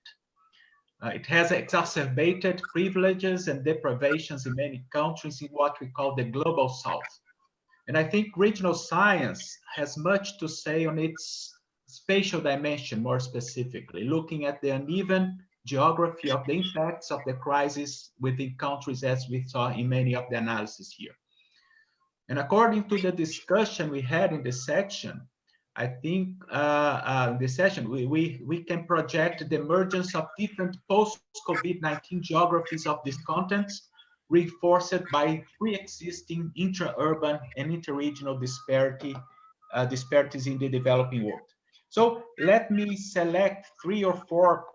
It has exacerbated privileges and deprivations in many countries in what we call the global south. And I think regional science has much to say on its spatial dimension, more specifically, looking at the uneven geography of the impacts of the crisis within countries, as we saw in many of the analyses here. And according to the discussion we had in this section, I think in this session, we can project the emergence of different post-COVID-19 geographies of these contents, reinforced by pre-existing intra-urban and interregional disparities in the developing world. So let me select 3 or 4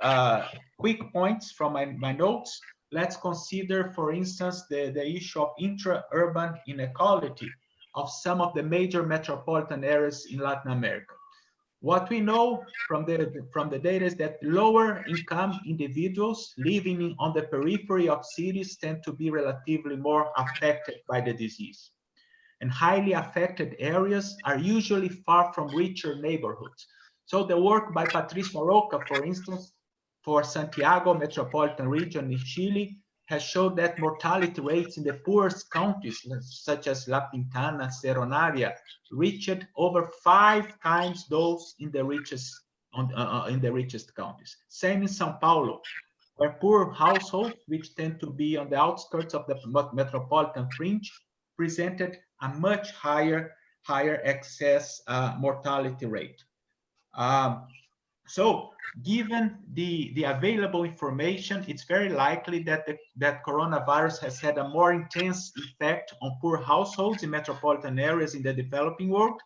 quick points from my notes. let's consider, for instance, the issue of intra-urban inequality of some of the major metropolitan areas in Latin America. What we know from the data is that lower income individuals living on the periphery of cities tend to be relatively more affected by the disease. And highly affected areas are usually far from richer neighborhoods. So the work by Patricia Roca, for instance, for Santiago metropolitan region in Chile, has shown that mortality rates in the poorest counties, such as La Pintana, Seronaria, reached over 5 times those in the richest counties. Same in São Paulo, where poor households, which tend to be on the outskirts of the metropolitan fringe, presented a much higher excess mortality rate. So, given the available information, it's very likely that that coronavirus has had a more intense effect on poor households in metropolitan areas in the developing world.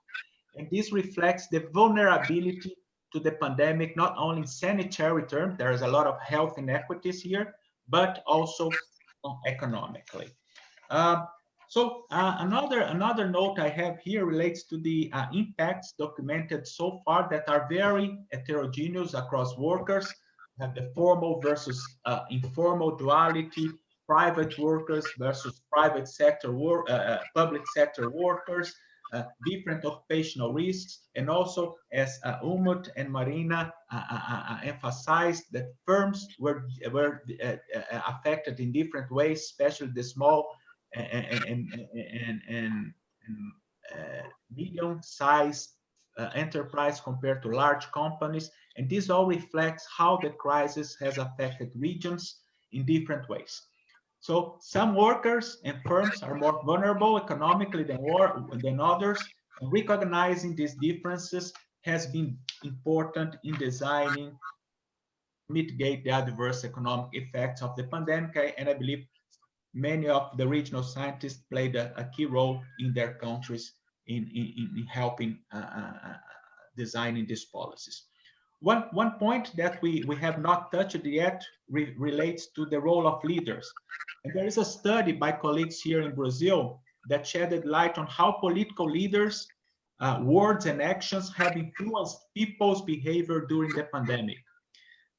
And this reflects the vulnerability to the pandemic, not only in sanitary terms, there is a lot of health inequities here, but also economically. Another note I have here relates to the impacts documented so far that are very heterogeneous across workers. We have the formal versus informal duality, private workers versus private sector public sector workers, different occupational risks, and also, as Umut and Marina emphasized, that firms were affected in different ways, especially the small and medium-sized enterprise compared to large companies. And this all reflects how the crisis has affected regions in different ways. So some workers and firms are more vulnerable economically than others, and recognizing these differences has been important in designing, mitigate the adverse economic effects of the pandemic, and I believe many of the regional scientists played a key role in their countries in helping designing these policies. One point that we have not touched yet relates to the role of leaders. And there is a study by colleagues here in Brazil that shedded light on how political leaders, words and actions have influenced people's behavior during the pandemic.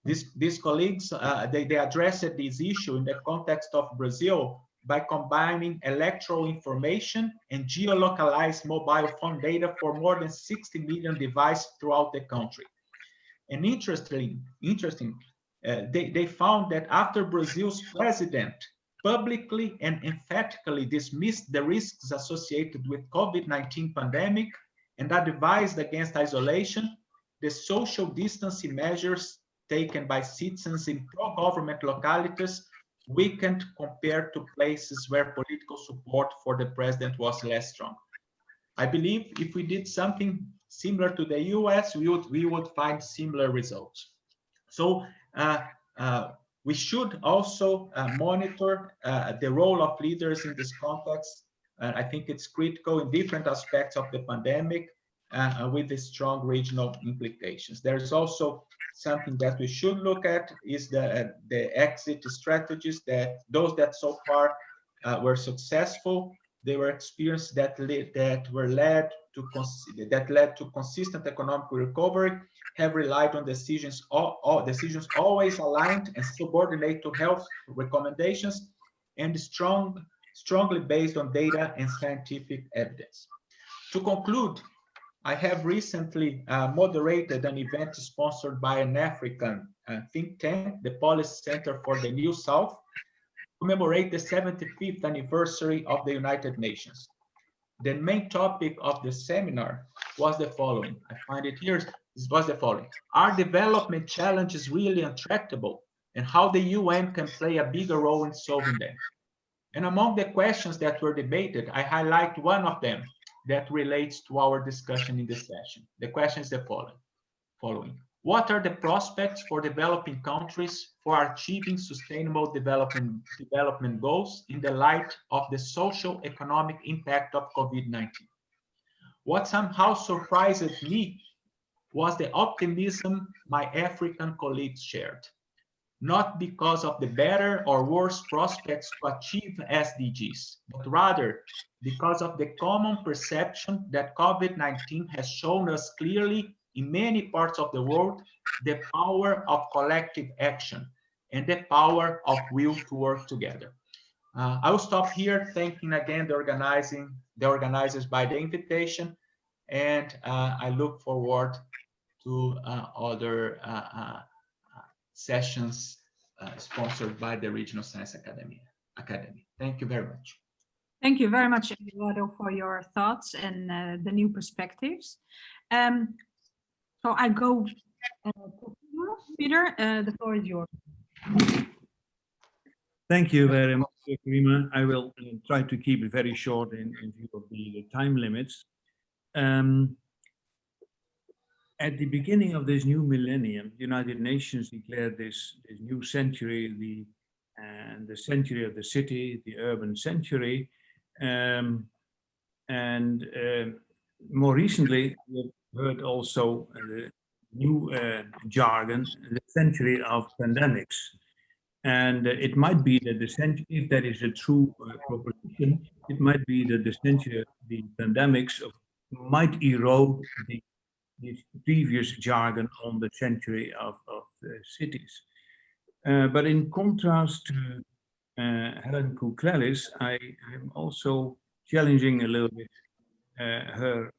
These colleagues, they addressed this issue in the context of Brazil by combining electoral information and geolocalized mobile phone data for more than 60 million devices throughout the country. And interesting, they found that after Brazil's president publicly and emphatically dismissed the risks associated with COVID-19 pandemic and advised against isolation, the social distancing measures taken by citizens in pro-government localities weakened compared to places where political support for the president was less strong. I believe if we did something similar to the US, we would find similar results. So we should also monitor the role of leaders in this context. I think it's critical in different aspects of the pandemic with the strong regional implications. There's also something that we should look at is the exit strategies, that those that so far were successful, they were experiences that led to consistent economic recovery, have relied on decisions always aligned and subordinate to health recommendations, and strongly based on data and scientific evidence. To conclude, I have recently moderated an event sponsored by an African think tank, the Policy Center for the New South, to commemorate the 75th anniversary of the United Nations. The main topic of the seminar was the following. I find it here. This was the following. Are development challenges really intractable, and how the UN can play a bigger role in solving them? And among the questions that were debated, I highlight one of them that relates to our discussion in this session. The question is the following. What are the prospects for developing countries for achieving sustainable development goals in the light of the social economic impact of COVID-19? What somehow surprised me was the optimism my African colleagues shared. not because of the better or worse prospects to achieve SDGs, but rather because of the common perception that COVID-19 has shown us clearly in many parts of the world the power of collective action and the power of will to work together. I will stop here, thanking again the organizers by the invitation, and I look forward to other sessions sponsored by the Regional Science Academy. Thank you very much. Thank you very much, Eduardo, for your thoughts and the new perspectives. So I go to Peter, the floor is yours. Thank you very much, Karima. I will try to keep it very short in view of the time limits. At the beginning of this new millennium, the United Nations declared this new century, the century of the city, the urban century. More recently, we've heard also the new jargon, the century of pandemics. And it might be that the century, if that is a true proposition, it might be that the century of the pandemics might erode the previous jargon on the century of the cities. But in contrast to Helen Kouklelis, I'm also challenging a little bit her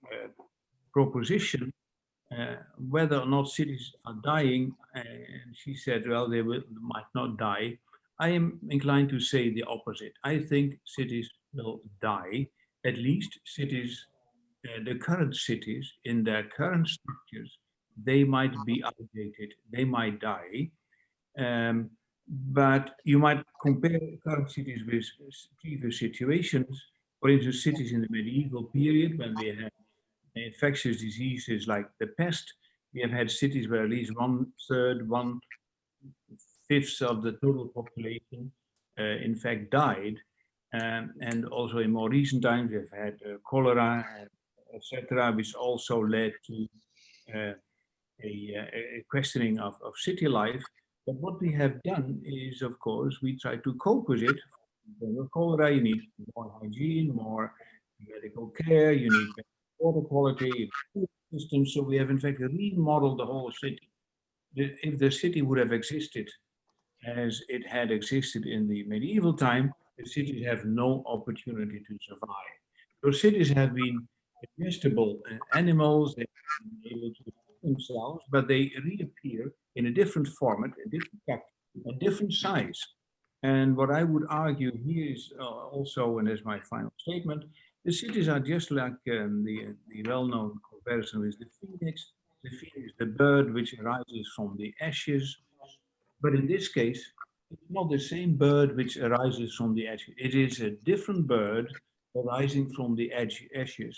proposition whether or not cities are dying. And she said, well, they might not die. I am inclined to say the opposite. I think cities will die, at least cities, the current cities in their current structures, they might be outdated, they might die. But you might compare current cities with previous situations. For instance, cities in the medieval period when we had infectious diseases like the pest, we have had cities where at least 1/3, 1/5 of the total population in fact died. And also in more recent times, we've had cholera, etc., which also led to a questioning of city life. But what we have done is, of course, we try to cope with it. With cholera, you need more hygiene, more medical care, you need better water quality, food systems. So we have in fact remodeled the whole city. If the city would have existed as it had existed in the medieval time, the cities have no opportunity to survive. Those cities have been digestible animals, they've been able to feed themselves, but they reappear in a different format, a different fact, a different size. And what I would argue here is also, and as my final statement, the cities are just like the well-known comparison with the phoenix. The phoenix, the bird which arises from the ashes. But in this case, it's not the same bird which arises from the ashes. It is a different bird arising from the ashes.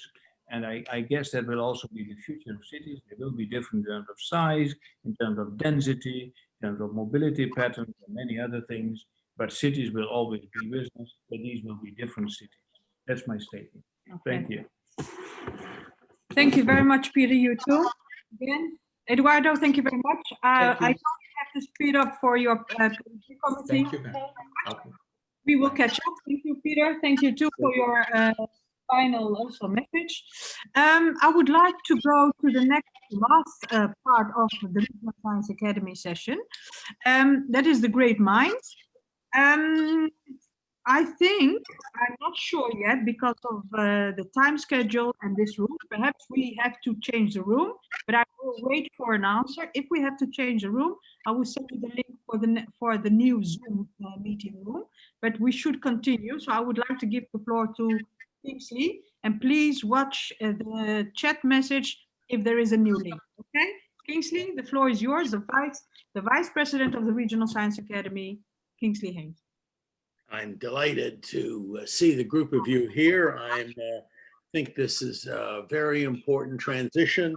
And I guess that will also be the future of cities. They will be different in terms of size, in terms of density, in terms of mobility patterns, and many other things. But cities will always be with us, but these will be different cities. That's my statement. Okay. Thank you. Thank you very much, Peter. You too. Again, Eduardo, thank you very much. I know you have to speed up for your committee. Thank you. Okay. We will catch up. Thank you, Peter. Thank you too for your final also message. I would like to go to the last part of the Regional Science Academy session. That is the great minds. I think, I'm not sure yet because of the time schedule and this room, perhaps we have to change the room, but I will wait for an answer. If we have to change the room, I will send you the link for the new Zoom meeting room, but we should continue. So I would like to give the floor to Kingsley, and please watch the chat message if there is a new link, okay? Kingsley, the floor is yours, the Vice President of the Regional Science Academy, Kingsley Haynes. I'm delighted to see the group of you here. I think this is a very important transition.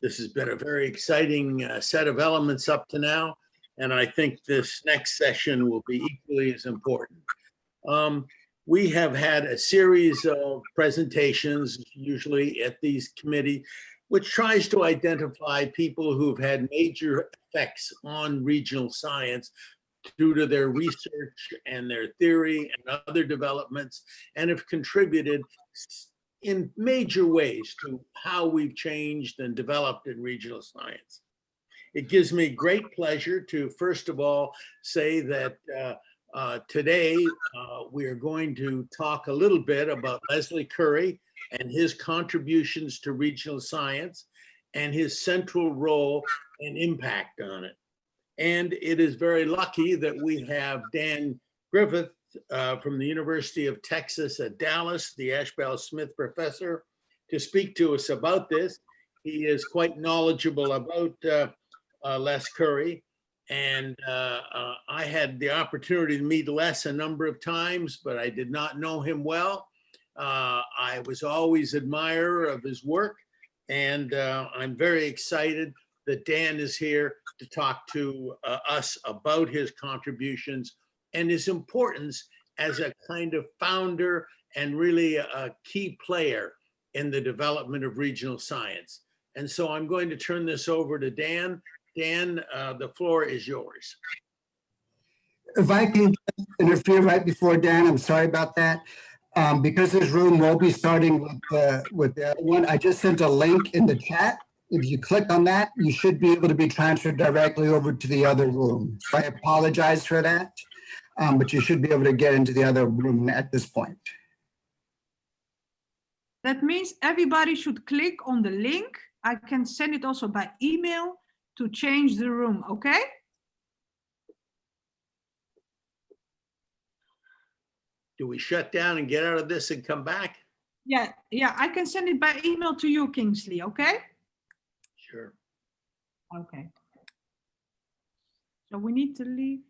This has been a very exciting set of elements up to now, and I think this next session will be equally as important. We have had a series of presentations, usually at these committees, which tries to identify people who've had major effects on regional science due to their research and their theory and other developments, and have contributed in major ways to how we've changed and developed in regional science. It gives me great pleasure to, first of all, say that today we are going to talk a little bit about Leslie Curry and his contributions to regional science and his central role and impact on it. And it is very lucky that we have Dan Griffith from the University of Texas at Dallas, the Ashbel Smith professor, to speak to us about this. He is quite knowledgeable about Les Curry. And I had the opportunity to meet Les a number of times, but I did not know him well. I was always an admirer of his work, and I'm very excited that Dan is here to talk to us about his contributions and his importance as a kind of founder and really a key player in the development of regional science. And so I'm going to turn this over to Dan. Dan, the floor is yours. If I can just interfere right before Dan, I'm sorry about that. Because this room will be starting with the other one, I just sent a link in the chat. If you click on that, you should be able to be transferred directly over to the other room. So I apologize for that, but you should be able to get into the other room at this point. That means everybody should click on the link. I can send it also by email to change the room, okay? Do we shut down and get out of this and come back? Yeah, I can send it by email to you, Kingsley, okay? Sure. Okay. So we need to leave.